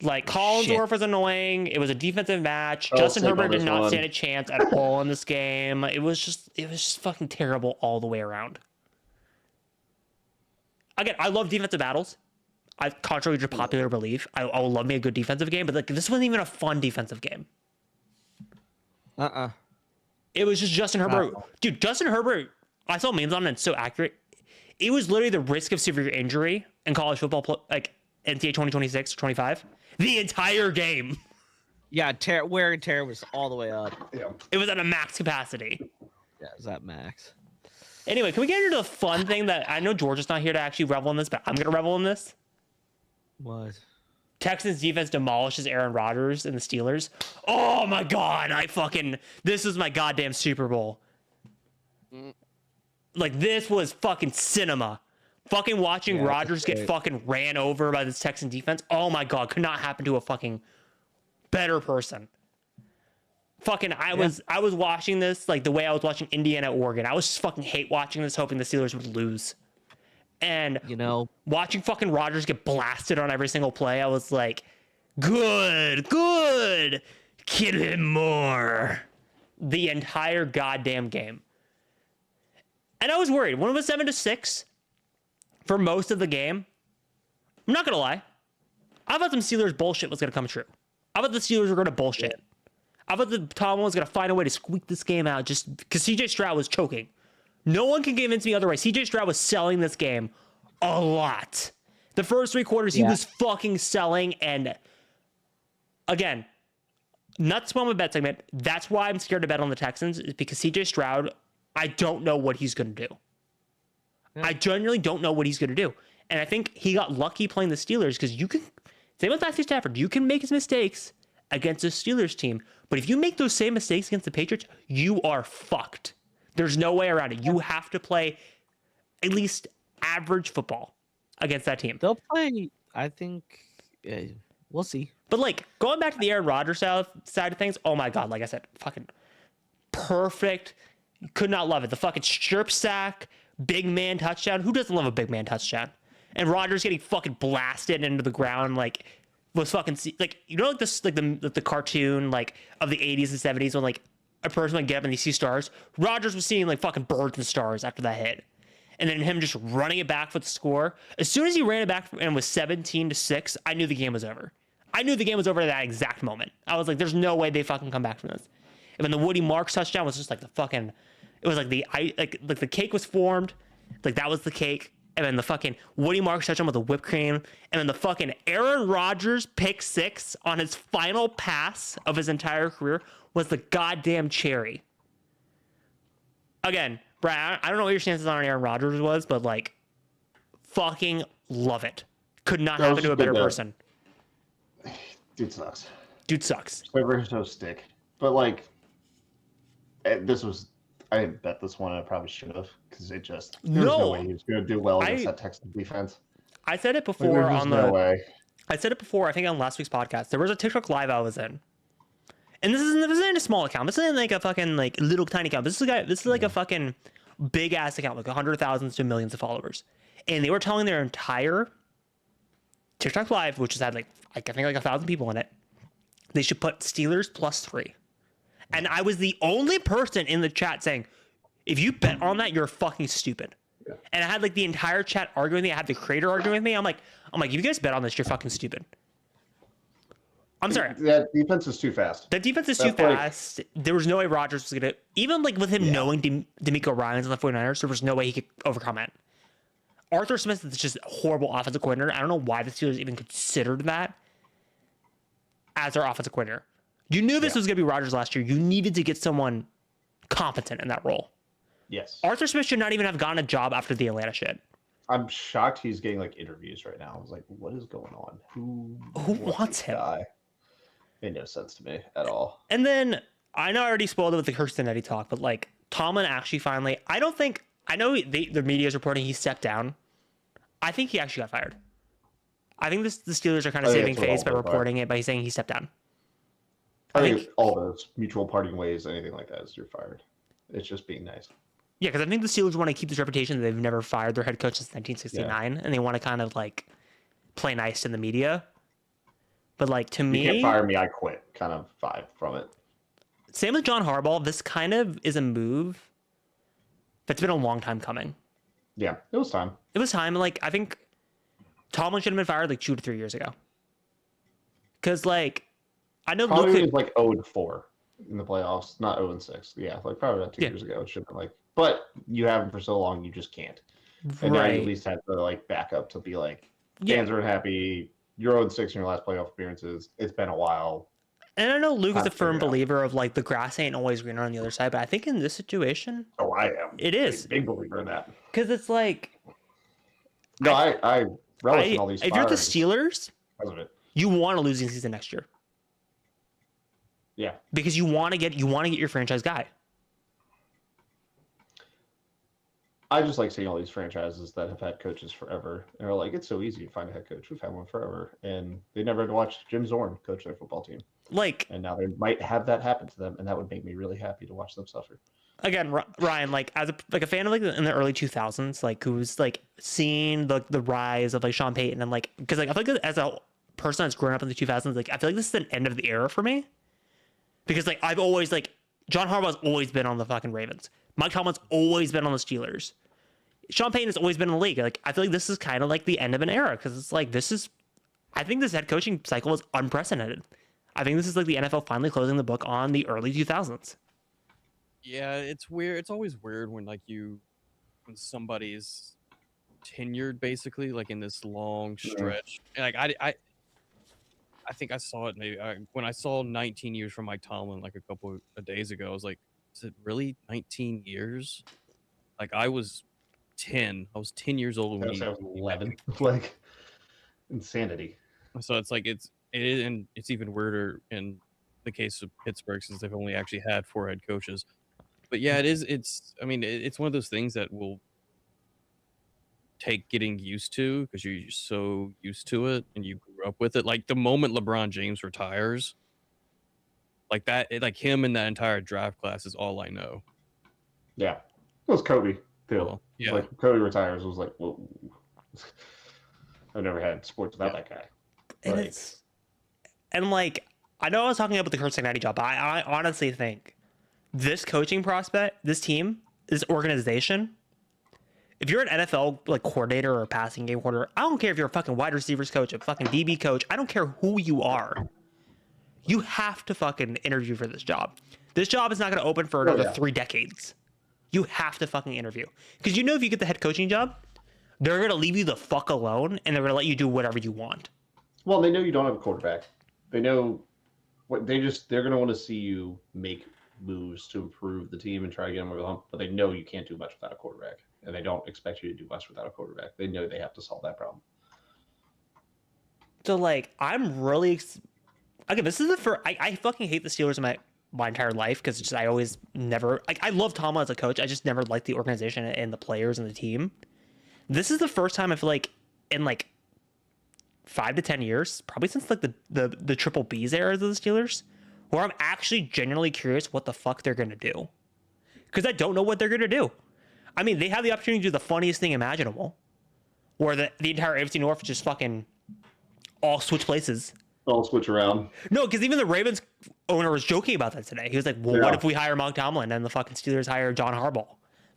like Collinsworth was annoying. It was a defensive match. Oh, Justin sleep Herbert on did this not one. stand a chance at all in this game. It was just fucking terrible all the way around. Again, I love defensive battles. Contrary to popular belief, I will love me a good defensive game, but like this wasn't even a fun defensive game. It was just Justin Herbert. Dude, Justin Herbert, I saw memes on it, it's so accurate. It was literally the risk of severe injury in college football, like NCAA 2026 or 25, the entire game. Yeah, wear and tear was all the way up. Yeah. It was at a max capacity. Yeah, it was at max. Anyway, can we get into the fun thing that I know George is not here to actually revel in this, but I'm going to revel in this? What? Texans defense demolishes Aaron Rodgers and the Steelers. Oh my God. This is my goddamn Super Bowl. Like, this was fucking cinema. Fucking watching Rodgers get fucking ran over by this Texan defense. Oh my God. Could not happen to a fucking better person. Fucking, I was watching this like the way I was watching Indiana, Oregon. I was just fucking hate watching this, hoping the Steelers would lose. And watching fucking Rodgers get blasted on every single play, I was like, good, kill him more. The entire goddamn game. And I was worried. When it was 7-6 for most of the game, I'm not gonna lie, I thought some Steelers bullshit was gonna come true. I thought the Steelers were gonna bullshit. I thought the Tomlin was gonna find a way to squeak this game out just because CJ Stroud was choking. No one can convince me otherwise. CJ Stroud was selling this game a lot. The first 3 quarters, he was fucking selling. And again, not to spoil my bet segment, that's why I'm scared to bet on the Texans, is because CJ Stroud, I don't know what he's going to do. I genuinely don't know what he's going to do. And I think he got lucky playing the Steelers because you can, same with Matthew Stafford, you can make his mistakes against a Steelers team. But if you make those same mistakes against the Patriots, you are fucked. There's no way around it. You have to play at least average football against that team. They'll play, I think, we'll see. But like going back to the Aaron Rodgers side of things, oh my God, like I said, fucking perfect. Could not love it. The fucking strip sack, big man touchdown. Who doesn't love a big man touchdown? And Rodgers getting fucking blasted into the ground, like was fucking like, you know, like this, like the cartoon like of the 80s and 70s when like a person would get up and they see stars. Rodgers was seeing like fucking birds and stars after that hit. And then him just running it back for the score. As soon as he ran it back and was 17-6, I knew the game was over. I knew the game was over at that exact moment. I was like, there's no way they fucking come back from this. And then the Woody Marks touchdown was just like the fucking, it was like like the cake was formed. Like that was the cake. And then the fucking Woody Marks touchdown with the whipped cream. And then the fucking Aaron Rodgers pick 6 on his final pass of his entire career was the goddamn cherry. Again, Brad, I don't know what your stances on Aaron Rodgers was, but like, fucking love it. Could not happen to a better person. Dude sucks. Dude sucks. Whoever's no stick. But like, this was, I didn't bet this one. I probably should have because it just there's no way he was going to do well against that Texans defense. I said it before on the. No way. I said it before. I think on last week's podcast. There was a TikTok live I was in, and this isn't a small account. This isn't like a fucking like little tiny account. This is like a fucking big ass account, like 100,000 to millions of followers, and they were telling their entire TikTok live, which has had like I think like 1,000 people in it, they should put Steelers +3. And I was the only person in the chat saying, if you bet on that, you're fucking stupid. Yeah. And I had like the entire chat arguing with me. I had the creator arguing with me. I'm like, if you guys bet on this, you're fucking stupid. I'm sorry. That defense is too fast. That defense is too fast. There was no way Rodgers was going to, even like with him knowing D'Amico Ryans on the 49ers, there was no way he could overcome it. Arthur Smith is just a horrible offensive coordinator. I don't know why the Steelers even considered that as their offensive coordinator. You knew this was going to be Rodgers last year. You needed to get someone competent in that role. Yes. Arthur Smith should not even have gotten a job after the Atlanta shit. I'm shocked he's getting like interviews right now. I was like, what is going on? Who wants him? Guy? Made no sense to me at all. And then I know I already spoiled it with the Kirsten Eddy talk, but like Tomlin actually finally, I know the media is reporting he stepped down. I think he actually got fired. I think the Steelers are kind of saving face by reporting it by saying he stepped down. I think all those mutual parting ways, anything like that, is you're fired. It's just being nice. Yeah, because I think the Steelers want to keep this reputation that they've never fired their head coach since 1969, and they want to kind of like play nice in the media. But like to me, you can't fire me, I quit. Kind of vibe from it. Same with John Harbaugh. This kind of is a move that's been a long time coming. Yeah, it was time. It was time. Like I think Tomlin should have been fired like 2 to 3 years ago. Because like I know probably was like 0-4 in the playoffs, not 0-6. Yeah, like probably about 2 years ago. It should have been like, but you have him for so long, you just can't. And now you at least have to like back up to be like, fans are happy. You're 0-6 in your last playoff appearances. It's been a while. And I know Luke is a firm believer of like the grass ain't always greener on the other side, but I think in this situation, I am. It is big believer in that. Because it's like, no, I relish in all these. If you're the Steelers, you want to lose the season next year. Yeah, because you want to get your franchise guy. I just like seeing all these franchises that have had coaches forever. And are like, it's so easy to find a head coach. We've had one forever. And they never had to watch Jim Zorn coach their football team. Like, And now they might have that happen to them. And that would make me really happy to watch them suffer. again, Ryan, like as a fan of like in the early 2000s, like who's like seeing the rise of like Sean Payton and like, because like I feel like as a person that's grown up in the 2000s, like I feel like this is an end of the era for me, because like I've always like John Harbaugh's always been on the fucking Ravens. Mike Tomlin's always been on the Steelers. Sean Payton has always been in the league. Like I feel like this is kind of like the end of an era, because it's like I think this head coaching cycle is unprecedented. I think this is like the NFL finally closing the book on the early 2000s. Yeah, it's weird. It's always weird when when somebody's tenured basically like in this long stretch. And, like I think I saw it maybe when I saw 19 years from Mike Tomlin like a couple of days ago. I was like, is it really 19 years? Like I was 10. I was 10 years old when I was 11. Like insanity. So it's like it is, and it's even weirder in the case of Pittsburgh since they've only actually had 4 head coaches. But yeah, it is. I mean, it's one of those things that will take getting used to because you're so used to it and you grew up with it. Like the moment LeBron James retires, like that, like him and that entire draft class is all I know. Yeah. It was Kobe, too. Well, yeah. Like Kobe retires, it was like, whoa. I've never had sports without that guy. And and like I know I was talking about the Kurt Cincinnati job, but I honestly think this coaching prospect, this team, this organization, if you're an NFL like coordinator or a passing game coordinator, I don't care if you're a fucking wide receivers coach, a fucking DB coach, I don't care who you are. You have to fucking interview for this job. This job is not going to open for another 3 decades. You have to fucking interview. Because you know if you get the head coaching job, they're going to leave you the fuck alone and they're going to let you do whatever you want. Well, they know you don't have a quarterback. They know what they're going to want to see you make moves to improve the team and try to get them over the hump, but they know you can't do much without a quarterback, and they don't expect you to do much without a quarterback. They know they have to solve that problem. So like, I'm really again. This is the first. I fucking hate the Steelers in my entire life because just I always never like. I love Tomlin as a coach. I just never liked the organization and the players and the team. This is the first time I feel like in like 5 to 10 years, probably since like the triple B's era of the Steelers, where I'm actually genuinely curious what the fuck they're going to do. Because I don't know what they're going to do. I mean, they have the opportunity to do the funniest thing imaginable, where the entire AFC North just fucking all switch places. All switch around. No, because even the Ravens owner was joking about that today. He was like, well, what if we hire Mike Tomlin and the fucking Steelers hire John Harbaugh?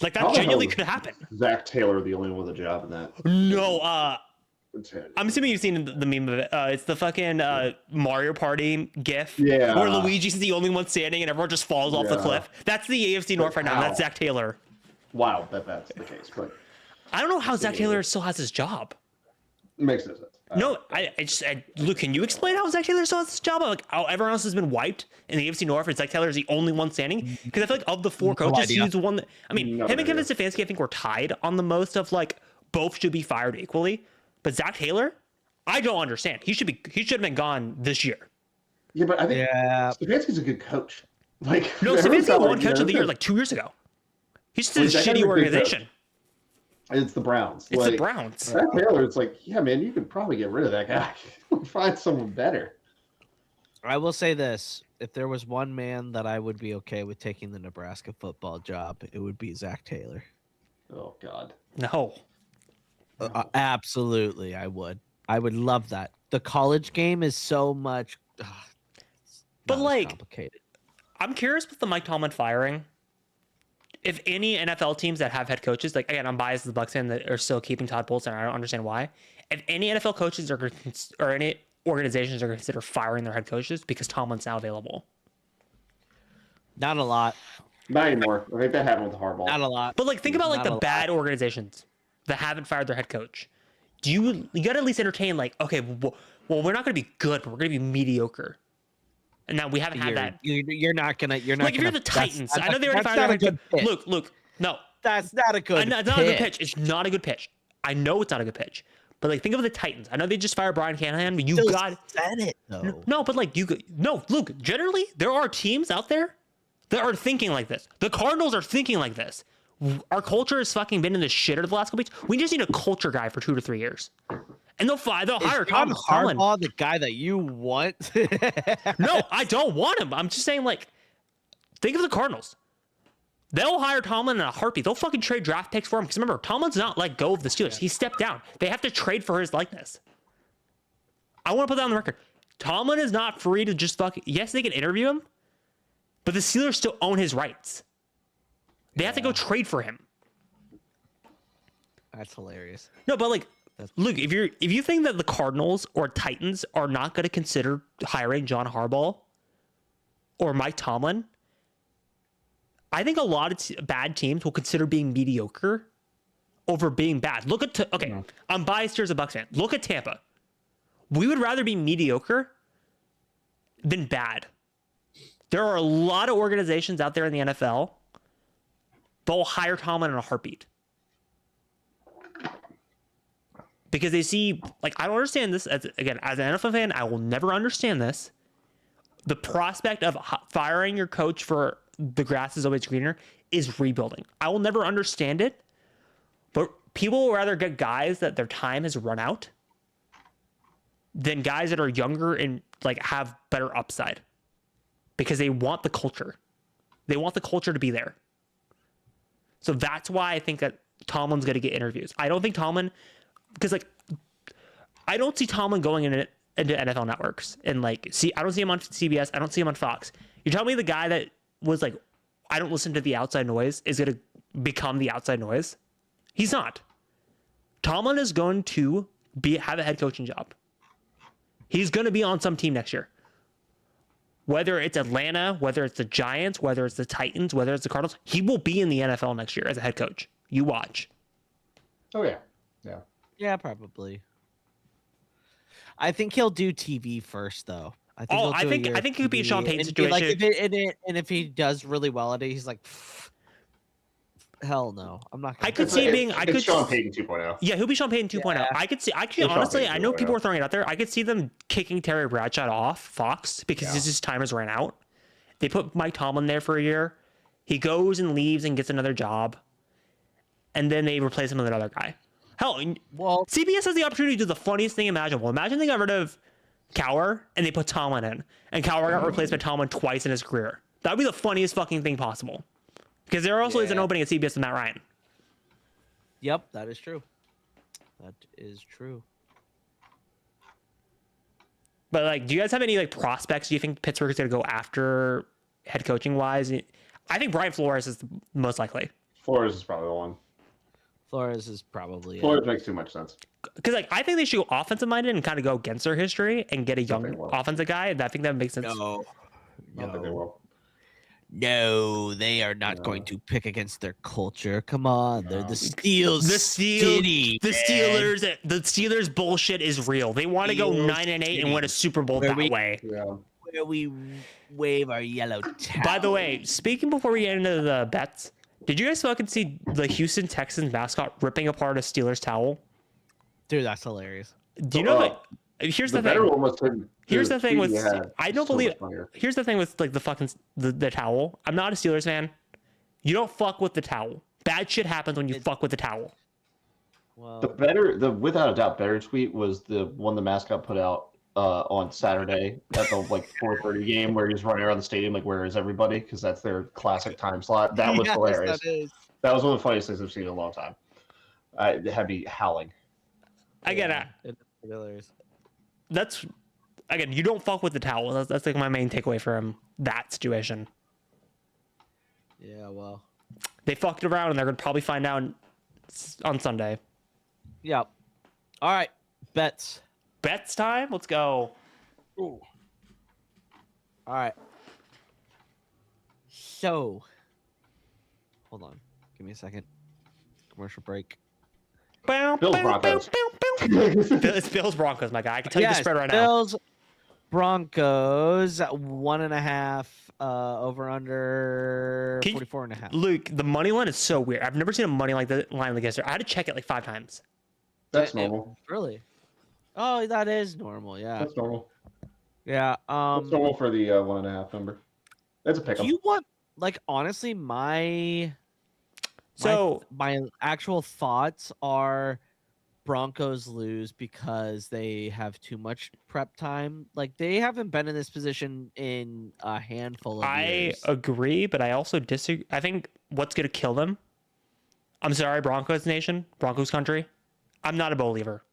Like, that genuinely could happen. Zach Taylor, the only one with a job in that. No, I'm assuming you've seen the meme of it. It's the fucking Mario Party gif. Yeah. Where Luigi's the only one standing and everyone just falls off the cliff. That's the AFC North right now. That's Zach Taylor. Wow, that's the case. But I don't know how Zach Taylor still has his job. It makes no sense. No, Luke, can you explain how Zach Taylor still has his job? Like, how everyone else has been wiped in the AFC North and Zach Taylor is the only one standing? Because I feel like of the 4 coaches, he's the one that, I mean, him and Kevin Stefanski, I think, were tied on the most of like, both should be fired equally. But Zach Taylor, I don't understand. He should have been gone this year. Yeah, but I think Stefanski's a good coach. Like, no, Stefanski won Coach of the Year like 2 years ago. He's just a shitty organization. It's the Browns. It's the Browns. Zach Taylor, it's like, yeah, man, you could probably get rid of that guy. Find someone better. I will say this: if there was one man that I would be okay with taking the Nebraska football job, it would be Zach Taylor. Oh God. No. Absolutely, I would. I would love that. The college game is so much. But like, complicated. I'm curious with the Mike Tomlin firing. If any NFL teams that have head coaches, like again, I'm biased as the Bucks fan that are still keeping Todd Bowles, and I don't understand why. If any NFL coaches or any organizations are going to consider firing their head coaches because Tomlin's now available. Not a lot. Not anymore. I think that happened with Harbaugh. Not a lot. But like, think about like the bad organizations that haven't fired their head coach. You got to at least entertain like, okay, well, we're not going to be good, but we're going to be mediocre. And now we haven't had that. You're not gonna. You're not like if you're the Titans. I know they already fired their head coach. Luke, no, that's not a good. It's not a good pitch. It's not a good pitch. I know it's not a good pitch. But like, think of the Titans. I know they just fired Brian Callahan, but you got said it though. No, but like Luke. Generally, there are teams out there that are thinking like this. The Cardinals are thinking like this. Our culture has fucking been in the shitter the last couple weeks. We just need a culture guy for 2 to 3 years, and they'll hire John Tomlin. Harbaugh the guy that you want? No, I don't want him. I'm just saying, like, think of the Cardinals. They'll hire Tomlin in a heartbeat. They'll fucking trade draft picks for him. Because remember, Tomlin's not let go of the Steelers. He stepped down. They have to trade for his likeness. I want to put that on the record. Tomlin is not free to just yes, they can interview him, but the Steelers still own his rights. They have to go trade for him. That's hilarious. No, but like, look, if you think that the Cardinals or Titans are not going to consider hiring John Harbaugh or Mike Tomlin, I think a lot of bad teams will consider being mediocre over being bad. Look at I'm biased here as a Bucs fan. Look at Tampa. We would rather be mediocre than bad. There are a lot of organizations out there in the NFL that will hire Tomlin in a heartbeat. Because they see, like, I don't understand this. As an NFL fan, I will never understand this. The prospect of firing your coach for the grass is always greener is rebuilding. I will never understand it, but people will rather get guys that their time has run out than guys that are younger and like have better upside because they want the culture. They want the culture to be there. So that's why I think that Tomlin's going to get interviews. I don't think Tomlin, because like, I don't see Tomlin going into NFL networks and like, I don't see him on CBS. I don't see him on Fox. You're telling me the guy that was like, I don't listen to the outside noise is going to become the outside noise? He's not. Tomlin is going to have a head coaching job. He's going to be on some team next year. Whether it's Atlanta, whether it's the Giants, whether it's the Titans, whether it's the Cardinals, he will be in the NFL next year as a head coach. You watch. Oh yeah, yeah, Yeah, probably. I think he'll do TV first, though. I think it could be a Sean Payton and be like, situation. and if he does really well at it, he's like, hell no, I'm not. I could see it being. It's Sean Payton 2.0. Yeah, he'll be Sean Payton 2.0. Yeah. I could see. Actually, honestly, I know people are throwing it out there. I could see them kicking Terry Bradshaw off Fox because his time has ran out. They put Mike Tomlin there for a year. He goes and leaves and gets another job, and then they replace him with another guy. Hell, Well, CBS has the opportunity to do the funniest thing imaginable. Imagine they got rid of Cowher and they put Tomlin in, and Cowher got replaced by Tomlin twice in his career. That would be the funniest fucking thing possible. Because there also is an opening at CBS with Matt Ryan. yep, that is true. That is true. But like, do you guys have any like prospects? Do you think Pittsburgh is going to go after head coaching wise? I think Brian Flores is the most likely. Flores is probably the one. Flores is probably Flores makes too much sense. Because like, I think they should go offensive minded and kind of go against their history and get a young offensive guy. And I think that makes sense. No, I don't think they will. no, they are not going to pick against their culture. Come on, they're the Steelers. The City, the Steelers bullshit is real. They want to go 9-8 and win a Super Bowl that way. Yeah. where we wave our yellow towel. By the way, speaking before we get into the bets, did you guys fucking see the Houston Texans mascot ripping apart a Steelers towel? Dude, that's hilarious. Do you know that? Here's the better thing. one was him. Here's the thing with I don't So believe. much funnier. Here's the thing with like the fucking the towel. I'm not a Steelers fan. You don't fuck with the towel. Bad shit happens when you fuck with the towel. Well, The without a doubt better tweet was the one the mascot put out on Saturday at the like 4:30 game where he was running around the stadium like where is everybody, because that's their classic time slot. That was yes, hilarious. That is. That was one of the funniest things I've seen in a long time. I had me howling. I get it. It's hilarious. That's again, you don't fuck with the towel. That's like my main takeaway from that situation. Yeah, well. They fucked around and they're gonna probably find out on Sunday. Yep. All right. Bets. Bets time. Let's go. Ooh. All right. So, hold on. Give me a second. Commercial break. Bills Broncos. It's Bills Broncos, my guy. I can tell you the spread right now. Bills Broncos 1.5 over under 44.5. Luke, the money line is so weird. I've never seen a money line like this. I had to check it like 5 times. That's normal. Really? Oh, that is normal. Yeah. That's normal. Yeah. That's normal for the 1.5 number. That's a pick 'em. Do you want, like, honestly, my So my actual thoughts are Broncos lose because they have too much prep time. Like they haven't been in this position in a handful of I years. agree, but I also disagree. I think what's going to kill them. I'm sorry, Broncos Nation, Broncos country. I'm not a believer.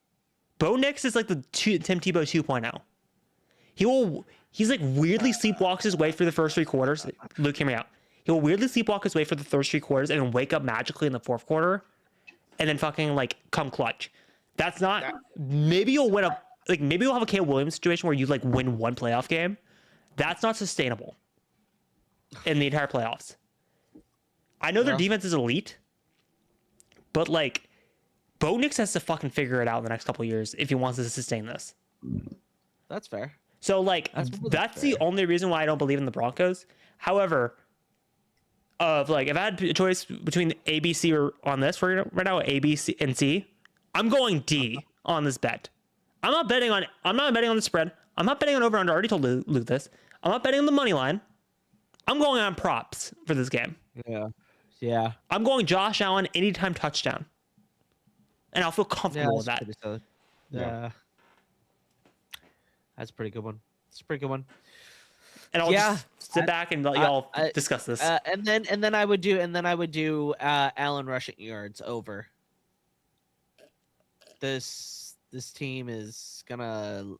Bo Nix is like the Tim Tebow 2.0. He's like weirdly sleepwalks his way through the first 3 quarters. Luke, hear me out. He'll weirdly sleepwalk his way for the first 3 quarters and then wake up magically in the 4th quarter, and then fucking like come clutch. That's not. Maybe you'll win a maybe you'll have a Caleb Williams situation where you like win 1 playoff game. That's not sustainable in the entire playoffs. I know their defense is elite, but like Bo Nix has to fucking figure it out in the next couple of years if he wants to sustain this. That's fair. So like that's the only reason why I don't believe in the Broncos. However, if I had a choice between A, B, C or on this right now, A, B, C, and C, I'm going D on this bet. I'm not betting on the spread. I'm not betting on over under. I already told Luke this. I'm not betting on the money line. I'm going on props for this game. Yeah. I'm going Josh Allen anytime touchdown, and I'll feel comfortable with that. Yeah. That's a pretty good one. It's a pretty good one. And I'll just sit back and let y'all discuss this. And then I would do Allen rushing yards over. This team is gonna.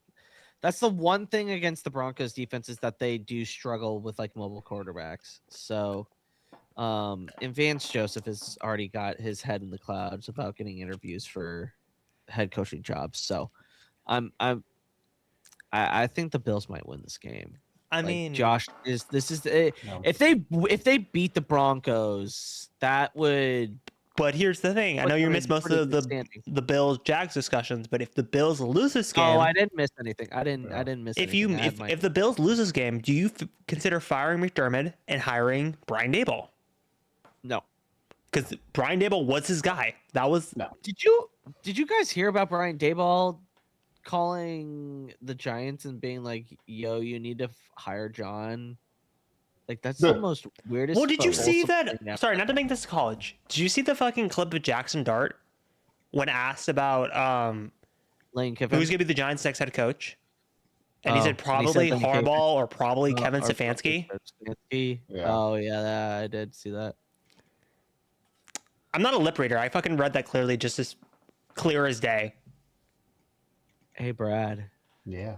That's the one thing against the Broncos defense is that they do struggle with like mobile quarterbacks. So, and Vance Joseph has already got his head in the clouds about getting interviews for head coaching jobs. So, I think the Bills might win this game. I Like, mean, Josh if they beat the Broncos, that would. but here's the thing. I know you missed most of the Bills Jags discussions, but if the Bills lose this game, Oh, I didn't miss anything. I didn't miss. if the Bills lose this game, do you consider firing McDermott and hiring Brian Daboll? No. Because Brian Daboll was his guy. That was No. Did you guys hear about Brian Daboll calling the Giants and being like, "Yo, you need to hire John"? Like that's the most weirdest. Well, did you but see also that? thing ever. Sorry, not to make this college. Did you see the fucking clip of Jackson Dart when asked about Lane Kiffin? who's gonna be the Giants' next head coach? And he Oh, said and he probably said Lane Kiffin. Harbaugh or probably Kevin Or Stefanski. Stefanski. Yeah. Oh yeah, I did see that. I'm not a lip reader. I fucking read that clearly, just as clear as day. Hey, Brad, Yeah.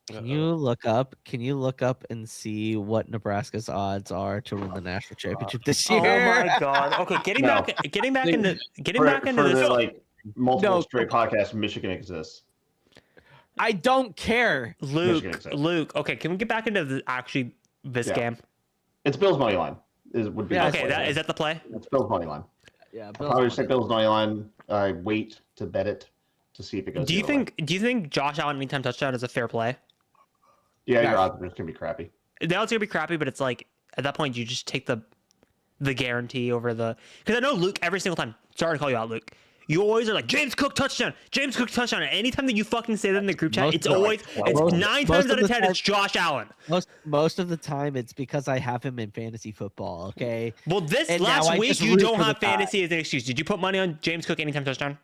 can you look up and see what Nebraska's odds are to win the national championship this year? Oh my god. Okay, getting No. back into For this. the, like multiple No. straight podcasts, Michigan exists. I don't care. Michigan exists. Luke. Okay, can we get back into this Yeah. game? It's Bills money line. Would be Yeah, my Okay, play. is that the play? It's Bills money line. Yeah, I'll Bills probably won say it. Bills money line. I wait to bet it to see if it goes. Do you the other way. think Josh Allen anytime touchdown is a fair play? Yeah, your Yes. odds are just gonna be crappy. Now it's gonna be crappy, but it's like at that point you just take the guarantee over the, because I know Luke every single time. Sorry to call you out, Luke. You always are like James Cook touchdown, James Cook touchdown. And anytime that you fucking say that in the group chat, Most it's of the- always most- 9 most times of out of the 10 time- it's Josh Allen. Most of the time, it's because I have him in fantasy football. Okay. Well, this And now last I week just you root don't for the have guy. fantasy as an excuse. Did you put money on James Cook anytime touchdown?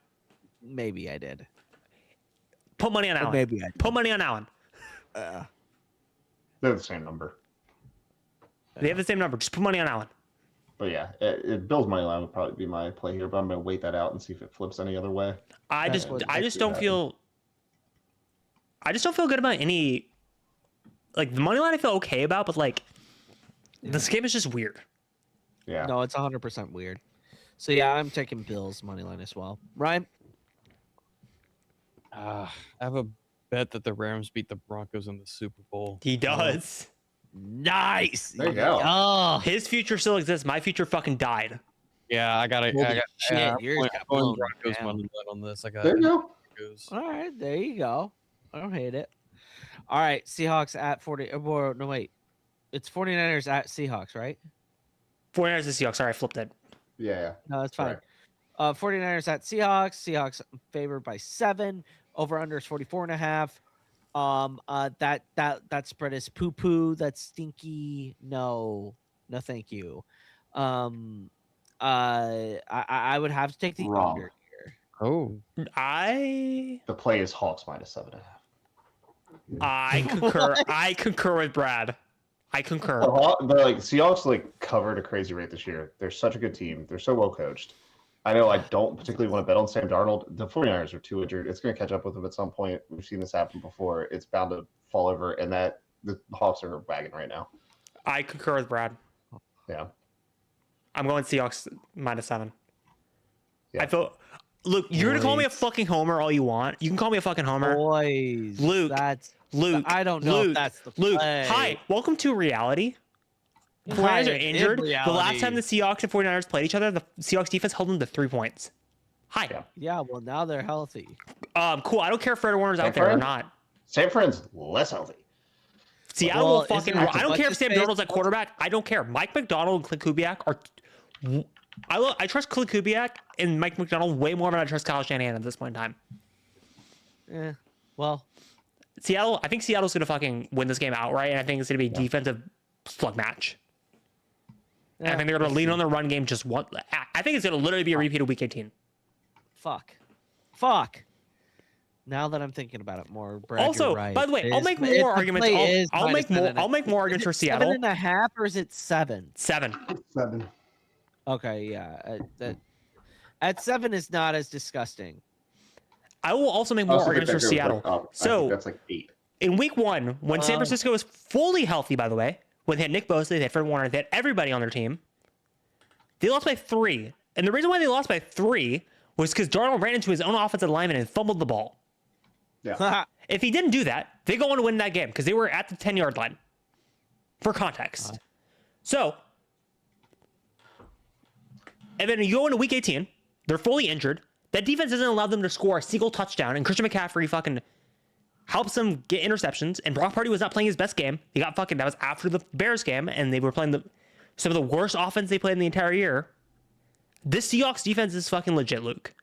Maybe I did. Put money on Allen. Maybe I did. Put money on Allen. They're the same number. They have the same number. Just put money on Allen. But yeah, Bills money line would probably be my play here. But I'm gonna wait that out and see if it flips any other way. I That just would I make just you don't happy. feel good about any, like the money line I feel okay about, but like this game is just weird. Yeah. No, it's 100% weird. So yeah, I'm taking Bills money line as well. Ryan, I have a bet that the Rams beat the Broncos in the Super Bowl. He does. nice. There you go. Oh His future still exists. My future fucking died. Yeah, I got it. Holy shit, I'm yours going- got I'm going blown Broncos down. money line on this. I got There you go. Broncos. all right, there you go. I don't hate it. All right, Seahawks at 40. Or, no, wait. It's 49ers at Seahawks, right? 49ers and Seahawks. Sorry, I flipped it. Yeah. No, that's fine. Correct. 49ers at Seahawks. Seahawks favored by 7. Over under is 44.5. That spread is poo poo. That's stinky. No, thank you. I would have to take the Wrong. under here. Oh, I The play is Hawks -7.5. concur. I concur with Brad. I concur. They're like Seahawks like covered a crazy rate this year. They're such a good team. They're so well coached. I know I don't particularly want to bet on Sam Darnold. The 49ers are too injured. It's going to catch up with them at some point. We've seen this happen before. It's bound to fall over, and that the Hawks are wagging right now. I concur with Brad. Yeah. I'm going Seahawks -7. Yeah. I feel. Look, you're gonna call me a Boys. fucking homer all you want. You can call me a fucking homer. Boys, Luke, Luke, I don't know Luke, if that's the Luke. play. Hi, welcome to reality. The Hi, 49ers are in injured. The last reality. time the Seahawks and 49ers played each other, the Seahawks defense held them to 3 points. Hi. Yeah. Yeah, well now they're healthy. Cool. I don't care if Fred Warner's out Hey, there or Fred? San San Fran's less healthy. Seattle Well, will fucking. isn't it I don't care if what's Sam his face? Darnold's at quarterback. I don't care. Mike McDonald and Clint Kubiak are. I trust Clint Kubiak and Mike McDonald way more than I trust Kyle Shanahan at this point in time. Well, Seattle. I think Seattle's gonna fucking win this game outright, and I think it's gonna be a defensive slug match. And I think they're gonna lean on the run game just one. I think it's gonna literally be a repeat of Week 18. Fuck. Now that I'm thinking about it more, Brad, Also, you're right. by the way, I'll make If more the arguments. play is I'll make more. -7.5, I'll make more arguments for is it Seattle. 7.5 or is it 7? 7. 7. Okay, yeah. At 7 is not as disgusting. I will also make more arguments for Seattle. I So think that's like 8. in Week 1, when San Francisco was fully healthy, by the way, when they had Nick Bosa, they had Fred Warner, they had everybody on their team, they lost by 3. And the reason why they lost by 3 was because Darnold ran into his own offensive lineman and fumbled the ball. Yeah. If he didn't do that, they go on to win that game because they were at the 10-yard line. For context. So, and then you go into Week 18, they're fully injured. That defense doesn't allow them to score a single touchdown, and Christian McCaffrey fucking helps them get interceptions, and Brock Purdy was not playing his best game. He got fucking, that was after the Bears game, and they were playing some of the worst offense they played in the entire year. This Seahawks defense is fucking legit, Luke.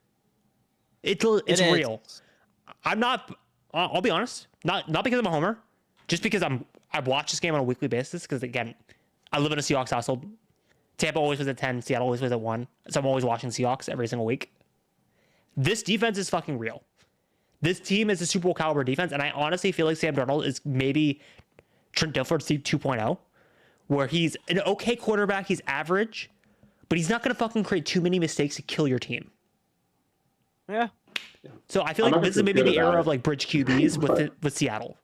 It's is. real. I'm not. I'll be honest. Not because I'm a homer, just because I watch this game on a weekly basis. Because again, I live in a Seahawks household. Tampa always was at 10. Seattle always was at 1. So I'm always watching Seahawks every single week. This defense is fucking real. This team is a Super Bowl caliber defense, and I honestly feel like Sam Darnold is maybe Trent Dilfer 2.0, where he's an okay quarterback. He's average, but he's not gonna fucking create too many mistakes to kill your team. Yeah. So I feel I'm like not this is gonna maybe feel the good era about of it. like bridge QBs with Seattle.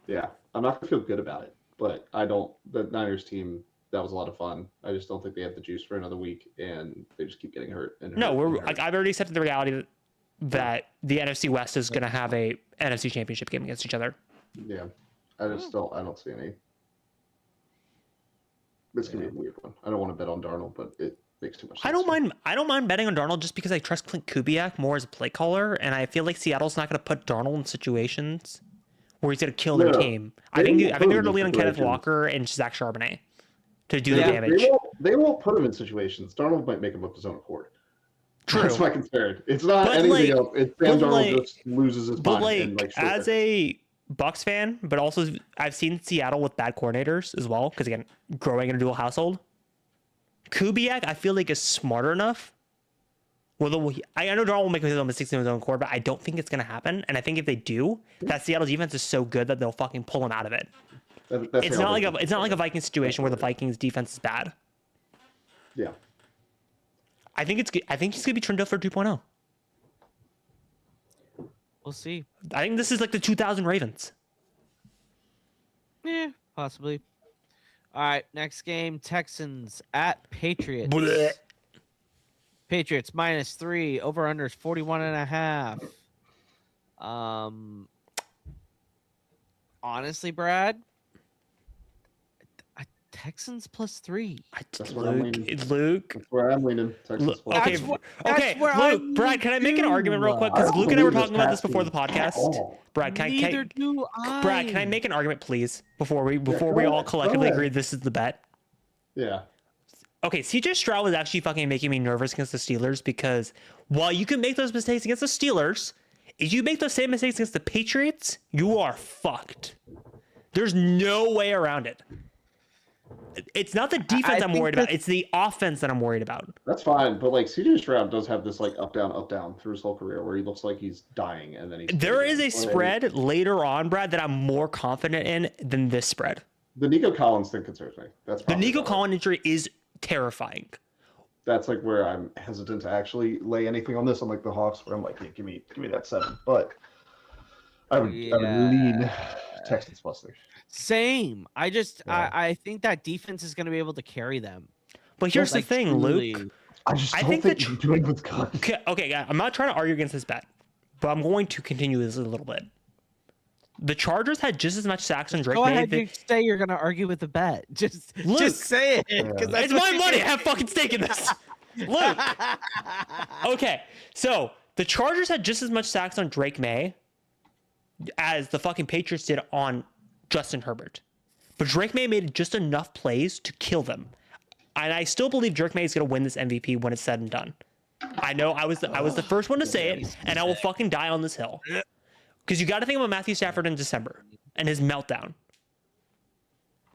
Yeah. I'm not going to feel good about it, but I don't. The Niners team, that was a lot of fun. I just don't think they have the juice for another week, and they just keep getting hurt. And No, hurt and hurt. I've already accepted the reality that the NFC West is gonna have a NFC Championship game against each other. Yeah. I just don't. I don't see any. It's gonna be a weird one. I don't want to bet on Darnold, but it makes too much sense. I don't mind betting on Darnold just because I trust Clint Kubiak more as a play caller, and I feel like Seattle's not going to put Darnold in situations where he's going to kill their No, team. I they think won't they're put going him to in lean on Kenneth situations. Walker and Zach Charbonnet to do the Yeah, damage. They won't put him in situations. Darnold might make him up his own accord. True. That's my concern. It's not But, anything like- else. It's Sam but, Darnold like- just loses his But mind. and, like sure, as a Bucks fan, but also I've seen Seattle with bad coordinators as well, because again, growing in a dual household. Kubiak, I feel like is smart enough. Well, I know Darnold will make his own mistakes in his own core, but I don't think it's going to happen. And I think if they do, that Seattle defense is so good that they'll fucking pull him out of it. that's It's the not like other- it's not like a Vikings situation where the Vikings defense is bad. Yeah. I think he's going to be Trent Dilfer 2.0. We'll see. I think this is like the 2000 Ravens. Yeah, possibly. All right, next game: Texans at Patriots. Blech. Patriots -3. Over under is 41.5. Honestly, Brad, Texans +3. That's where I'm Luke. That's where I'm leaning. Texas Look, plus. okay, That's okay, where I Luke, Brad, can I make an do. argument real quick? I Because don't Luke and I were believe talking about this this before the passing at podcast. all. Brad, Neither do I. Brad, can I make an argument, please, before we go all ahead, collectively go agree ahead. this is the bet? Yeah. Okay, CJ Stroud was actually fucking making me nervous against the Steelers because while you can make those mistakes against the Steelers, if you make those same mistakes against the Patriots, you are fucked. There's no way around it. It's not the defense I'm think worried about. It's the offense that I'm worried about. That's fine, but like CJ Stroud does have this like up down through his whole career where he looks like he's dying and then he's. There is a Like, spread later on, Brad, that I'm more confident in than this spread. The Nico Collins thing concerns me. That's The probably Nico about it. Collins injury is terrifying. That's like where I'm hesitant to actually lay anything on this. I'm like the Hawks, where I'm like, yeah, give me that 7. But I would lean Texans +3. Same. I just Yeah. I think that defense is going to be able to carry them. But here's Like, the thing, truly. Luke. I just I don't think think that you're doing what's good. Okay, guys, I'm not trying to argue against this bet, but I'm going to continue this a little bit. The Chargers had just as much sacks on Drake Go May. ahead, you say you're going to argue with the bet. Luke. Just say it. Yeah. 'cause that's It's what my you money. I did. have fucking stake in this. Luke. Okay, so the Chargers had just as much sacks on Drake May as the fucking Patriots did on Justin Herbert. But Drake May made just enough plays to kill them. And I still believe Drake May is going to win this MVP when it's said and done. I know I was the first one to say it, and I will fucking die on this hill. Because you got to think about Matthew Stafford in December and his meltdown.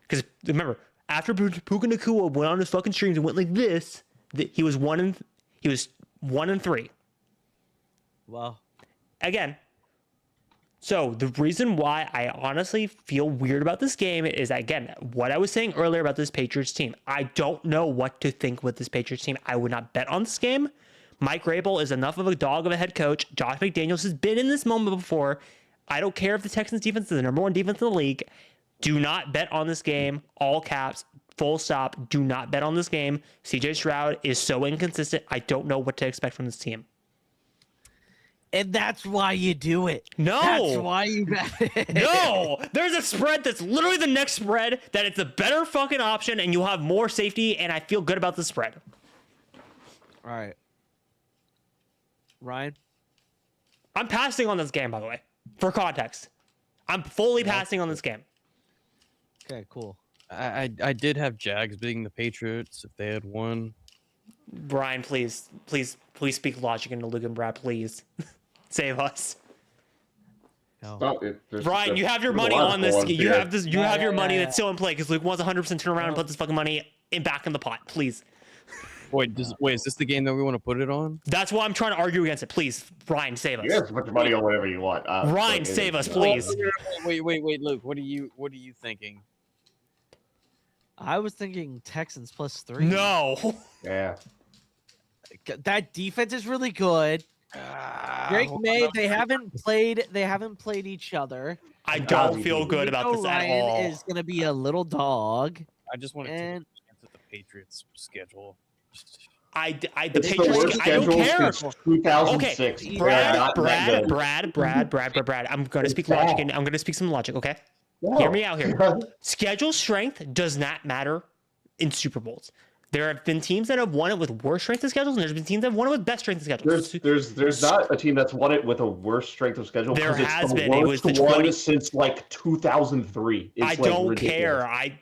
Because remember, after Puka Nacua went on his fucking streams and went like this, he was 1-3. Well, Again. So the reason why I honestly feel weird about this game is, again, what I was saying earlier about this Patriots team. I don't know what to think with this Patriots team. I would not bet on this game. Mike Rabel is enough of a dog of a head coach. Josh McDaniels has been in this moment before. I don't care if the Texans defense is the number 1 defense in the league. Do not bet on this game. All caps, full stop. Do not bet on this game. CJ Stroud is so inconsistent. I don't know what to expect from this team. and that's why you do it. No. That's why you bet it. No, there's a spread that's literally the next spread that it's a better fucking option and you'll have more safety, and I feel good about the spread. All right. Ryan? I'm passing on this game, by the way, for context. I'm fully passing on this game. Okay, cool. I did have Jags beating the Patriots if they had won. Brian, please speak logic into Luke and Brad, please. Save us. Brian, you have your money on this. You have this. You have your money that's still in play because Luke wants 100% turn around and put this fucking money back in the pot, please. Wait, is this the game that we want to put it on? That's why I'm trying to argue against it. Please, Brian, save us. You guys can put your money on whatever you want. Ryan, save us, please. Wait, Luke. What are you thinking? I was thinking Texans +3. No. Yeah. That defense is really good. Drake May, they haven't played each other. I don't feel good about Nico this at Ryan all. is gonna be a little dog. I just want to take a And- chance at the Patriots schedule. The It's the Patriots. worst I don't schedule care. since 2006. Okay, They are not that Brad. I'm going to It's speak bad. logic and I'm going to speak some logic. Okay, good. hear me out here. Schedule strength does not matter in Super Bowls. There have been teams that have won it with worse strength of schedules, and there's been teams that have won it with best strength of schedules. There's not a team that's won it with a worse strength of schedule. There 'cause it's has the been. It was worst the one 20 since like 2003. It's I like don't ridiculous. care.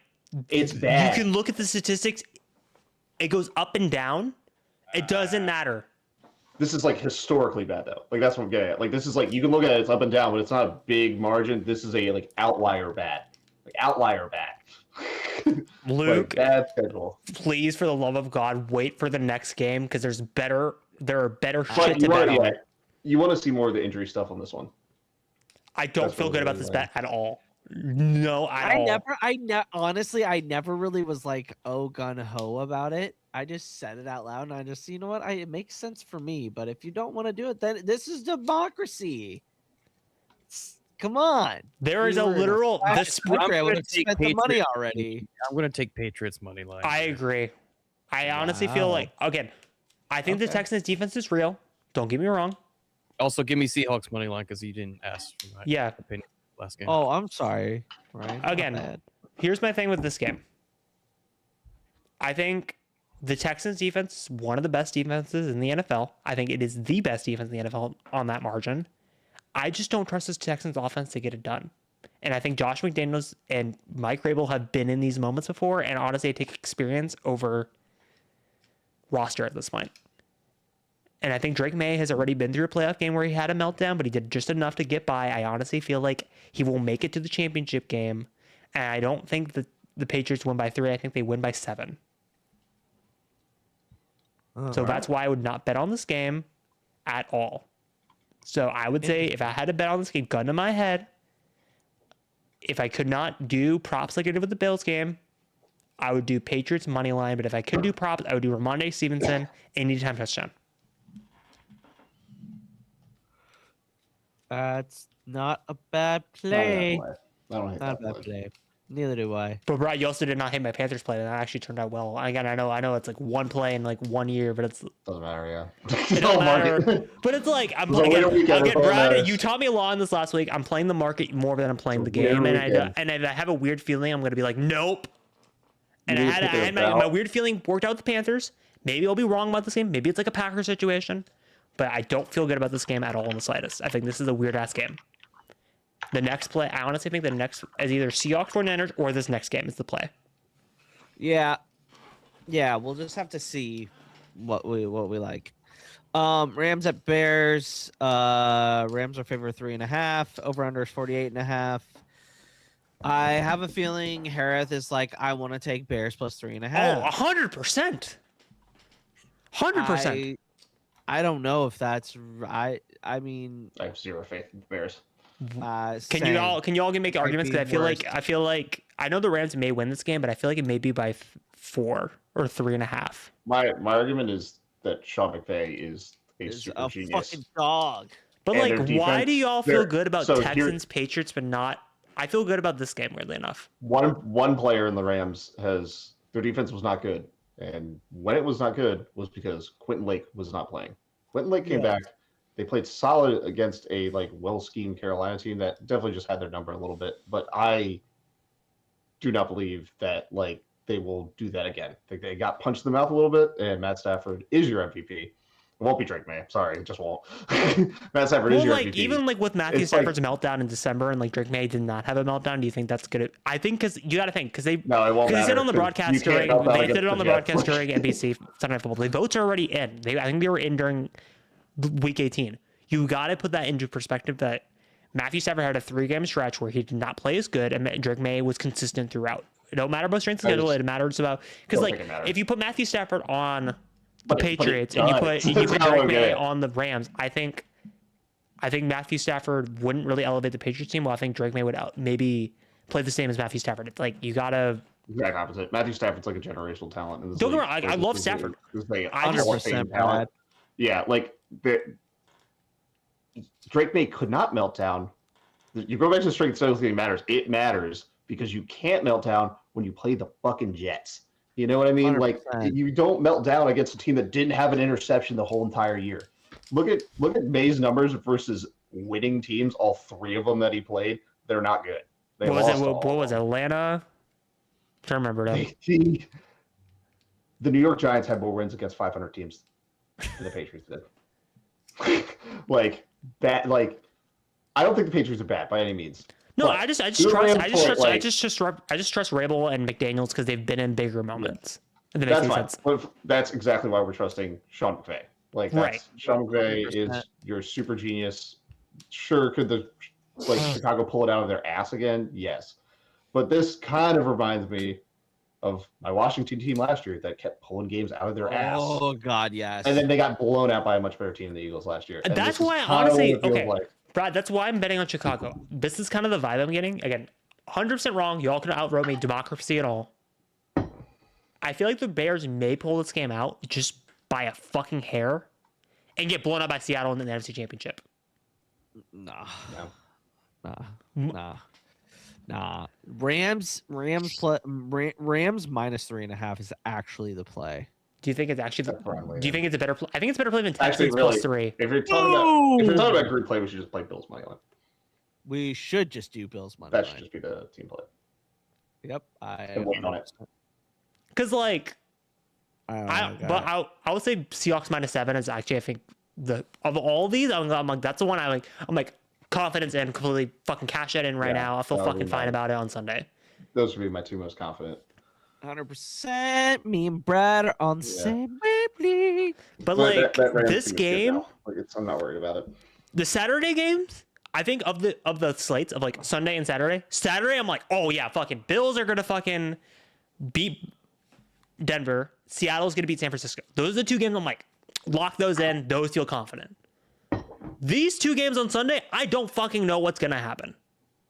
It's bad. You can look at the statistics. It goes up and down. It doesn't matter. This is like historically bad though. Like that's what I'm getting at. Like this is like you can look at it, it's up and down, but it's not a big margin. This is a like outlier bad. Like outlier bad. Luke, Like, bad schedule. please, for the love of God, wait for the next game because there are better But shit to you bet want, on. you want to see more of the injury stuff on this one. I don't That's feel what good I'm about this really bet at all. No, at all. Honestly, I never really was like, oh, gun ho about it. I just said it out loud and I just, you know what? It makes sense for me. But if you don't want to do it, then this is democracy. Come on. There is a We were in literal. flash This, country, I gonna would have take spent the money Patriots. already. I'm gonna take Patriots money line. I here. agree. I honestly feel Wow. like, again, I think the Okay. Texans defense is real. Don't get me wrong. Also, give me Seahawks money line because you didn't ask for my Yeah. opinion last game. Oh, I'm sorry. Right. Again, here's my thing with this game. I think the Texans defense is one of the best defenses in the NFL. I think it is the best defense in the NFL on that margin. I just don't trust this Texans offense to get it done. And I think Josh McDaniels and Mike Rabel have been in these moments before. And honestly, I take experience over roster at this point. And I think Drake May has already been through a playoff game where he had a meltdown, but he did just enough to get by. I honestly feel like he will make it to the championship game. And I don't think that the Patriots win by 3. I think they win by 7. So that's why I would not bet on this game at all. So I would say if I had to bet on this game, gun to my head, if I could not do props like I did with the Bills game, I would do Patriots money line. But if I could do props, I would do Ramondre Stevenson anytime touchdown. That's not a bad play. I don't hate Not that a bad play. play. Neither do I. But Brad, you also did not hate my Panthers play, and that actually turned out well. Again, I know it's like one play in like 1 year, but it's Doesn't matter, yeah. it don't matter. But it's like I'm It's a winter weekend, again, that's all that Brad. matters. You taught me a lot in this last week. I'm playing the market more than I'm playing the It's a winter game, weekend. and I have a weird feeling I'm going to be like, nope. And You I need to had figure it my out. weird feeling worked out with the Panthers. Maybe I'll be wrong about this game. Maybe it's like a Packers situation, but I don't feel good about this game at all in the slightest. I think this is a weird ass game. The next play, I honestly think the next is either Seahawks 49ers or this next game is the play. Yeah. Yeah, we'll just have to see what we like. Rams at Bears. Rams are favored 3.5. Over under is 48.5. I have a feeling Harith is like, I want to take Bears plus 3.5. Oh, 100%. 100%. I don't know if that's right. I mean, I have zero faith in the Bears. Can you all make arguments? Because I feel like I know the Rams may win this game, but I feel like it may be by 4 or 3.5. My argument is that Sean McVay is a is super a genius. fucking dog. But And like, their why defense- do y'all feel their- good about so here- Texans, Patriots, but not? I feel good about this game, weirdly enough. One player in the Rams has their defense was not good, and when it was not good was because Quentin Lake was not playing. Quentin Lake came back. They played solid against a like well-schemed Carolina team that definitely just had their number a little bit. But I do not believe that like they will do that again. I think they got punched in the mouth a little bit, and Matt Stafford is your MVP. It won't be Drake May. Sorry, it just won't. Matt Stafford is Well, your like MVP. even like with Matthew It's like- Stafford's meltdown in December, and like Drake May did not have a meltdown. Do you think that's gonna? I think because you got to think because they No, it won't because they said matter, on the 'cause broadcast you can't during melt down they against said it on the the Jets. broadcast during NBC Sunday Night Football. The votes are already in. I think they were in during week 18. You got to put that into perspective that Matthew Stafford had a 3-game stretch where he did not play as good, and Drake May was consistent throughout. It don't matter about strength of schedule. It matters about because don't like think it matters. if you put Matthew Stafford on the But it Patriots and you does. put That's how Drake I get May it. on the Rams, I think Matthew Stafford wouldn't really elevate the Patriots team. Well, I think Drake May would maybe play the same as Matthew Stafford. It's like you gotta. Exact opposite. Matthew Stafford's like a generational talent. In this Don't get me league. wrong, I love Stafford. I just- 100% talent. Brad. Yeah, like Drake May could not melt down. You go back to the strength of schedule matters. It matters because you can't melt down when you play the fucking Jets. You know what I mean? Like 100%. you don't melt down against a team that didn't have an interception the whole entire year. Look at May's numbers versus winning teams. All 3 of them that he played, they're not good. They What was it? lost all What of was it? them. Atlanta? I don't remember that. The New York Giants had more wins against 500 teams than the Patriots did. Like that. Like I don't think the Patriots are bad by any means. No, But I just the trust Rams I just play, trust like- I just trust Rabel and McDaniels because they've been in bigger moments. And that That's makes fine. sense. But that's exactly why we're trusting Sean McVay. Like that's, Right. Sean McVay is 100%. your super genius. Sure, could the Chicago pull it out of their ass again? Yes. But this kind of reminds me of my Washington team last year that kept pulling games out of their ass. Oh God, yes. And then they got blown out by a much better team than the Eagles last year. And That's this is why, kinda what honestly, it feels okay. like. Brad, that's why I'm betting on Chicago. This is kind of the vibe I'm getting. Again, 100% wrong. Y'all could outrote me, democracy and all. I feel like the Bears may pull this game out just by a fucking hair and get blown out by Seattle in the NFC Championship. Nah. No. Nah. Rams minus 3.5 is actually the play. Do you think it's actually That's probably do you it. think it's a better play? I think it's a better play than Actually, Texans really, plus 3. If you're talking about group play, we should just play Bills money line. We should just do Bills money That should line. just be the team play. Yep. And wait on it. Cuz like I I would say Seahawks minus 7 is actually I think of all these I'm like that's the one I'm like confidence in, completely fucking cash that in right Yeah, now. I feel that would fucking be fine mine. about it on Sunday. Those would be my 2 most confident. 100%. Me and Brad are on the Yeah. same wavelength. But But like that Rams this team is good game, now. Like, I'm not worried about it. the Saturday games, I think of the slates of like Sunday and Saturday. Saturday, I'm like, oh yeah, fucking Bills are gonna fucking beat Denver. Seattle's gonna beat San Francisco. Those are the two games I'm like, lock those in. Those feel confident. These two games on Sunday, I don't fucking know what's gonna happen.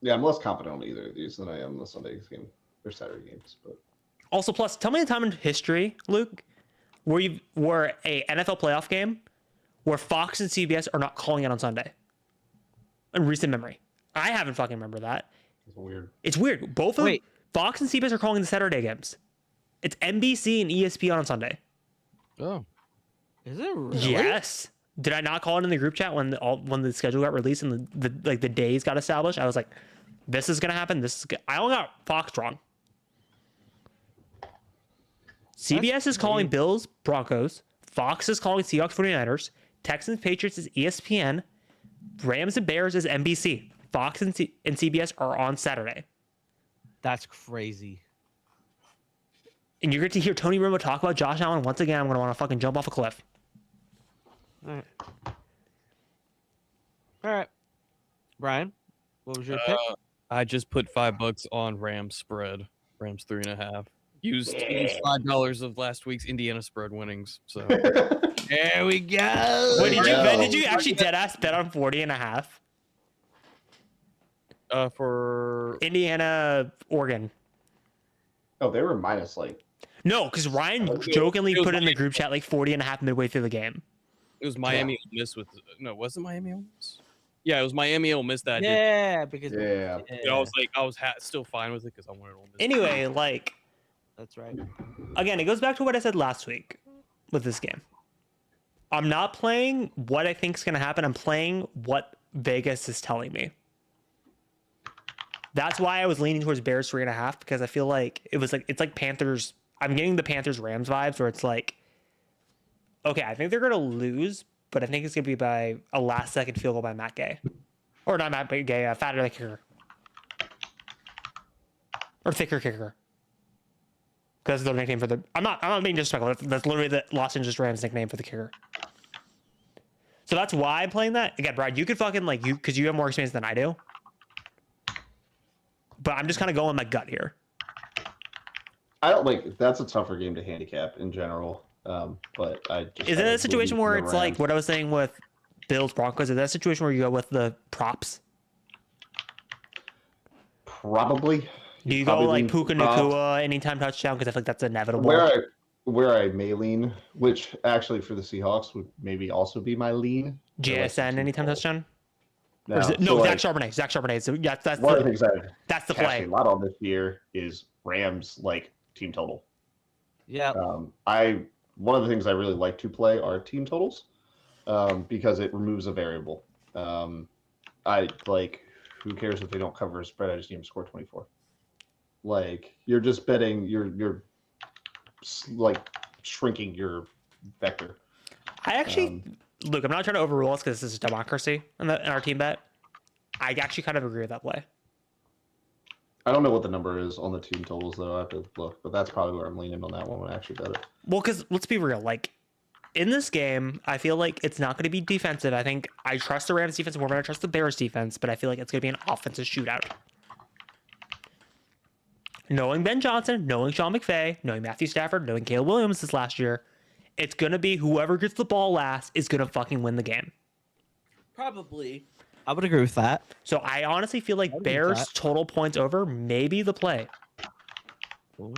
Yeah, I'm less confident on either of these than I am the Sunday game or Saturday games. But Also, plus, tell me the time in history, Luke, where a NFL playoff game where Fox and CBS are not calling it on Sunday. In recent memory, I haven't fucking remember that. it's weird. It's weird. Both of Fox and CBS are calling the Saturday games. It's NBC and ESPN on Sunday. Oh, Is it really? Yes. Did I not call it in the group chat when the schedule got released and the days got established? I was like, this is gonna happen. I only got Fox wrong. CBS is calling Bills, Broncos. Fox is calling Seahawks, 49ers. Texans, Patriots is ESPN. Rams and Bears is NBC. Fox and CBS are on Saturday. That's crazy. And you get to hear Tony Romo talk about Josh Allen once again. I'm going to want to fucking jump off a cliff. All right. Brian, what was your pick? I just put $5 on Rams spread. Rams 3.5. Used $5 of last week's Indiana spread winnings. So There we go. Wait, did Wow. you actually deadass bet on 40.5? for Indiana, Oregon. Oh, they were minus like. No, because Ryan jokingly put in the group chat like 40.5 midway through the game. it was Miami Ole Miss with was it Miami Ole Miss? Yeah, it was Miami Ole Miss that day. Yeah, because Yeah. I was like, I was still fine with it because I wanted Ole Miss. Anyway, like, that's right. again, it goes back to what I said last week with this game. I'm not playing what I think is going to happen. I'm playing what Vegas is telling me. That's why I was leaning towards Bears 3.5, because I feel like it's like Panthers. I'm getting the Panthers Rams vibes where it's like, okay, I think they're going to lose, but I think it's going to be by a last second field goal by Matt Gay. Or not Matt Gay, Fatter the kicker. Or Thicker kicker. Because that's the nickname for the. I'm not being disrespectful. That's literally the Los Angeles Rams nickname for the kicker. So that's why I'm playing that. Again, Brad, you could fucking because you have more experience than I do. But I'm just kind of going my gut here. I don't like. That's a tougher game to handicap in general. But I just. Is it a situation where it's like what I was saying with Bills Broncos? Is that a situation where you go with the props? Probably. Do you go like Puka Nacua anytime touchdown? Because I feel like that's inevitable. Where I may lean, which actually for the Seahawks would maybe also be my lean. JSN anytime touchdown? No, Zach Charbonnet. Zach Charbonnet. So yeah, one of the things that's the cashed play. a lot on this year is Rams like team total. Yeah. One of the things I really like to play are team totals, because it removes a variable. I like, who cares if they don't cover a spread? I just need them to score 24. Like, you're just betting, you're like shrinking your vector. I actually look. I'm not trying to overrule us because this is democracy in our team bet. I actually kind of agree with that play. I don't know what the number is on the team totals though. I have to look, but that's probably where I'm leaning on that one when I actually bet it. Well, because let's be real. Like in this game, I feel like it's not going to be defensive. I think I trust the Rams defense more than I trust the Bears defense, but I feel like it's going to be an offensive shootout. Knowing Ben Johnson, knowing Sean McVay, knowing Matthew Stafford, knowing Caleb Williams this last year, it's going to be whoever gets the ball last is going to fucking win the game. Probably. I would agree with that. So I honestly feel like Bears total points over, maybe the play. Or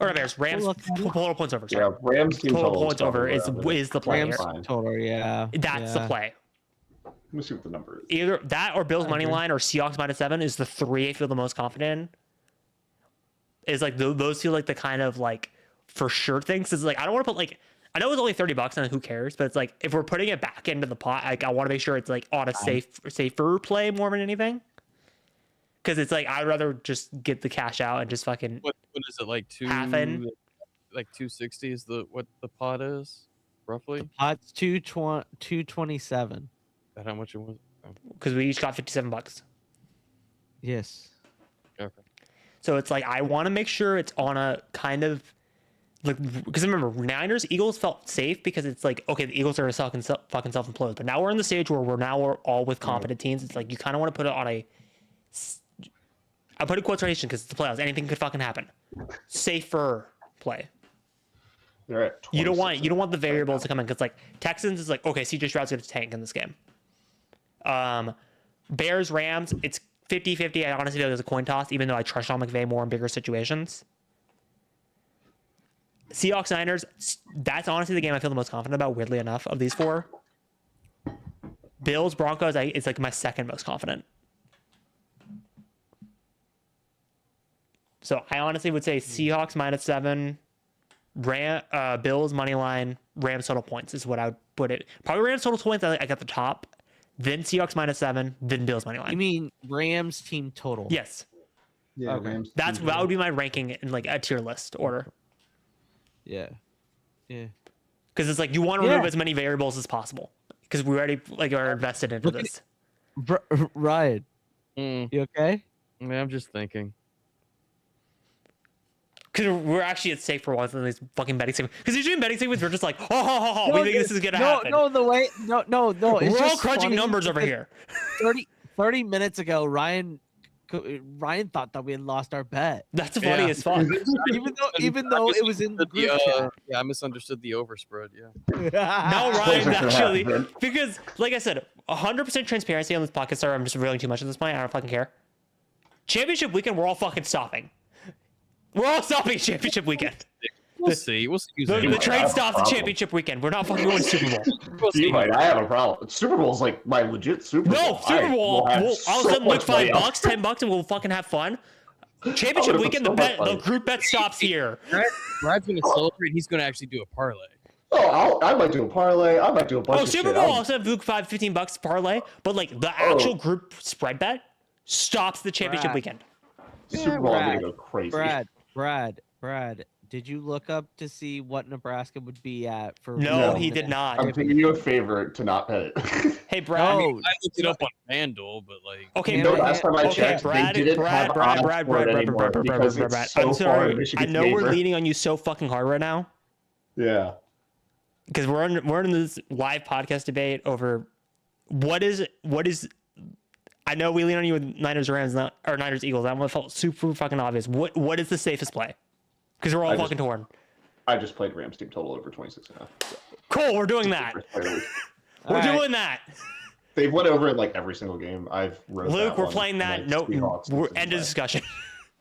not Bears, Rams total points over. Sorry. Yeah, Rams team Total total points over is the play. Rams here. total, yeah. That's the play. Let me see what the number is. Either that or Bills money line or Seahawks -7 is the three I feel the most confident in. Is like those feel like the kind of like for sure things. It's like I don't want to put like, I know it's only $30 and who cares, but it's like if we're putting it back into the pot, like I want to make sure it's like on a safer play more than anything. Because it's like I'd rather just get the cash out and just fucking. What is it like half in? Like 260 is what the pot is roughly? Pot's 227. Is that how much it was? Because we each got $57. Yes. Okay. So it's like I want to make sure it's on a kind of like, because remember, Niners, Eagles felt safe because it's like, okay, the Eagles are fucking self-implode. But now we're in the stage where we're all with competent teams. It's like you kind of want to put it on I put in quotation because it's the playoffs. Anything could fucking happen. Safer play. They're at You don't 26 want the variables to come in because like Texans is like, okay, CJ Stroud's going to tank in this game. Bears, Rams, it's 50-50. I honestly feel like it's a coin toss, even though I trust Sean McVay more in bigger situations. Seahawks, Niners, that's honestly the game I feel the most confident about, weirdly enough, of these four. Bills, Broncos, it's like my second most confident. So I honestly would say Seahawks -7, Bills money line, Rams total points is what I would put it. Probably Rams total points I got the top, then Seahawks -7, then Bills money line. You mean Rams team total? Yes, Yeah, Okay. Rams. that would be my ranking in like a tier list order. Yeah. Yeah. Because it's like you want to remove Yeah. as many variables as possible because we already like are invested into Look at- this. Ryan, Mm, you okay? I mean, I'm just thinking. Because we're actually at stake for one of these fucking betting segments. Because usually in betting segments, we're just like, oh, we think this is gonna happen. No, the way, no. It's We're all just crunching funny numbers over because here. 30 minutes ago, Ryan thought that we had lost our bet, That's funny Yeah. as fuck. even though it was in the group chat. Yeah, I misunderstood the overspread. Yeah. No, Those Ryan's are gonna actually happen. because, like I said, 100% transparency on this podcast. Sorry, I'm just revealing too much at this point. I don't fucking care. Championship weekend, we're all fucking stopping. We're all stopping championship weekend. We'll see. We'll see. who's The, in the it. trade have a stops at problem. championship weekend. We're not fucking going to Super Bowl. We'll see. You might. I have a problem. Super Bowl's like my legit Super Bowl. No, Super Bowl. I'll I'll send Luke $5, $10, and we'll fucking have fun. Championship put weekend, so the much money. group bet stops here. Brad's gonna celebrate. He's gonna actually do a parlay. Oh, I might do a parlay. I might do a bunch Oh, of Super shit. Bowl, I'll send Luke $15 parlay, but like the actual group spread bet stops the championship Brad. weekend. Super Bowl, I'm Brad, gonna go crazy. Brad, did you look up to see what Nebraska would be at for? No, No. he did not. I'm doing you a favor to not bet it. Hey, Brad. No, I looked it up on FanDuel, but like, Okay, Yeah, No, but- last time I okay, checked, Brad, they didn't Brad, have Brad, odds Brad, for it Brad, anymore Brad, because Brad, it's Brad. so I'm far in sorry. I Michigan's know we're favor. leaning on you so fucking hard right now Yeah. because we're in this live podcast debate over what is. I know we lean on you with Niners Rams, or Niners Eagles. That one felt super fucking obvious. What is the safest play? Because we're all I just- fucking torn. I just played Rams team total over 26.5. Cool, we're doing that. We're All right. doing that. They've went over it like every single game. I've wrote Luke, that we're one, playing that. like, Nope. Seahawks We're and end of Cincinnati. discussion.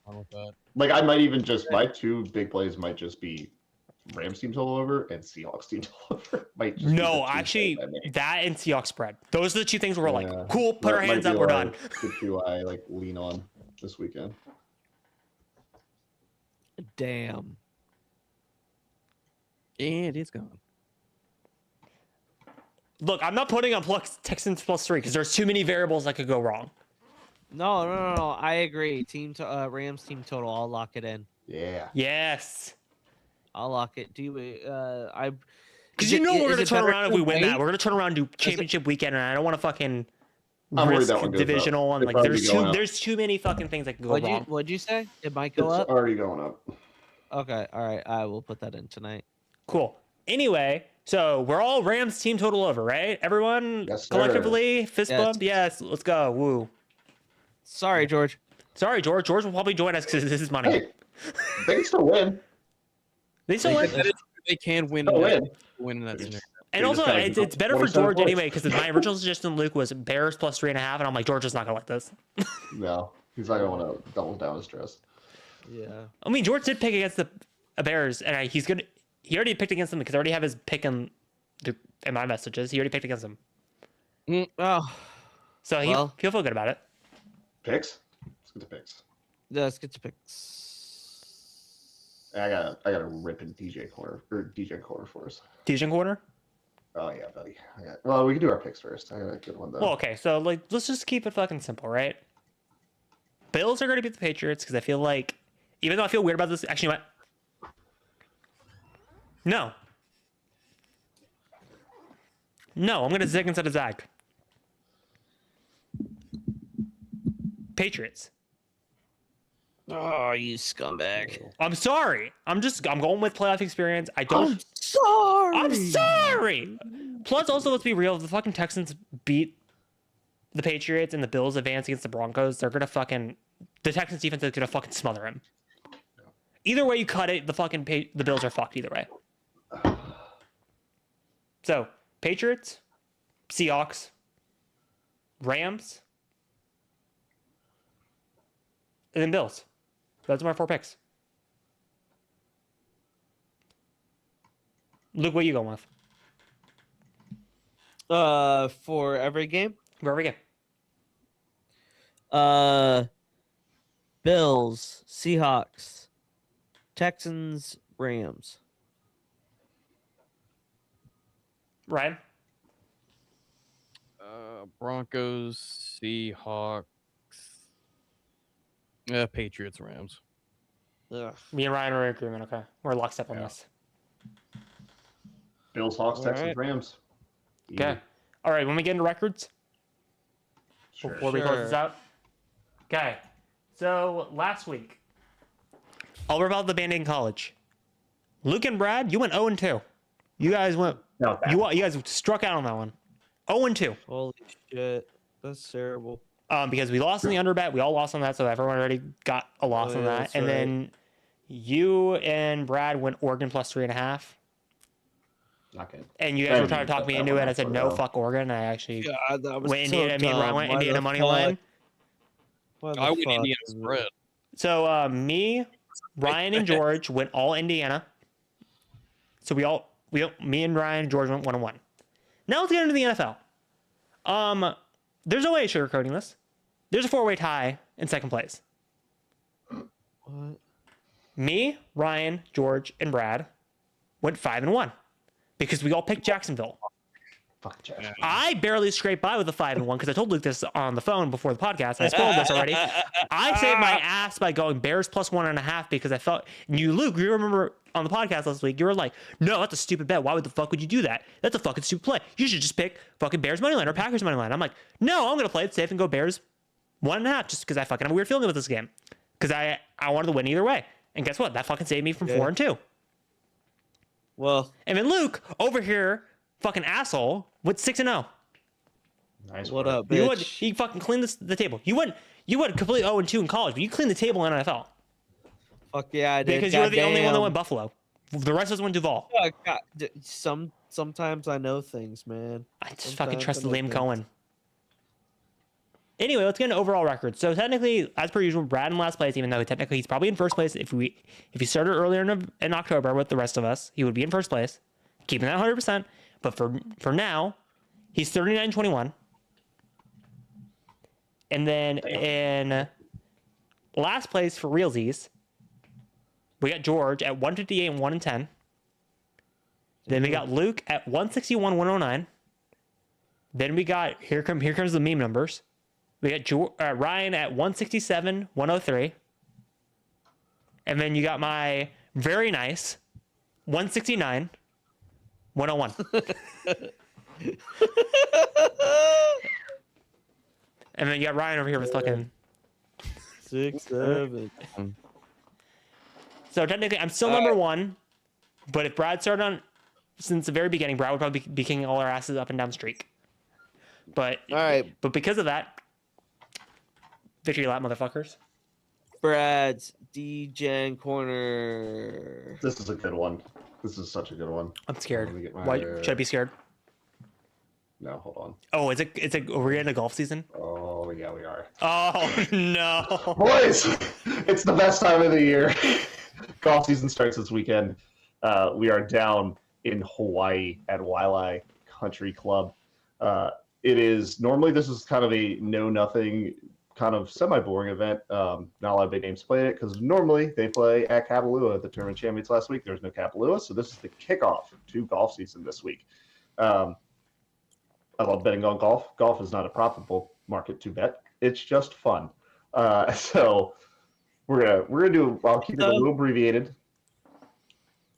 I'm with that. Like I might even just my two big plays might just be Rams team total over and Seahawks team total over. Might just be the No, two actually, plays I make. that and Seahawks spread. Those are the two things where we're Yeah. like, cool, put That our might hands be up, we're what done. The two I like lean on this weekend. damn. And it's gone. Look, I'm not putting on Texans +3 because there's too many variables that could go wrong. No. I agree. Rams team total. I'll lock it in. Yeah. Yes. I'll lock it. Do you? I. Because is you it- know is we're going to it turn better around if to we win that. wait? We're going to turn around and do championship weekend, and I don't want to fucking I'm worried risk that one goes up. divisional. And It'd like, probably be going up. there's too many fucking things that can go wrong. What'd you say? It might go It's up. already going up. Okay. All right. I will put that in tonight. Cool. Anyway, so we're all Rams team total over, right? Everyone Yes, sir. collectively fist Yes. bump. Yes, let's go. Woo. Sorry, George. Sorry, George. George will probably join us because this is money. Hey, they can still win. They still win. They can win. They'll that- win. Win in that scenario. And They also, just gotta it's, go it's better for 27 George points. anyway because my original suggestion, Luke, was Bears +3.5, and I'm like, George is not gonna like this. No, he's not gonna want to double down his stress. Yeah. I mean, George did pick against the Bears, and he's gonna. He already picked against them because I already have his pick in my messages. He already picked against them, Oh, so Well. he'll feel good about it. Picks. Let's get the picks. let's get to picks. I got a ripping DJ corner for us. DJ corner. Oh yeah, buddy. Well, we can do our picks first. I got a good one though. Well, okay, so like, let's just keep it fucking simple, right? Bills are gonna beat the Patriots because I feel like, even though I feel weird about this, actually, no, I'm gonna zig instead of zag. Patriots. Oh, you scumbag! I'm sorry. I'm going with playoff experience. I don't. I'm sorry. I'm sorry. Plus, also, let's be real. If the fucking Texans beat the Patriots and the Bills advance against the Broncos, they're gonna fucking. The Texans defense is gonna fucking smother him. Either way you cut it, the Bills are fucked either way. So, Patriots, Seahawks, Rams, and then Bills. Those are my 4 picks. Luke, what are you going with? For every game. Where we go? Bills, Seahawks, Texans, Rams. Ryan? Broncos, Seahawks, Patriots, Rams. Ugh. Me and Ryan are in agreement. Okay, we're lockstep on Yeah. this. Bills, Hawks, All Texans, right. Rams. Okay. All right. When we get into records, Sure. before we close this Sure. out. Okay. So last week, all about the band in college. Luke and Brad, you went 0-2. You guys went. Not bad. You guys struck out on that one. 0-2. Holy shit, that's terrible. Because we lost in the under bet. We all lost on that, so everyone already got a loss Oh, on yeah, that. that's And right. then you and Brad went Oregon plus 3.5. Not good. And you guys were I trying to talk mean, me that into one it. I up said for no, now. fuck Oregon. I actually God, that was went so Indiana. Me and Ryan dumb. went Why Indiana the money fuck? line. Why the I went fuck Indiana is it- spread. So me, Ryan, and George went all Indiana. So me and Ryan and George went 1-1. Now let's get into the NFL. There's no way of sugarcoating this. There's a 4-way tie in second place. What? Me, Ryan, George, and Brad went 5-1 because we all picked Jacksonville. Fuck Josh. I barely scraped by with a 5-1 because I told Luke this on the phone before the podcast. I spoiled this already. I saved my ass by going Bears plus 1.5 because I thought Luke, you remember on the podcast last week, you were like, no, that's a stupid bet. Why would the fuck would you do that? That's a fucking stupid play. You should just pick fucking Bears money line or Packers money line. I'm like, no, I'm gonna play it safe and go Bears 1.5 just because I fucking have a weird feeling with this game. Because I wanted to win either way. And guess what? That fucking saved me from 4-2. Well, And then Luke over here, fucking asshole, went 6-0. Nice. what work. up, bitch? He fucking cleaned the table. You went completely 0-2 in college, but you cleaned the table in NFL Fuck yeah, I did. because you were the only one that Goddamn. went Buffalo. The rest of us went Duval. Oh, God. Sometimes I know things, man. I just Sometimes fucking I trusted know Liam things. Cohen. Anyway, let's get into overall records. So technically, as per usual, Brad in last place, even though technically he's probably in first place. If he started earlier in October with the rest of us, he would be in first place, keeping that 100%. But for now, he's 39-21. And then in last place for realsies, we got George at 158 and 1-10. Then we got Luke at 161, 109. Then we got here comes the meme numbers. We got Ryan at 167, 103. And then you got my very nice 169, 101. And then you got Ryan over here with fucking. 6, 7. So technically, I'm still number one. But if Brad started on since the very beginning, Brad would probably be kicking all our asses up and down the streak. But All right, But because of that, victory lap, motherfuckers. Brad's D-Gen corner. This is a good one. This is such a good one. I'm scared. Let me get my- Why should I be scared? No, hold on. Oh, we're in the golf season. Oh yeah, we are. Oh no! Boys, it's the best time of the year. Golf season starts this weekend. We are down in Hawaii at Waialae Country Club. It is normally this is kind of a know-nothing, kind of semi-boring event. Not a lot of big names play it because normally they play at Kapalua at the Tournament Champions last week. There was no Kapalua, so this is the kickoff to golf season this week. I love betting on golf. Golf is not a profitable market to bet. It's just fun. So we're gonna do. I'll keep it a little abbreviated.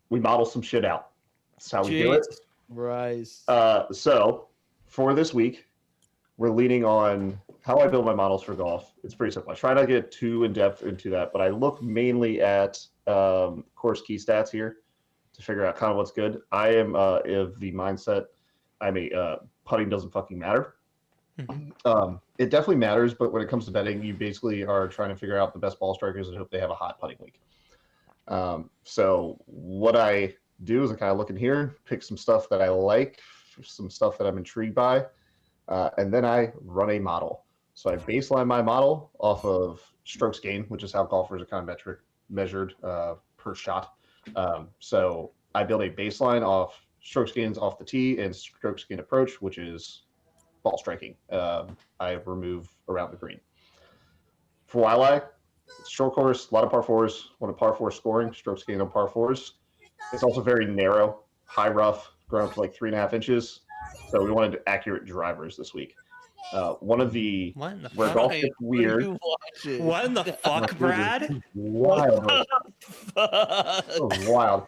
We model some shit out. That's how we do it. Rise. So for this week, we're leaning on how I build my models for golf. It's pretty simple. I try not to get too in depth into that, but I look mainly at course key stats here to figure out kind of what's good. I am of the mindset putting doesn't fucking matter. It definitely matters, but when it comes to betting, you basically are trying to figure out the best ball strikers and hope they have a hot putting week. So what I do is I kind of look in here, pick some stuff that I like, some stuff that I'm intrigued by, and then I run a model. So I baseline my model off of strokes gained, which is how golfers are kind of measured per shot. So I build a baseline off strokes gains off the tee and strokes gained approach, which is ball striking. I remove around the green. For Wildlife, short course, a lot of par fours, one of par four scoring, strokes gained on par fours. It's also very narrow, high rough, grown to like 3.5 inches. So we wanted accurate drivers this week. One of the where golf gets weird. What in the fuck, Brad? Wild. Wild.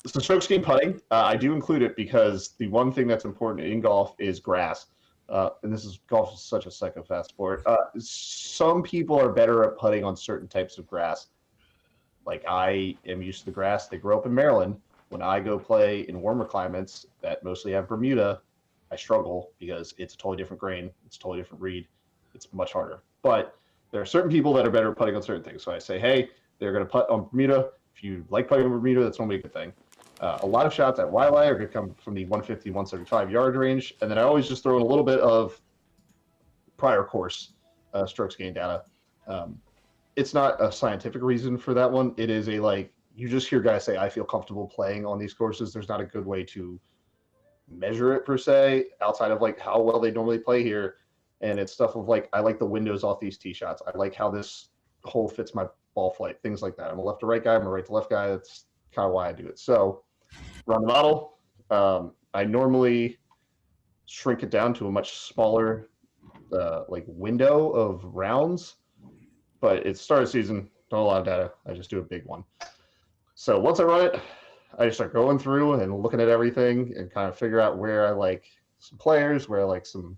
So strokes gained putting, I do include it because the one thing that's important in golf is grass. And golf is such a psychopath sport. Some people are better at putting on certain types of grass. Like I am used to the grass. They grew up in Maryland. When I go play in warmer climates that mostly have Bermuda, I struggle because it's a totally different grain. It's a totally different reed. It's much harder. But there are certain people that are better at putting on certain things. So I say, hey, they're going to putt on Bermuda. If you like putting on Bermuda, that's normally a good thing. A lot of shots at Wildlife are going to come from the 150, 175 yard range. And then I always just throw in a little bit of prior course strokes gained data. It's not a scientific reason for that one. It is you just hear guys say, I feel comfortable playing on these courses. There's not a good way to measure it per se, outside of like how well they normally play here. And it's stuff of like, I like the windows off these tee shots. I like how this hole fits my ball flight, things like that. I'm a left to right guy. I'm a right to left guy. That's kind of why I do it. So run the model. I normally shrink it down to a much smaller window of rounds, but it's start of season, not a lot of data. I just do a big one. So once I run it, I just start going through and looking at everything and kind of figure out where I like some players, where I like some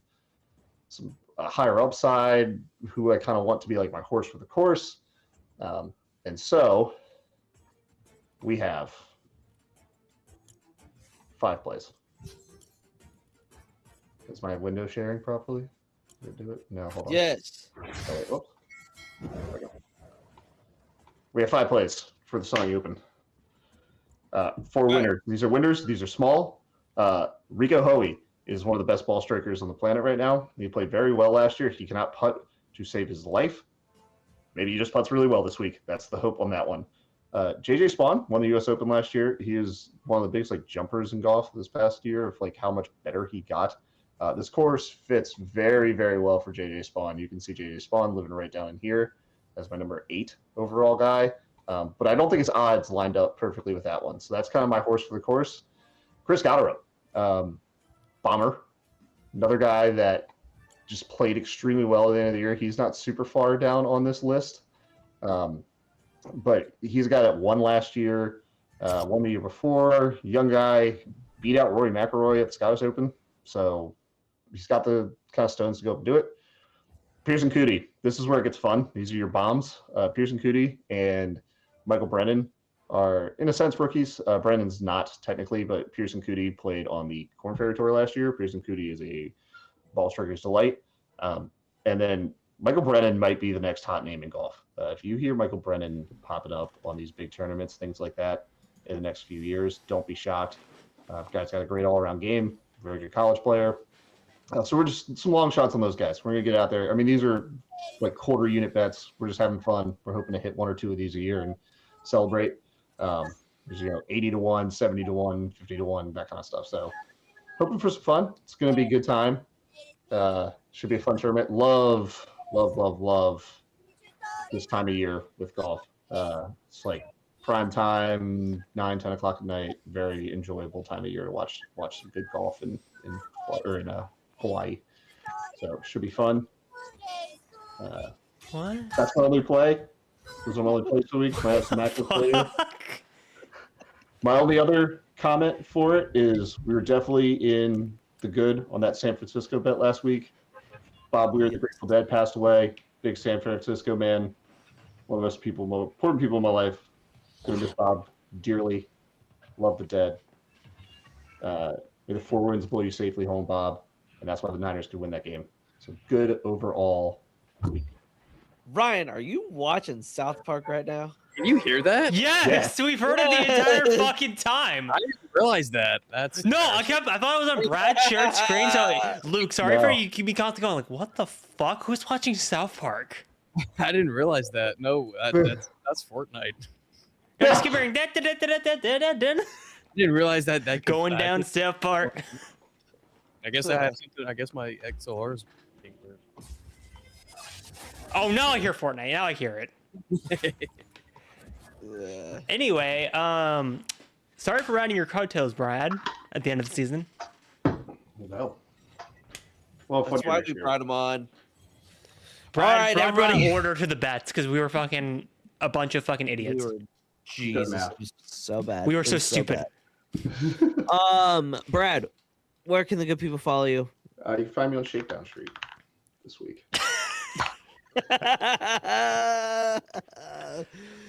higher upside, who I kind of want to be like my horse for the course. And so we have 5 plays. Is my window sharing properly? Did it do it? No, hold on. Yes. Oh, wait, whoops. There we go. We have 5 plays for the Sunny Open. 4 winners. These are winners. These are small. Rico Hoey is one of the best ball strikers on the planet right now. He played very well last year. He cannot putt to save his life. Maybe he just putts really well this week. That's the hope on that one. JJ Spawn won the U.S. Open last year. He is one of the biggest jumpers in golf this past year of how much better he got. This course fits very, very well for JJ Spawn. You can see JJ Spawn living right down in here as my number 8 overall guy. But I don't think his odds lined up perfectly with that one. So that's kind of my horse for the course. Chris Gotterow, bomber, another guy that just played extremely well at the end of the year. He's not super far down on this list. But he's a guy that won last year, won the year before, young guy, beat out Rory McIlroy at the Scottish Open. So he's got the kind of stones to go up and do it. Pearson Coody, this is where it gets fun. These are your bombs. Pearson Coody and Michael Brennan are, in a sense, rookies. Brennan's not technically, but Pearson Coody played on the Corn Ferry Tour last year. Pearson Coody is a ball striker's delight. And then Michael Brennan might be the next hot name in golf. If you hear Michael Brennan popping up on these big tournaments, things like that, in the next few years, don't be shocked. The guy's got a great all-around game, very good college player. So we're just some long shots on those guys. We're going to get out there. I mean, these are quarter unit bets. We're just having fun. We're hoping to hit 1 or 2 of these a year and celebrate. There's 80 to 1, 70 to 1, 50 to 1, that kind of stuff. So hoping for some fun. It's going to be a good time. Should be a fun tournament. Love this time of year with golf. It's prime time, 9, 10 o'clock at night. Very enjoyable time of year to watch some good golf in Hawaii. So it should be fun. What? That's my only play. Those are my only plays for the week. I have some active plays. My only other comment for it is we were definitely in the good on that San Francisco bet last week. Bob Weir, the Grateful Dead, passed away. Big San Francisco man. One of the most important people in my life. Gonna miss Bob dearly. Love the Dead. May the 4 winds blow you safely home, Bob. And that's why the Niners could win that game. So good overall week. Ryan, are you watching South Park right now? Can you hear that? Yes, we've heard it the entire fucking time. I didn't realize that. That's No, I thought it was on Brad's shared screen. So Luke, sorry No. for you keep me constantly going like, what the fuck? Who's watching South Park? I didn't realize that. No, that's Fortnite. I just keep hearing that. I didn't realize that Going down South Park. I guess I have something. I guess my XLR is being weird. Oh, now I hear Fortnite. Now I hear it. Anyway, sorry for riding your coattails, Brad, at the end of the season. No. Well, That's why we brought him on. Brad Alright, brought everybody. order to the bets because we were fucking a bunch of fucking idiots. Jesus, math. it was so bad. We were It so was stupid. bad. Brad, where can the good people follow you? You can find me on Shakedown Street this week.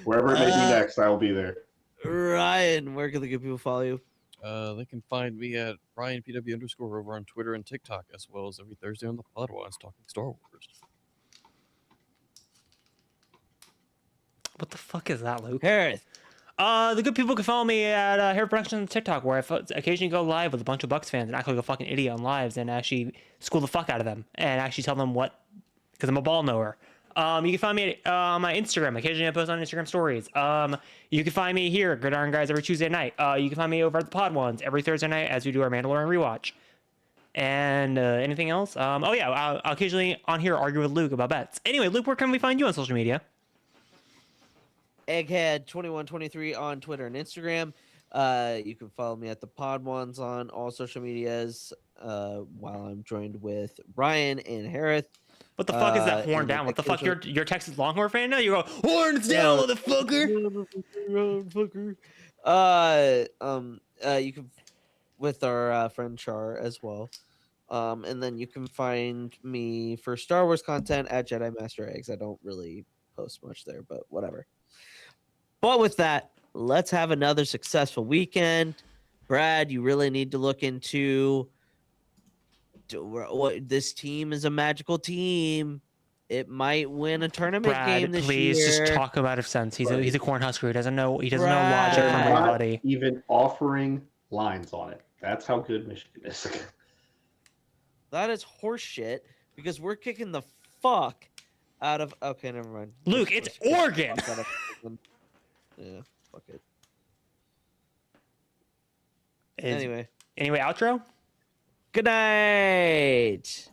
Wherever it may be next, I will be there. Ryan, where can the good people follow you? They can find me at RyanPW_ over on Twitter and TikTok, as well as every Thursday on the Podwise talking Star Wars. What the fuck is that, Luke? Harris. The good people can follow me at Hair Productions on TikTok, where I occasionally go live with a bunch of Bucks fans and act like a fucking idiot on lives and actually school the fuck out of them and actually tell them what, because I'm a ball knower. You can find me on my Instagram. Occasionally I post on Instagram stories. You can find me here at Iron Guyz every Tuesday night. You can find me over at the Pod Ones every Thursday night as we do our Mandalorian rewatch. And anything else? Oh yeah, I'll occasionally on here argue with Luke about bets. Anyway, Luke, where can we find you on social media? Egghead2123 on Twitter and Instagram. You can follow me at the Pod Ones on all social medias. While I'm joined with Ryan and Harris. What the fuck is that horn and down? What the fuck? occasionally- You're a Texas Longhorn fan now? You go horns down, motherfucker. You can with our friend Char as well. And then you can find me for Star Wars content at Jedi Master Eggs. I don't really post much there, but whatever. But with that, let's have another successful weekend. Brad, you really need to look into what this team is a magical team. It might win a tournament game Brad, this please year. just talk about of sense. He's a Cornhusker. He doesn't know logic Brad. from They're not anybody. even offering lines on it. That's how good Michigan is. That is horseshit because we're kicking the fuck out of. Okay, never mind. Luke, Let's it's kick the Oregon. fuck out of- Yeah, fuck it. Anyway, Anyway, outro? good night.